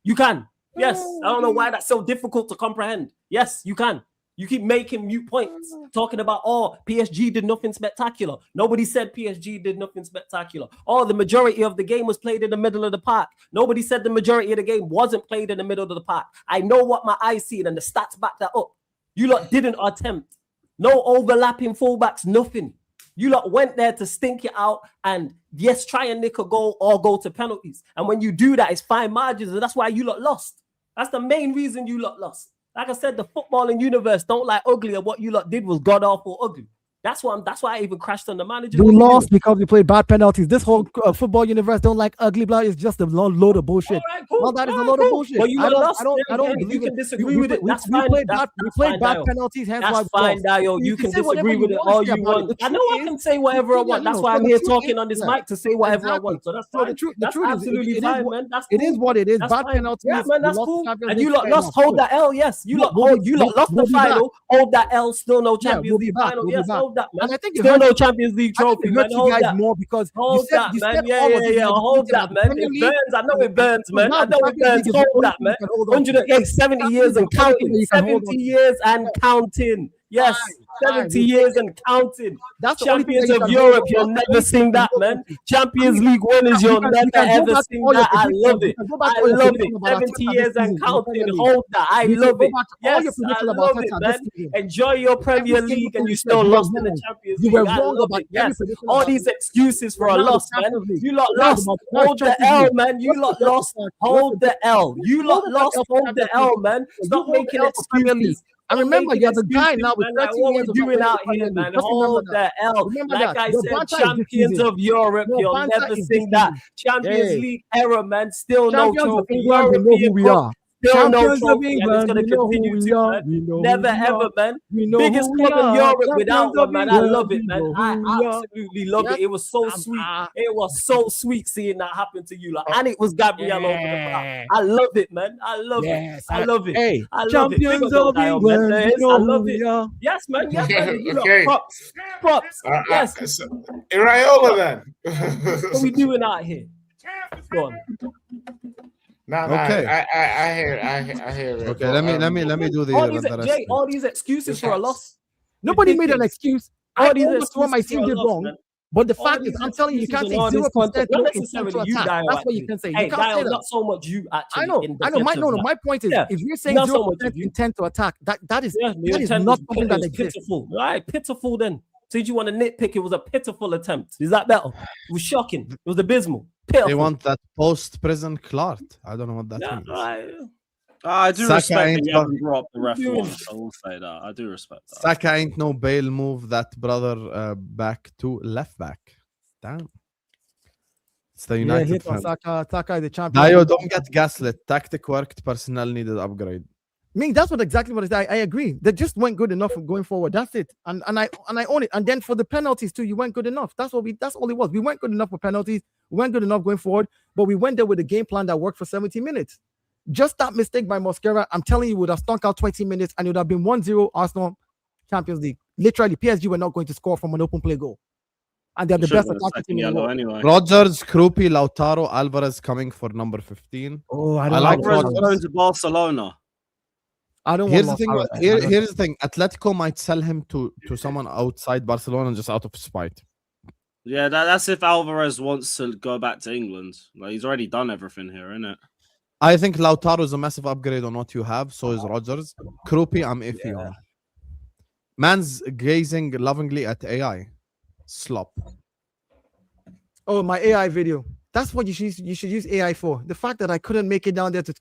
you can. Yes, I don't know why that's so difficult to comprehend. Yes, you can. You keep making mute points, talking about, PSG did nothing spectacular. Nobody said PSG did nothing spectacular. The majority of the game was played in the middle of the park. Nobody said the majority of the game wasn't played in the middle of the park. I know what my eyes see, and the stats back that up. You lot didn't attempt. No overlapping fullbacks, nothing. You lot went there to stink it out and try and nick a goal or go to penalties. And when you do that, it's fine margins, and that's why you lot lost. That's the main reason you lot lost. Like I said, the footballing universe don't like ugly, and what you lot did was god awful ugly. That's why I even crashed on the manager. You lost because we played bad penalties. This whole football universe don't like ugly blood. It's just a load of bullshit. All right, cool. All that is a load of bullshit. But you I lost. don't believe you can it. disagree with it. That's we fine. played bad penalties. Hence That's why fine, Dio. You can disagree with it all you want. I know I can say whatever I want. That's why I'm here talking on this mic to say whatever I want. So that's fine. That's absolutely fine, man. That's cool. It is what it is. Bad penalties. Yeah, man, that's cool. And you lost. Hold that L. Yes, you lost the final. Hold that L. Still no Champions League final. Yes, hold that, man. And I think still no Champions League trophy, man. Hold that more because hold that, man. Yeah. Hold that, man. It burns. I know it burns, man. I know it burns. Hold that, man. 170 years and counting. 70 years and counting. Yes, 70 years and counting. That's Champions of Europe. You'll never sing that, man. Champions League winners. You'll never ever sing that. I love it. I love it. 70 years and counting. Hold that. I love it. Yes, I love it, man. Enjoy your Premier League, and you still lost in the Champions League. I love it. Yes, all these excuses for a loss, man. You lot lost. Hold the L, man. You lot lost. Hold the L. You lot lost. Hold the L, man. Stop making excuses. I remember you're the guy now with 30 what years we're doing out here, man. Hold the L. Like I said, champions of Europe, you'll never sing that. Champions League era, man. Still no trophy. We are. Still no trophy, and it's going to continue to, man. Never ever, man. Biggest club in Europe without one, man. I love it, man. I absolutely love it. It was so sweet. It was so sweet seeing that happen to you, like, and it was Gabriel over the bar. I love it, man. I love it. I love it. Hey, I love champions of England. I love it. Yes, man. Yes, man. You know, Okay. props. Yes. Iraola then. What we doing out here? Go on. Okay. I hear it. Okay, let me do the all these excuses for a loss. Nobody made an excuse. All I these understand what my team did wrong. man. But the fact is, I'm telling you, you can't say 0% not necessarily you, Dio. That's what you can say. You Hey, can't say Dio, that. not so much you actually. I know. My point is, if you're saying Not so 0% much of you. intent to attack, that is the not attempt was something that exists. pitiful. Right, pitiful then. Since you want to nitpick, it was a pitiful attempt. Is that better? It was shocking. It was abysmal. Pitiful. They want that post-prison Clark. I don't know what that means. Right. I do Saka respect that ain't you haven't brought up the ref once. I will say that. I do respect that. Saka ain't no bail move that brother back to left back. Damn. It's the United fan. Saka is the champion. Dio, don't get gaslit. Tactic worked, personnel needed upgrade. I mean, that's exactly what it is. I agree. They just weren't good enough going forward. That's it. And I own it. And then for the penalties too, you weren't good enough. That's all it was. We weren't good enough for penalties. We weren't good enough going forward. But we went there with a game plan that worked for 70 minutes. Just that mistake by Mosquera, I'm telling you, would have stunk out 20 minutes and it would have been 1-0 Arsenal Champions League. Literally, PSG were not going to score from an open play goal. And they're the best attacking team in the world. Anyway. Rogers, Krupi, Lautaro, Alvarez coming for number 15. Oh, I like Rogers going to Barcelona. I don't Here's want the thing. Here's the thing. Atletico might sell him to someone outside Barcelona just out of spite. Yeah, that's if Alvarez wants to go back to England. Like, he's already done everything here, isn't it? I think Lautaro is a massive upgrade on what you have. So is Rogers. Krupi, I'm iffy on. Man's gazing lovingly at AI. Slop. Oh, my AI video. That's what you should use AI for. The fact that I couldn't make it down there to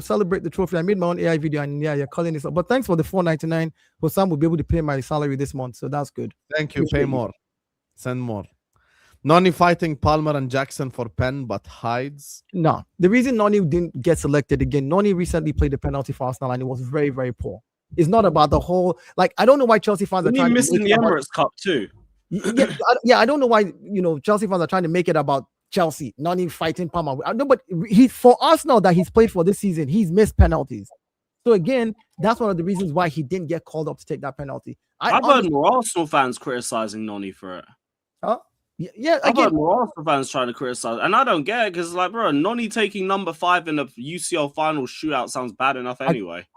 celebrate the trophy. I made my own AI video, and yeah, you're calling this up. But thanks for the $4.99. Sam will be able to pay my salary this month, so that's good. Thank you. Pay more. Send more. Noni fighting Palmer and Jackson for pen, but hides. No, the reason Noni didn't get selected again. Noni recently played the penalty for Arsenal, and it was very, very poor. It's not about the whole. Like, I don't know why Chelsea fans are trying to missing the Emirates Cup too. Yeah, I don't know why Chelsea fans are trying to make it about Chelsea, Noni fighting Palmer. No, but for Arsenal that he's played for this season, he's missed penalties. So again, that's one of the reasons why he didn't get called up to take that penalty. I've heard more Arsenal fans criticizing Noni for it. Yeah, I've heard more Arsenal fans trying to criticize, and I don't get it because, like, bro, Noni taking number 5 in a UCL final shootout sounds bad enough anyway.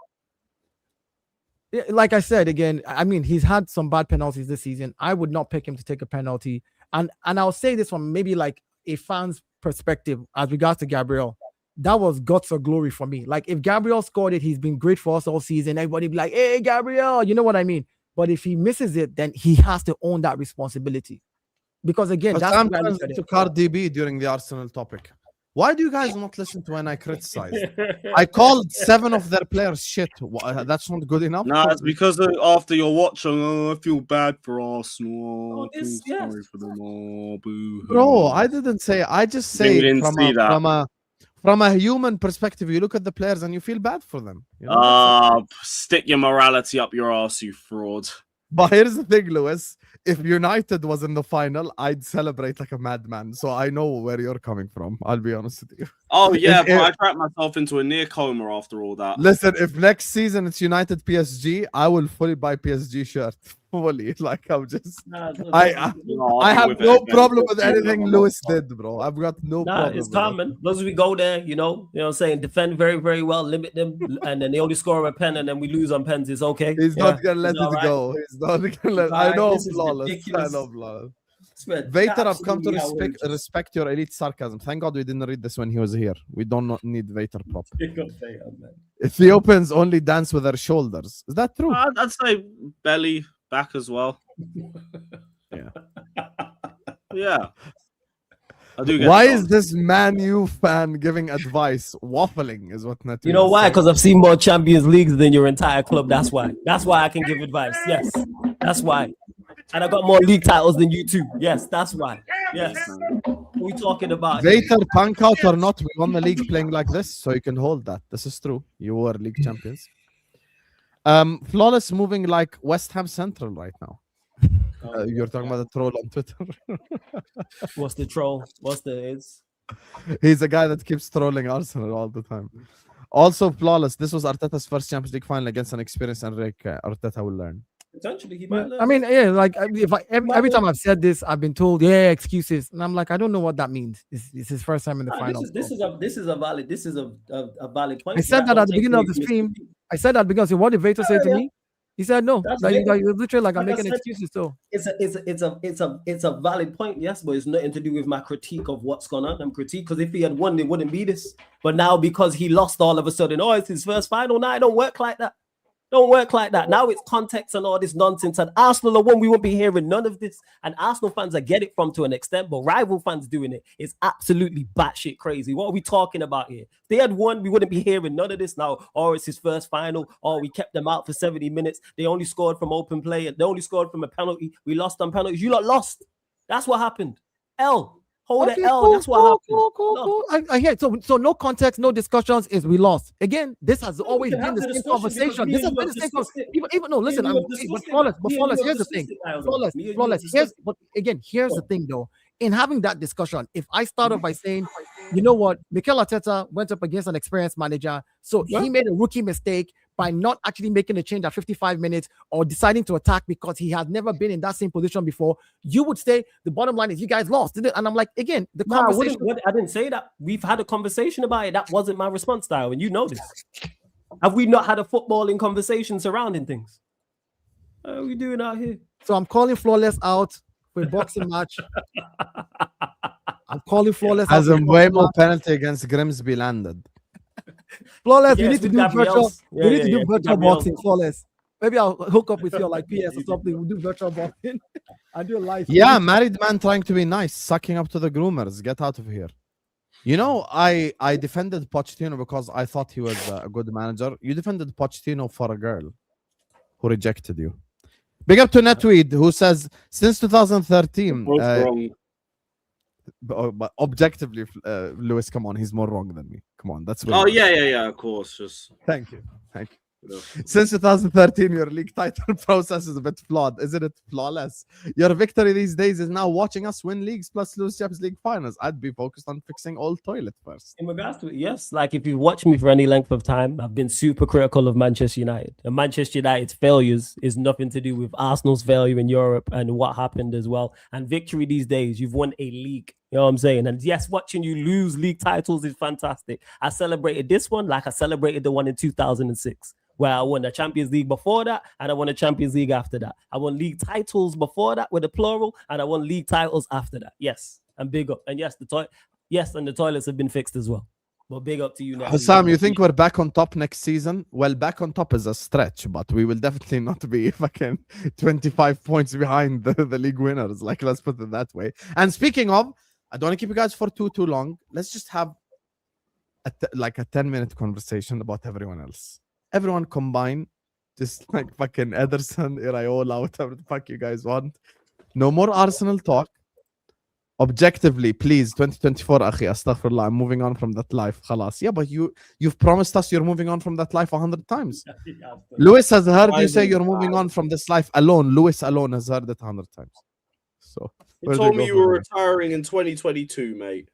Like I said again, I mean, he's had some bad penalties this season. I would not pick him to take a penalty, and I'll say this from maybe like a fan's perspective as regards to Gabriel. That was guts or glory for me. Like, if Gabriel scored it, he's been great for us all season. Everybody be like, "Hey, Gabriel," you know what I mean? But if he misses it, then he has to own that responsibility. Because again, but that's I'm to Cardi B during the Arsenal topic. Why do you guys not listen to when I criticize? I called 7 of their players shit. That's not good enough. No, it's because after you're watching, I feel bad for Arsenal. I feel sorry for them all. Boo-hoo. Bro, I didn't say. I just say from a human perspective, you look at the players and you feel bad for them. You know? Stick your morality up your ass, you fraud. But here's the thing, Lewis. If United was in the final, I'd celebrate like a madman. So I know where you're coming from. I'll be honest with you. Oh, yeah, but I trapped myself into a near coma after all that. Listen, if next season it's United PSG, I will fully buy PSG shirt. Fully. Like, I'm just... I have no problem with anything Lewis did, bro. I've got no problem. It's common. As long as we go there, you know what I'm saying? Defend very, very well, limit them, and then they only score a pen, and then we lose on pens. It's okay. He's not going to let it go. He's not going to let it. I know flawless. I know flawless. Vader, I've come to respect your elite sarcasm. Thank God we didn't read this when he was here. We don't need Vader prop. Ethiopians only dance with their shoulders. Is that true? I'd say belly, back as well. Yeah. Yeah. I do get why is this Man U fan giving advice? Waffling is what Natu. You know why? Because I've seen more Champions Leagues than your entire club. That's why. That's why I can give advice. Yes. That's why. And I got more league titles than you too. Yes, that's why. Yes. What are we talking about? Vader, punk out or not, we won the league playing like this, so you can hold that. This is true. You were league champions. Flawless moving like West Ham Central right now. You're talking about the troll on Twitter. What's the troll? He's a guy that keeps trolling Arsenal all the time. Also, Flawless, this was Arteta's first Champions League final against an experienced Enrique. Arteta will learn. Potentially, he might learn. I mean, yeah, like every time I've said this, I've been told, yeah, excuses, and I'm like, I don't know what that means. It's his first time in the final. This is a valid point. I said that at the beginning of the stream. I said at the beginning. What did Vader say to me? He said no. Like literally, like I'm making excuses. So it's a valid point, yes, but it's nothing to do with my critique of what's gone on. I'm critique because if he had won, it wouldn't be this. But now because he lost, all of a sudden, it's his first final. Now it don't work like that. Don't work like that. Now it's context and all this nonsense. And Arsenal are one, we won't be hearing none of this. And Arsenal fans, I get it from to an extent, but rival fans doing it is absolutely batshit crazy. What are we talking about here? If they had won, we wouldn't be hearing none of this now. It's his first final. We kept them out for 70 minutes. They only scored from open play. They only scored from a penalty. We lost on penalties. You lot lost. That's what happened. Hold the L. That's what happened. Cool. I hear it. So no context, no discussions. Is we lost again? This has always been the same conversation. This has been the same conversation. Even no, listen. But flawless. Here's the thing. Flawless. Here's the thing though. In having that discussion, if I start off by saying, you know what, Mikel Arteta went up against an experienced manager, so he made a rookie mistake by not actually making a change at 55 minutes or deciding to attack because he has never been in that same position before, you would say the bottom line is you guys lost, didn't it? And I'm like, again, the conversation. I didn't say that. We've had a conversation about it. That wasn't my response style, and you know this. Have we not had a footballing conversation surrounding things? What are we doing out here? So I'm calling Flawless out for a boxing match. I'm calling Flawless as a Mbeumo penalty against Grimsby landed. Flawless, we need to do virtual. We need to do virtual boxing. Flawless. Maybe I'll hook up with you like PS or something. We'll do virtual boxing. I'll do a live. Yeah, married man trying to be nice, sucking up to the groomers. Get out of here. You know, I defended Pochettino because I thought he was a good manager. You defended Pochettino for a girl who rejected you. Big up to Netweed, who says since 2013. But objectively, Lewis, come on, he's more wrong than me. Come on, that's. Yeah, of course. Just thank you. Since 2013, your league title process is a bit flawed, isn't it? Flawless. Your victory these days is now watching us win leagues plus lose Champions League finals. I'd be focused on fixing old toilet first. In regards to it, yes, like if you watch me for any length of time, I've been super critical of Manchester United. And Manchester United's failures is nothing to do with Arsenal's failure in Europe and what happened as well. And victory these days, you've won a league. You know what I'm saying? And yes, watching you lose league titles is fantastic. I celebrated this one like I celebrated the one in 2006. Where I won the Champions League before that, and I won the Champions League after that. I won league titles before that with a plural, and I won league titles after that. Yes, and big up. And yes, and the toilets have been fixed as well. But big up to you now. Hassam, you think we're back on top next season? Well, back on top is a stretch, but we will definitely not be fucking 25 points behind the league winners. Like, let's put it that way. And speaking of, I don't want to keep you guys for too long. Let's just have like a 10-minute conversation about everyone else. Everyone combined, just like fucking Ederson, Iraola, whatever the fuck you guys want. No more Arsenal talk. Objectively, please, 2024, akhi, astaghfirullah, I'm moving on from that life. Khalas. Yeah, but you've promised us you're moving on from that life 100 times. Lewis has heard you say you're moving on from this life alone. Lewis alone has heard it 100 times. So you told me you were retiring in 2022, mate.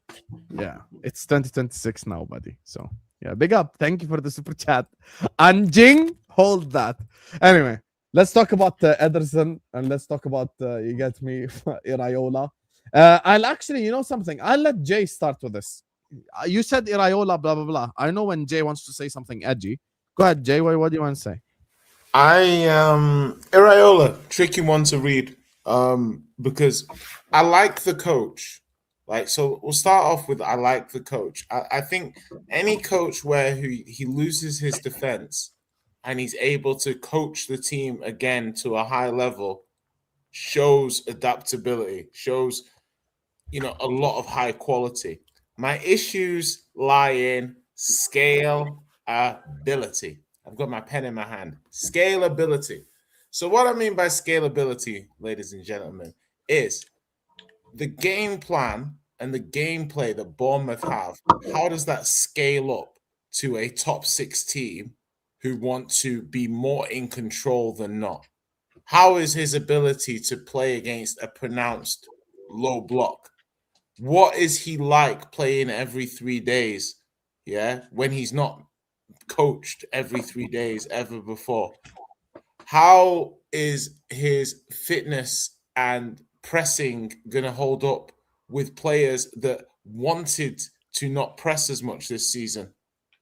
Yeah, it's 2026 now, buddy. So yeah, big up. Thank you for the super chat. Anjing, hold that. Anyway, let's talk about Ederson and let's talk about you get me, Iraola. I'll actually, you know something? I'll let Jay start with this. You said Iraola, blah, blah, blah. I know when Jay wants to say something edgy. Go ahead, Jay. What do you want to say? Iraola, tricky one to read because I like the coach. Like, so we'll start off with I like the coach. I think any coach where he loses his defense and he's able to coach the team again to a high level shows adaptability, shows, you know, a lot of high quality. My issues lie in scalability. I've got my pen in my hand. Scalability. So what I mean by scalability, ladies and gentlemen, is the game plan and the gameplay that Bournemouth have. How does that scale up to a top 6 team who want to be more in control than not? How is his ability to play against a pronounced low block? What is he like playing every 3 days? Yeah, when he's not coached every 3 days ever before. How is his fitness and pressing going to hold up with players that wanted to not press as much this season?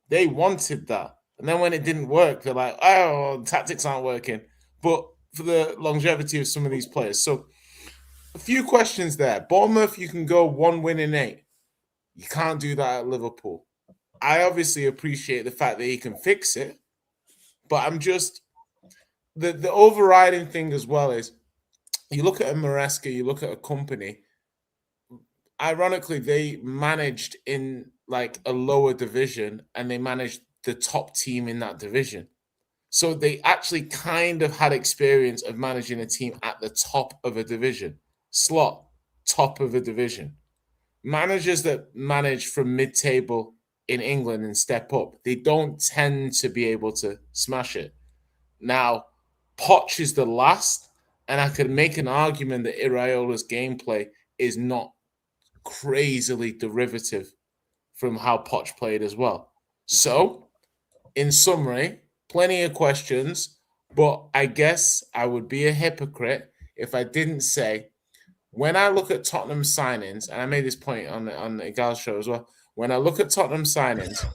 They wanted that. And then when it didn't work, they're like, oh, tactics aren't working. But for the longevity of some of these players. So a few questions there. Bournemouth, you can go 1 win in 8. You can't do that at Liverpool. I obviously appreciate the fact that he can fix it, but I'm just the overriding thing as well is you look at a Maresca, you look at a company. Ironically, they managed in like a lower division and they managed the top team in that division. So they actually kind of had experience of managing a team at the top of a division. Slot, top of a division. Managers that manage from mid-table in England and step up, they don't tend to be able to smash it. Now, Poch is the last, and I could make an argument that Iraola's gameplay is not crazily derivative from how Poch played as well. So, in summary, plenty of questions, but I guess I would be a hypocrite if I didn't say, when I look at Tottenham signings, and I made this point on the Igal's show as well, when I look at Tottenham signings,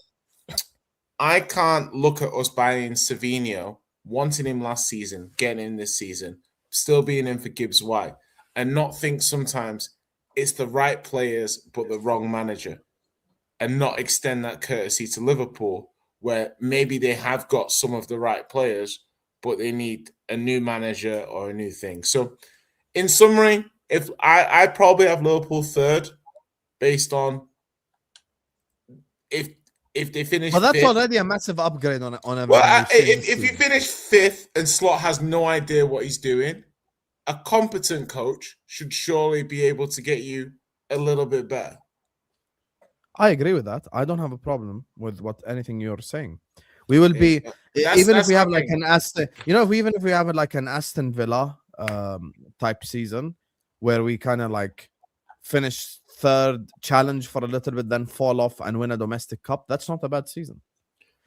I can't look at us buying Savinho, wanting him last season, getting him this season, still being in for Gibbs White, and not think sometimes it's the right players but the wrong manager, and not extend that courtesy to Liverpool, where maybe they have got some of the right players, but they need a new manager or a new thing. So, in summary, if I probably have Liverpool third, based on if they finish. But that's fifth, already a massive upgrade on everything. Well, if you finish 5th and Slot has no idea what he's doing, a competent coach should surely be able to get you a little bit better. I agree with that. I don't have a problem with anything you're saying. We will be even if we have like an Aston, even if we have like an Aston Villa type season where we kind of like finish third, challenge for a little bit, then fall off and win a domestic cup. That's not a bad season.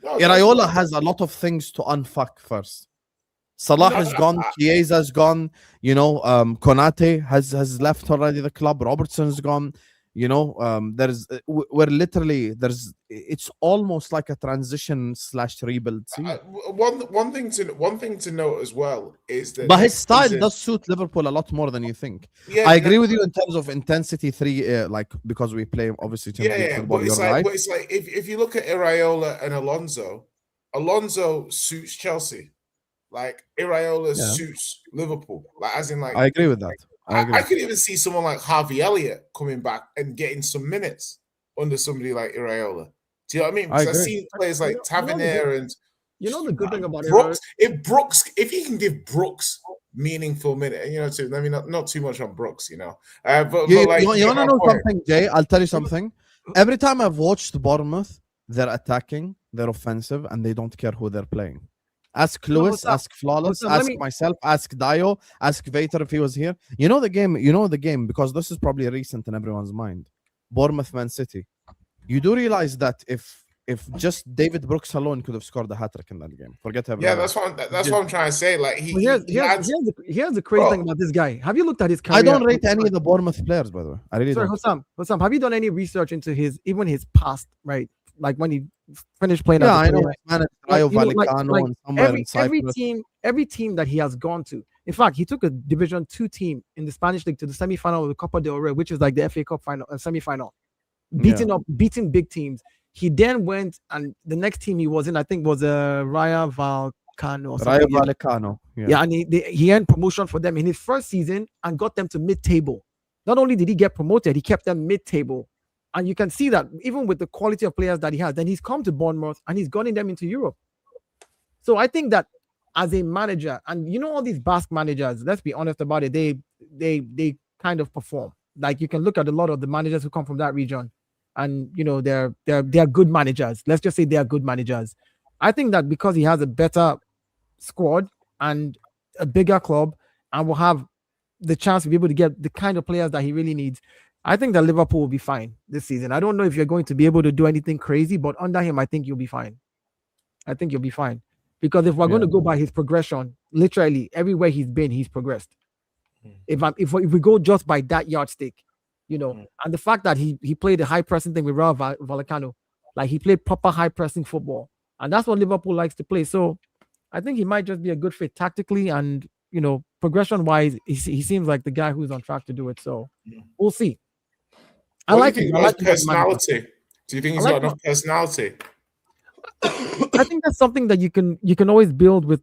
No, Iraola has a lot of things to unfuck first. Salah is gone, Chiesa's gone, Konate has left already the club, Robertson's gone. It's almost like a transition / rebuild season. One thing to note as well is that, but his style does suit Liverpool a lot more than you think. Yeah, I agree with you in terms of intensity 3, because we play obviously football. But it's like if you look at Iraola and Alonso suits Chelsea, like Iraola suits Liverpool, like as in like I agree with that. I could even see someone like Harvey Elliott coming back and getting some minutes under somebody like Iraola. Do you know what I mean? I Because I've agree. seen players like Tavernier and the good thing about Brooks. If he can give Brooks meaningful minute, I mean, not too much on Brooks, but you like, want to know something, Jay? I'll tell you something. Every time I've watched Bournemouth, they're attacking, they're offensive, and they don't care who they're playing. Ask Lewis, ask Flawless, ask myself, ask Dio, ask Vater if he was here. You know the game because this is probably recent in everyone's mind. Bournemouth, Man City. You do realize that if just David Brooks alone could have scored a hat-trick in that game, forget everything. Yeah, that's what I'm trying to say. Like here's the crazy thing about this guy. Have you looked at his career? I don't rate any of the Bournemouth players, by the way. I really don't. Hussam, have you done any research into his past, right? Like when he finished playing. Yeah, I know. Managed Rayo Vallecano and somewhere in Cyprus. Every team that he has gone to. In fact, he took a Division 2 team in the Spanish league to the semi-final of the Copa del Rey, which is like the FA Cup final, semi-final, beating big teams. He then went, and the next team he was in, I think, was Rayo Vallecano. Rayo Vallecano. Yeah, and he earned promotion for them in his first season and got them to mid-table. Not only did he get promoted, he kept them mid-table. And you can see that even with the quality of players that he has, then he's come to Bournemouth and he's gotten them into Europe. So I think that as a manager, and all these Basque managers, let's be honest about it, they kind of perform. Like you can look at a lot of the managers who come from that region, and they're good managers. Let's just say they are good managers. I think that because he has a better squad and a bigger club, and will have the chance to be able to get the kind of players that he really needs, I think that Liverpool will be fine this season. I don't know if you're going to be able to do anything crazy, but under him, I think you'll be fine. I think you'll be fine. Because if we're going to go by his progression, literally everywhere he's been, he's progressed. If we go just by that yardstick, and the fact that he played the high pressing thing with Rayo Vallecano, like he played proper high pressing football, and that's what Liverpool likes to play. So I think he might just be a good fit tactically and progression wise. He seems like the guy who's on track to do it. So we'll see. What do you think about his personality? Do you think he's got enough personality? I think that's something that you can always build with,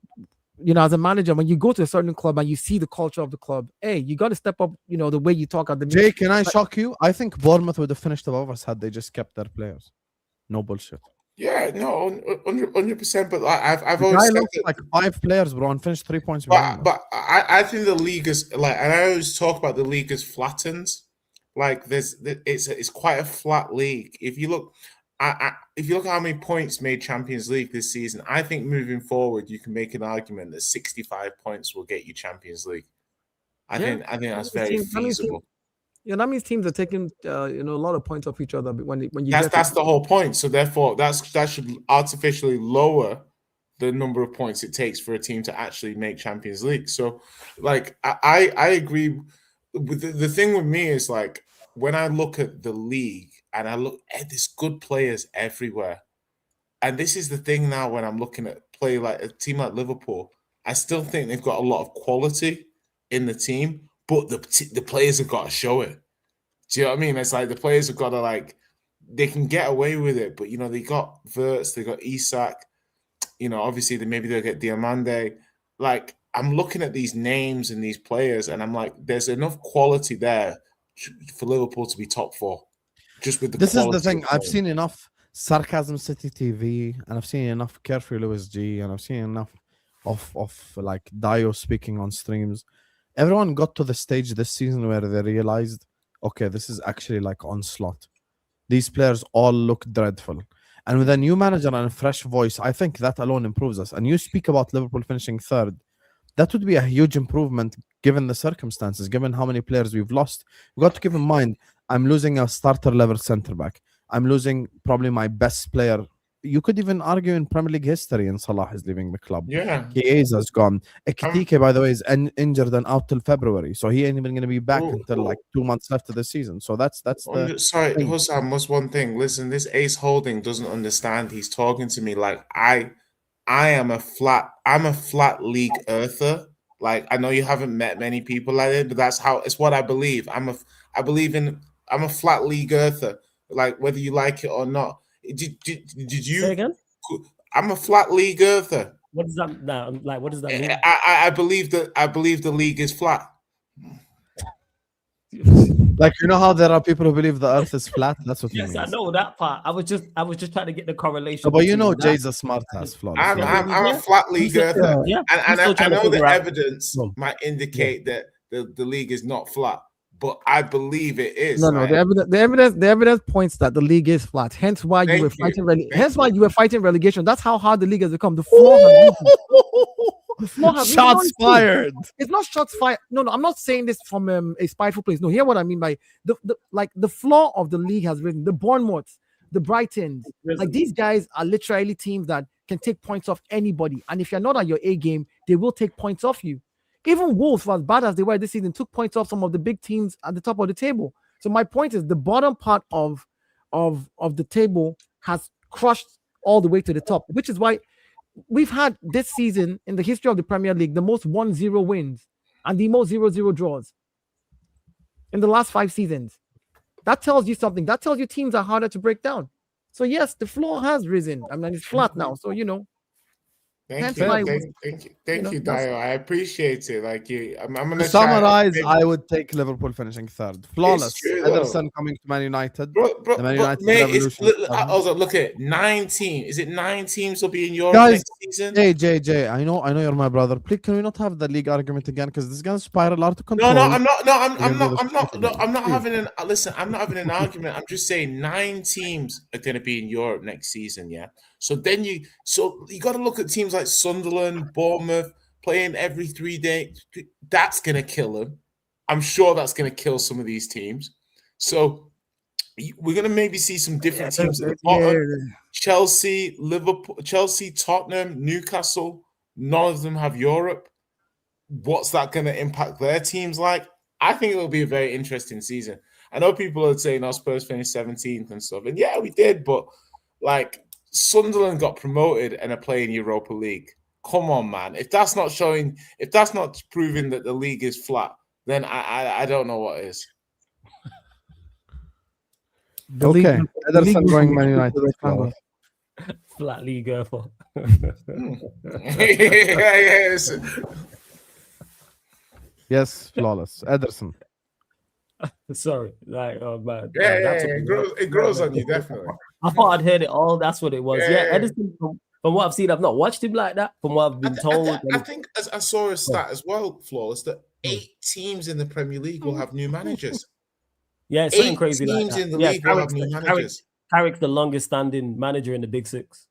as a manager. When you go to a certain club and you see the culture of the club, hey, you got to step up, the way you talk at the. Jay, can I shock you? I think Bournemouth would have finished above us had they just kept their players. No bullshit. Yeah, no, 100%. But I've always said that, like 5 players, bro, and finished 3 points. But I think the league is like, and I always talk about the league as flattened. Like it's quite a flat league. If you look at how many points made Champions League this season, I think moving forward you can make an argument that 65 points will get you Champions League. I think that's very feasible. That means teams are taking a lot of points off each other when you. That's the whole point. So therefore, that should artificially lower the number of points it takes for a team to actually make Champions League. So, like, I agree. The thing with me is, like, when I look at the league and I look at there's good players everywhere, and this is the thing now when I'm looking at play like a team like Liverpool, I still think they've got a lot of quality in the team, but the players have got to show it. Do you know what I mean? It's like the players have got to, they can get away with it, but they got Wirtz, they got Isak, obviously they'll get Diamande. Like, I'm looking at these names and these players, and I'm like, there's enough quality there for Liverpool to be top 4. Just with the this is the thing. I've seen enough Sarcasm City TV, and I've seen enough Carefree Lewis G, and I've seen enough of like Dio speaking on streams. Everyone got to the stage this season where they realized, okay, this is actually like onslaught. These players all look dreadful. And with a new manager and a fresh voice, I think that alone improves us. And you speak about Liverpool finishing 3rd. That would be a huge improvement given the circumstances, given how many players we've lost. We've got to keep in mind, I'm losing a starter-level centre-back. I'm losing probably my best player. You could even argue in Premier League history, and Salah is leaving the club. Yeah. Chiesa's gone. Ekitike, by the way, is injured and out till February. So he ain't even going to be back until like 2 months left of the season. So that's the... Sorry, Hussam, was one thing. Listen, this Ace Holding doesn't understand. He's talking to me like I'm a flat league earther. Like, I know you haven't met many people like it, but it's what I believe. I'm a flat league earther. Like, whether you like it or not. Did you say again? I'm a flat league earther. What does that like? What does that mean? I believe the league is flat. Like, you know how there are people who believe the earth is flat? That's what he Yes, I means. know that part. I was just trying to get the correlation. But you know, between that. Jay's a smart ass, flawless. I'm a flat league earther. Yeah, And I'm still I trying to know the figure out- evidence might indicate that the league is not flat, but I believe it is. No, right? the evidence points that the league is flat. Hence why you were fighting relegation. That's how hard the league has become. The floor has Shots fired. It's not shots fired. No, I'm not saying this from a spiteful place. No, hear what I mean by the floor of the league has risen. The Bournemouths, the Brightons, like these guys are literally teams that can take points off anybody. And if you're not on your A game, they will take points off you. Even Wolves, for as bad as they were this season, took points off some of the big teams at the top of the table. So my point is the bottom part of the table has crushed all the way to the top, which is why we've had this season in the history of the Premier League the most 1-0 wins and the most 0-0 draws in the last 5 seasons. That tells you something. That tells you teams are harder to break down. So yes, the floor has risen. I mean, it's flat now. So Thank you, Dio. I appreciate it. Like I'm gonna to summarize. I would take Liverpool finishing third, flawless. Ederson coming to Man United. Bro, Man United mate, I was like, look at 9 teams. Is it 9 teams will be in Europe Guys, next season? Jay, I know you're my brother. Please, can we not have the league argument again? Because this is gonna spiral out of control. No, I'm not having an listen. I'm not having an argument. I'm just saying 9 teams are going to be in Europe next season. Yeah. So you got to look at teams like Sunderland, Bournemouth playing every 3 days. That's going to kill them. I'm sure that's going to kill some of these teams. So we're going to maybe see some different teams at the bottom. Chelsea, Liverpool, Tottenham, Newcastle. None of them have Europe. What's that going to impact their teams like? I think it'll be a very interesting season. I know people are saying, Spurs finished 17th and stuff. And yeah, we did. But like Sunderland got promoted and are playing Europa League. Come on, man. If that's not proving that the league is flat, then I don't know what is. Okay. Ederson going Man United. Flat league for. Yes, flawless. Ederson. Sorry, like man. It grows on you definitely. I thought I'd heard it all. That's what it was. Yeah, Ederson. From what I've seen, I've not watched him like that. From what I've been told, I think as I saw a stat as well, flawless, that 8 teams in the Premier League will have new managers. Yeah, it's something crazy. 8 teams in the league will have new managers. Carrick's the longest standing manager in the Big Six,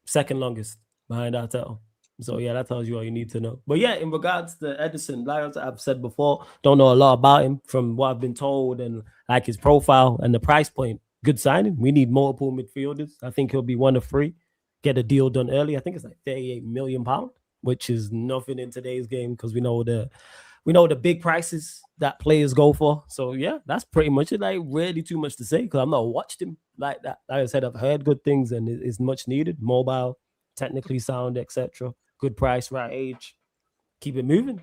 second longest behind Arteta. So yeah, that tells you all you need to know. But yeah, in regards to Ederson, like I've said before, don't know a lot about him from what I've been told and like his profile and the price point. Good signing. We need multiple midfielders. I think he'll be one of 3. Get a deal done early. I think it's like £38 million, which is nothing in today's game because we know the big prices that players go for. So yeah, that's pretty much it. Like really too much to say because I've not watched him like that. Like I said, I've heard good things and it's much needed. Mobile, technically sound, etc. Good price, right age. Keep it moving.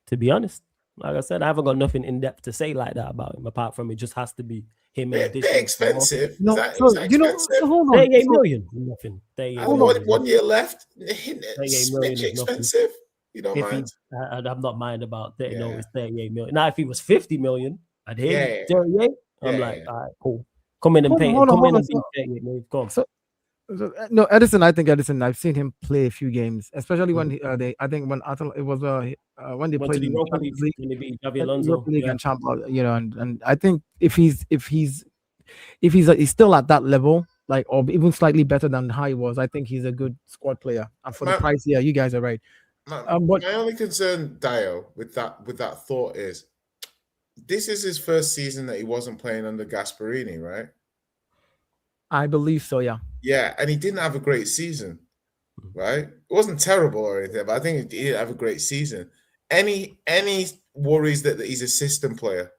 To be honest, like I said, I haven't got nothing in depth to say like that about him. Apart from it just has to be him. They're expensive. No, hold on. 38 million, nothing. 1 year left. 38 million is expensive. You don't mind. I'm not mind about that. No, it's 38 million. Now, if he was 50 million, I'd hear 38. I'm like, all right, cool. Come in and pay. Come in and be 38 million. Go on. No, Ederson. I think Ederson. I've seen him play a few games, especially when they. I think when it was when they played in Europa League, when they beat Xabi Alonso, and Champions, and I think if he's still at that level, like or even slightly better than how he was, I think he's a good squad player. And for the price, yeah, you guys are right. But my only concern, Dio, with that thought is this is his first season that he wasn't playing under Gasperini, right? I believe so, yeah. Yeah, and he didn't have a great season, right? It wasn't terrible or anything, but I think he didn't have a great season. Any worries that he's a system player?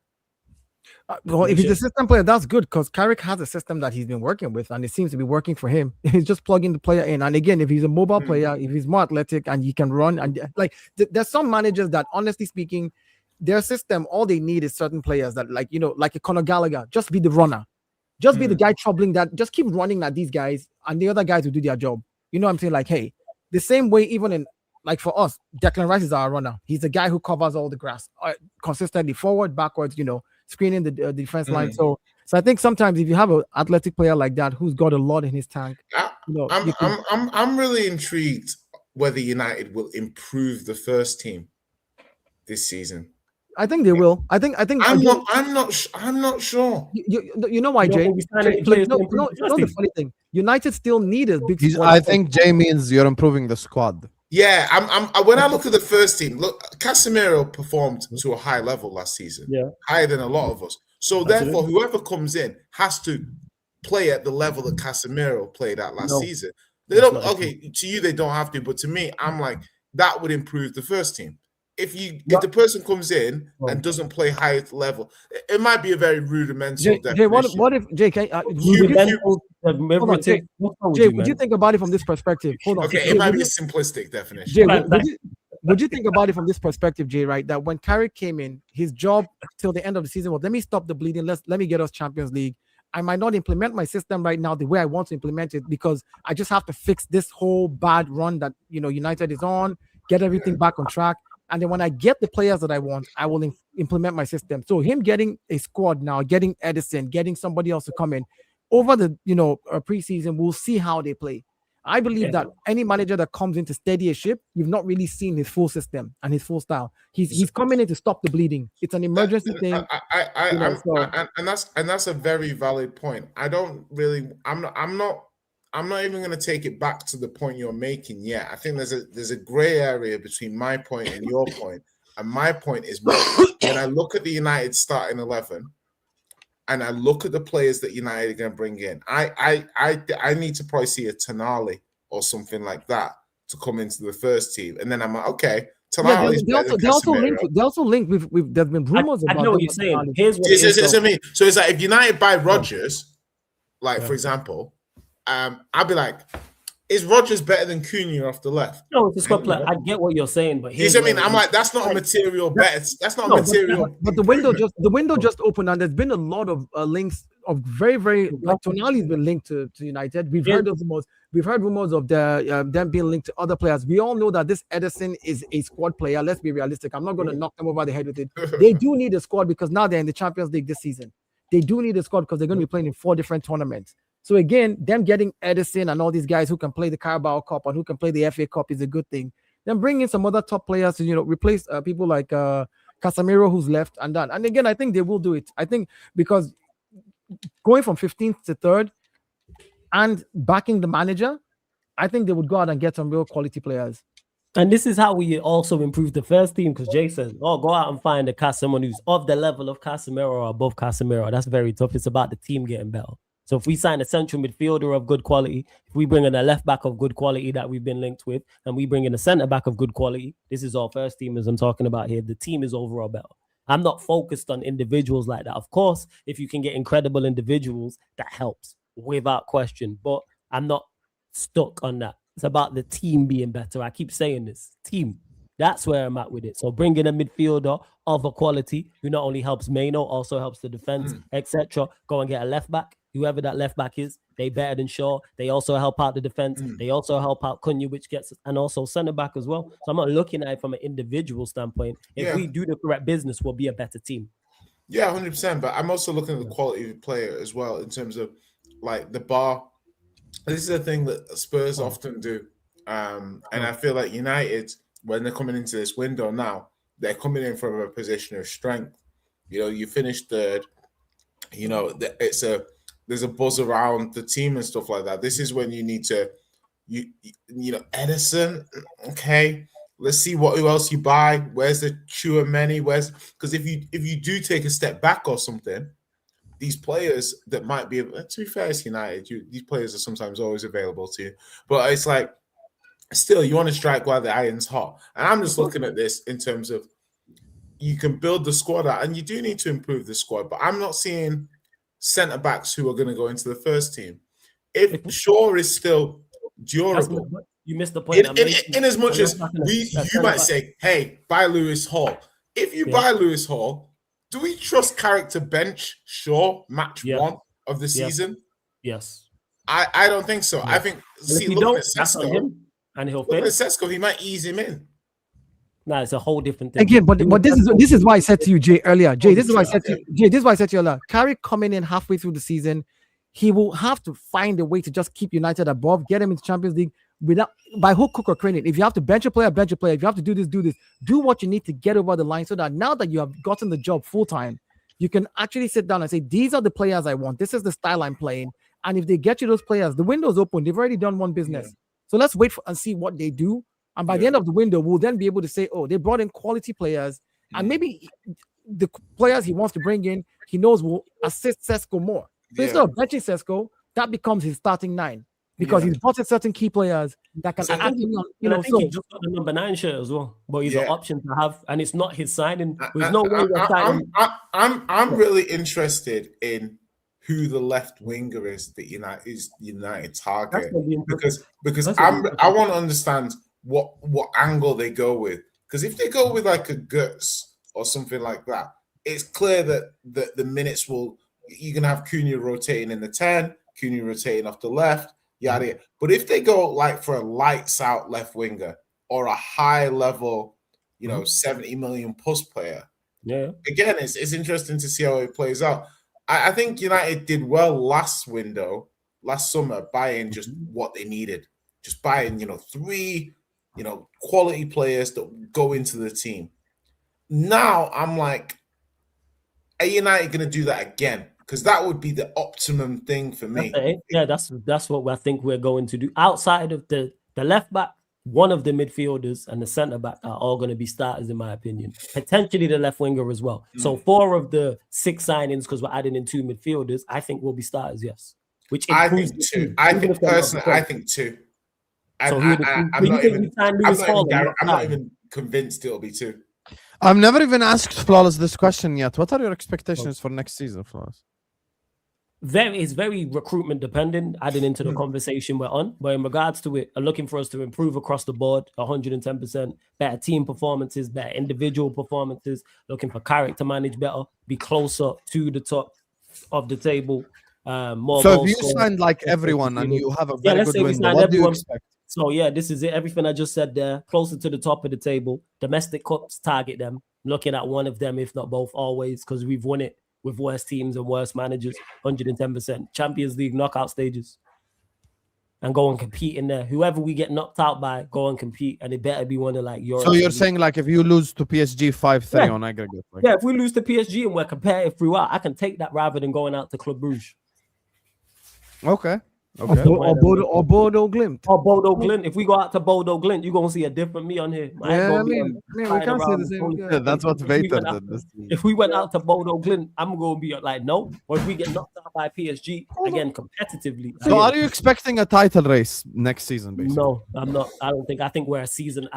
Well, if he's a system player, that's good because Carrick has a system that he's been working with, and it seems to be working for him. He's just plugging the player in. And again, if he's a mobile player, if he's more athletic and he can run, and like there's some managers that, honestly speaking, their system, all they need is certain players that, like a Conor Gallagher, just be the runner. Just be the guy troubling that. Just keep running at these guys, and the other guys will do their job. You know what I'm saying? Like, hey, the same way, even in like for us, Declan Rice is our runner. He's the guy who covers all the grass consistently, forward, backwards, screening the defense line. So I think sometimes if you have an athletic player like that who's got a lot in his tank, I'm really intrigued whether United will improve the first team this season. I think they will. I'm not sure. You know why, Jay? The funny thing, United still need a big squad. I think Jay means you're improving the squad. Yeah, when I look at the first team, look, Casemiro performed to a high level last season. Yeah, higher than a lot of us. So therefore, whoever comes in has to play at the level that Casemiro played at last season. They don't. Okay, to you they don't have to, but to me, I'm like that would improve the first team. If the person comes in and doesn't play high level, it might be a very rudimental definition. Jay, what if Jay? Would you think about it from this perspective? Hold on. Okay, it might be a simplistic definition. Jay, would you think about it from this perspective, Jay? Right, that when Carrick came in, his job till the end of the season was let me stop the bleeding. Let me get us Champions League. I might not implement my system right now the way I want to implement it because I just have to fix this whole bad run that United is on, get everything back on track. And then when I get the players that I want, I will implement my system. So him getting a squad now, getting Ederson, getting somebody else to come in over the preseason, we'll see how they play. I believe that any manager that comes in to steady a ship, you've not really seen his full system and his full style. He's coming in to stop the bleeding. It's an emergency thing. And that's a very valid point. I'm not even going to take it back to the point you're making yet. I think there's a gray area between my point and your point. And my point is when I look at the United starting 11 and I look at the players that United are going to bring in, I need to probably see a Tonali or something like that to come into the first team. And then I'm like, okay, Tonali they also link with there's been rumors about. I know what you're saying. Here's what I mean. So it's like if United buy Rodgers, for example, I'd be like, is Rodgers better than Cunha off the left? No, it's a squad player. I get what you're saying, but here's what I mean. I'm like, that's not a material bet. That's not a material. But the window just opened, and there's been a lot of links of very, very like Tonali's been linked to United. We've heard rumors. We've heard rumors of them being linked to other players. We all know that this Ederson is a squad player. Let's be realistic. I'm not going to knock them over the head with it. They do need a squad because now they're in the Champions League this season. They do need a squad because they're going to be playing in 4 different tournaments. So again, them getting Ederson and all these guys who can play the Carabao Cup and who can play the FA Cup is a good thing. Then bring in some other top players to replace people like Casemiro who's left and that. And again, I think they will do it. I think because going from 15th to 3rd and backing the manager, I think they would go out and get some real quality players. And this is how we also improve the first team because Jay says, go out and find someone who's of the level of Casemiro or above Casemiro. That's very tough. It's about the team getting better. So if we sign a central midfielder of good quality, if we bring in a left back of good quality that we've been linked with, and we bring in a centre back of good quality, this is our first team as I'm talking about here. The team is overall better. I'm not focused on individuals like that. Of course, if you can get incredible individuals, that helps without question. But I'm not stuck on that. It's about the team being better. I keep saying this. Team. That's where I'm at with it. So bring in a midfielder of a quality who not only helps Maino, also helps the defense, etc. Go and get a left back. Whoever that left back is, they better than Shaw. They also help out the defense. They also help out Cunha, which gets, and also centre back as well. So I'm not looking at it from an individual standpoint. If we do the correct business, we'll be a better team. Yeah, 100%. But I'm also looking at the quality of the player as well in terms of like the bar. This is a thing that Spurs often do. And I feel like United, when they're coming into this window now, they're coming in from a position of strength. You finish 3rd. There's a buzz around the team and stuff like that. This is when you need to, Ederson. Okay, let's see who else you buy. Where's the Chouameni? Because if you do take a step back or something, these players that might be, to be fair, it's United. These players are sometimes always available to you, but it's like still you want to strike while the iron's hot. And I'm just looking at this in terms of you can build the squad out, and you do need to improve the squad. But I'm not seeing centre backs who are going to go into the first team. If Shaw is still durable, you missed the point. In as much as you might say, "Hey, buy Lewis Hall." If you buy Lewis Hall, do we trust Carrick to bench Shaw match 1 of the season? Yes. I don't think so. I think. See, look at Sesko. and he'll Well, fail. Sesko, he might ease him in. Nah, it's a whole different thing. Again, but this is why I said to you, Jay, earlier. Jay, this is why I said to you, Jay, this is why I said to you earlier. Carrick coming in halfway through the season, he will have to find a way to just keep United above, get him into Champions League without by hook, crook, or crane. If you have to bench a player, bench a player. If you have to do this, do this. Do what you need to get over the line so that now that you have gotten the job full time, you can actually sit down and say, these are the players I want. This is the style I'm playing. And if they get you those players, the window's open. They've already done one business. Yeah. So let's wait and see what they do. And by the end of the window, we'll then be able to say, oh, they brought in quality players. And maybe the players he wants to bring in, he knows will assist Sesko more. So instead of benching Sesko, that becomes his starting 9. Because he's brought in certain key players that can actually, he just got the number 9 shirt as well. But he's an option to have, and it's not his signing. There's no way we're signing. I'm really interested in who the left winger is that United target, because I want to understand what angle they go with. Because if they go with like a Guts or something like that, it's clear that the minutes you're gonna have Cunha rotating in the 10, Cunha rotating off the left. Yeah, but if they go like for a lights out left winger or a high level, 70 million plus player, again, it's interesting to see how it plays out. I think United did well last summer, buying just what they needed, just buying 3 quality players that go into the team. Now I'm like, are United going to do that again? Because that would be the optimum thing for me. Yeah, that's what I think we're going to do. Outside of the left back, one of the midfielders and the centre back are all going to be starters, in my opinion. Potentially the left winger as well. So 4 of the 6 signings, because we're adding in 2 midfielders, I think will be starters. Yes, which I think 2. I think personally, I think 2. I'm not even convinced it'll be 2. I've never even asked Flawless this question yet. What are your expectations for next season, Flawless? It's very recruitment dependent, adding into the conversation we're on. But in regards to it, I'm looking for us to improve across the board, 110%, better team performances, better individual performances, looking for Carrick to manage better, be closer to the top of the table. More so if you signed like everyone and you have a very good window, what do you expect? So this is it. Everything I just said there, closer to the top of the table. Domestic cups, target them. Looking at one of them, if not both, always, because we've won it with worse teams and worse managers, 110%. Champions League knockout stages. And go and compete in there. Whoever we get knocked out by, go and compete. And it better be one of like Europe. So you're saying like if you lose to PSG 5-3 on aggregate. Like... Yeah, if we lose to PSG and we're competitive throughout, I can take that rather than going out to Club Brugge. Okay. Or Bodo Glimt. Or Bodo Glimt. If we go out to Bodo Glimt, you're going to see a different me on here. We can't say the same. Yeah, that's what Vader did. If we went out to Bodo Glimt, I'm going to be like, no. Or if we get knocked out by PSG, again, competitively. So are you expecting a title race next season, basically? No, I'm not. I think we're a season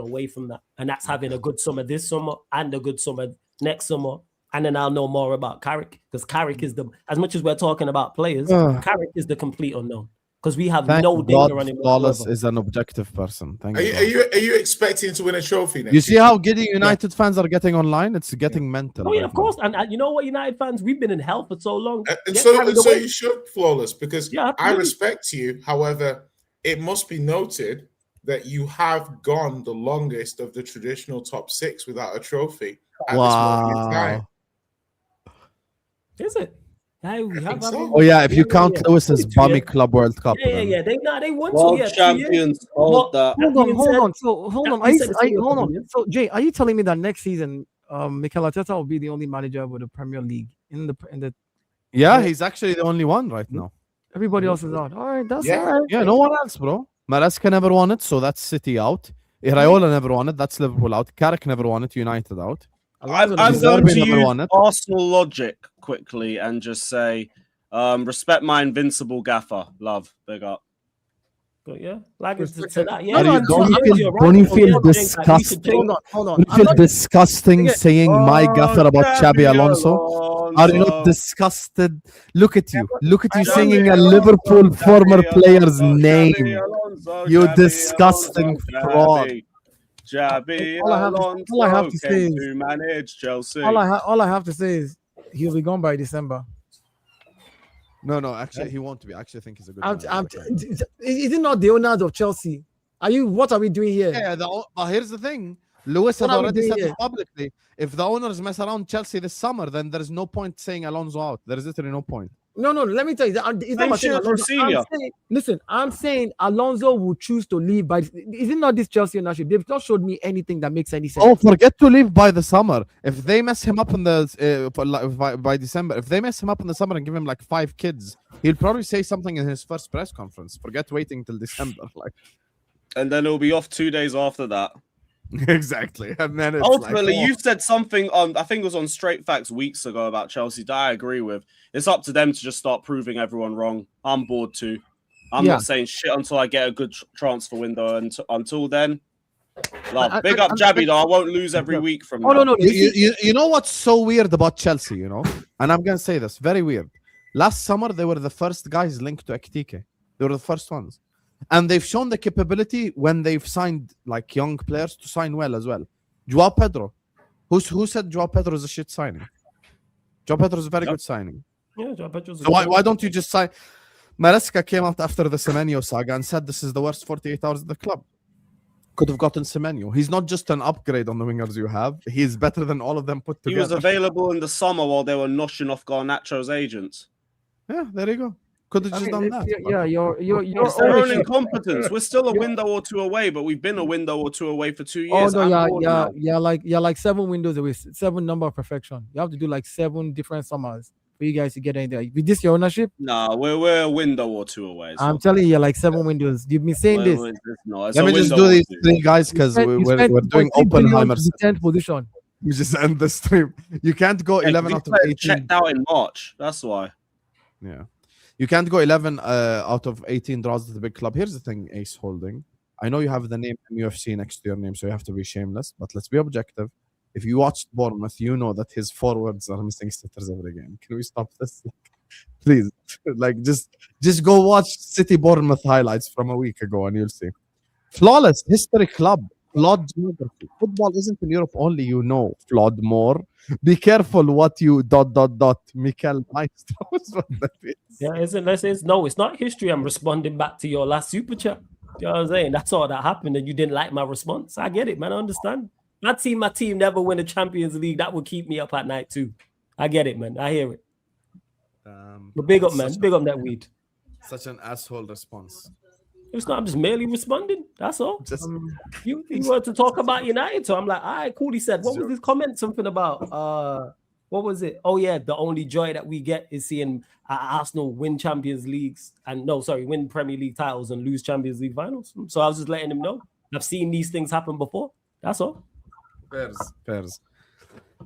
away from that. And that's having a good summer this summer and a good summer next summer. And then I'll know more about Carrick, because Carrick is as much as we're talking about players, Carrick is the complete unknown. Because we have no data on him. Flawless is an objective person. Are you expecting to win a trophy next You see how giddy United fans are getting online? It's getting mental. Oh yeah, of course. And you know what, United fans, we've been in hell for so long. And so you should, Flawless, because I respect you. However, it must be noted that you have gone the longest of the traditional top 6 without a trophy at this moment in time. Is it? Oh yeah, if you count Lewis's Bummy Club World Cup. Yeah. They won. World champions. Hold on. So hold on. So Jay, are you telling me that next season, Mikel Arteta will be the only manager with the Premier League in the? Yeah, he's actually the only one right now. Everybody else is out. All right, that's all right. Yeah, no one else, bro. Maresca never won it, so that's City out. Iraola never won it, that's Liverpool out. Carrick never won it, United out. I'm going to use Arsenal logic quickly and just say, respect my invincible gaffer. Love, big up. But yeah, like to that. Yeah, don't you feel disgusted? Hold on. Don't you feel disgusting saying my gaffer about Xabi Alonso? Are you not disgusted? Look at you singing a Liverpool former player's name. You disgusting fraud. All I have to say is to manage Chelsea. All I have to say is he'll be gone by December. No, actually he won't be. I actually think he's a good manager. Is it not the owners of Chelsea What are we doing here? Yeah, but here's the thing. Lewis has already said this publicly. If the owners mess around Chelsea this summer, then there's no point saying Alonso out. There is literally no point. No, let me tell you. Listen, I'm saying Alonso will choose to leave. Is it not this Chelsea ownership? They've not showed me anything that makes any sense. Oh, forget to leave by the summer. If they mess him up in by December, if they mess him up in the summer and give him like 5 kids, he'll probably say something in his first press conference. Forget waiting till December, and then it'll be off 2 days after that. Exactly. And then it's ultimately, you said something on, I think it was on Straight Facts weeks ago about Chelsea that I agree with. It's up to them to just start proving everyone wrong. I'm bored too. I'm not saying shit until I get a good transfer window. And until then, big up Jabby though. I won't lose every week from now. No. You know what's so weird about Chelsea, you know? And I'm going to say this, very weird. Last summer, they were the first guys linked to Ekitike. They were the first ones. And they've shown the capability when they've signed like young players to sign well as well. Joao Pedro. Who said Joao Pedro is a shit signing? Joao Pedro is a very good signing. Yeah, Joao Pedro's so why don't you just sign? Maresca came out after the Semenyo saga and said this is the worst 48 hours of the club. Could have gotten Semenyo. He's not just an upgrade on the wingers you have. He's better than all of them put together. He was available in the summer while they were noshing off Garnacho's agents. Yeah, there you go. Could have just done that. Yeah, it's their own incompetence. We're still a window or two away, but we've been a window or two away for 2 years. Oh no, like 7 windows away, 7 number of perfection. You have to do like 7 different summers for you guys to get anything. With this your ownership? No, we're a window or two away. So. I'm telling you, like 7 windows. You've been saying this. Let me just do these 3 guys because we're doing Oppenheimer 10th position. You just end the stream. You can't go 11 out of 18. Checked out in March. That's why. Yeah. You can't go 11 out of 18 draws to the big club. Here's the thing, Ace Holding. I know you have the name MUFC next to your name, so you have to be shameless. But let's be objective. If you watched Bournemouth, you know that his forwards are missing sitters every game. Can we stop this? Please. Just go watch City Bournemouth highlights from a week ago and you'll see. Flawless history club. Flawed geography. Football isn't in Europe only, you know. Flawed more. Be careful what you ... Mikel Maestro is what that is. Yeah, it's not history. I'm responding back to your last super chat. You know what I'm saying? That's all that happened, and you didn't like my response. I get it, man. I understand. My team never win a Champions League. That would keep me up at night too. I get it, man. I hear it. But big up, man. Big up that weed. Such an asshole response. It's not. I'm just merely responding. That's all. You want to talk about United, so I'm like, all right, cool. He said, what was his comment? Something about what was it? Oh yeah, the only joy that we get is seeing Arsenal win Champions Leagues win Premier League titles and lose Champions League finals. So I was just letting him know. I've seen these things happen before. That's all. Fairs.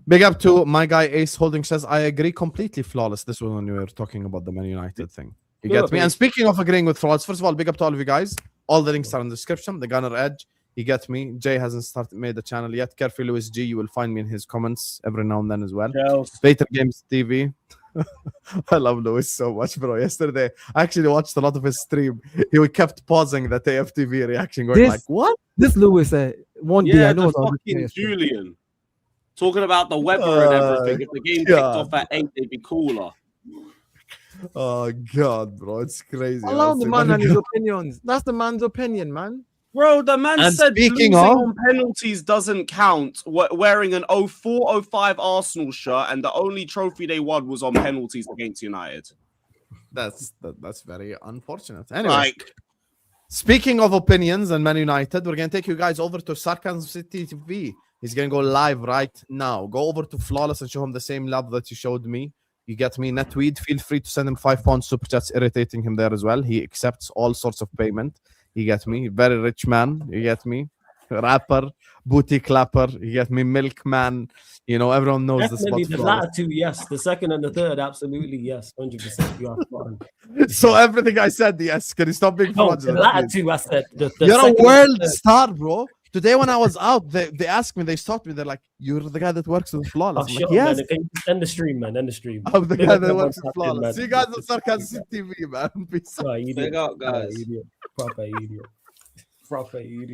Big up to my guy Ace Holding says, I agree completely. Flawless. This was when we were talking about the Man United thing. You get me? And speaking of agreeing with frauds, first of all, big up to all of you guys. All the links are in the description. The Gunner Edge, you get me. Jay hasn't made the channel yet. Carefree Lewis G, you will find me in his comments every now and then as well. Vader Games TV. I love Lewis so much, bro. Yesterday, I actually watched a lot of his stream. He kept pausing the AFTV reaction, going like, what? This Lewis, one day I know fucking Julian. Talking about the weather and everything. If the game kicked off at 8, they'd be cooler. Oh God, bro, it's crazy. Allow the man and his opinions. That's the man's opinion, man. Bro, the man said losing on penalties doesn't count. Wearing an 04-05 Arsenal shirt, and the only trophy they won was on penalties against United. That's very unfortunate. Anyway, speaking of opinions and Man United, we're gonna take you guys over to Sarkan City TV. He's gonna go live right now. Go over to Flawless and show him the same love that you showed me. You get me? Netweed, feel free to send him £5 super chats, irritating him there as well. He accepts all sorts of payment. You get me? Very rich man. You get me? Rapper, booty clapper. You get me? Milkman. You know, everyone knows definitely this. The latter two, yes. The second and the third, absolutely, yes. 100%. You are fine. So everything I said, yes. Can you stop being fraudulent? The latter two, I said. You're a world star, bro. Today when I was out, they asked me, they stopped me. They're like, "You're the guy that works with Flawless." Like, yes. Man. End the stream, man. End the stream. I'm the guy that works with Flawless. See you guys on Sarcasm TV, man. Peace out. Big up, guys. Proper idiot. Proper idiot.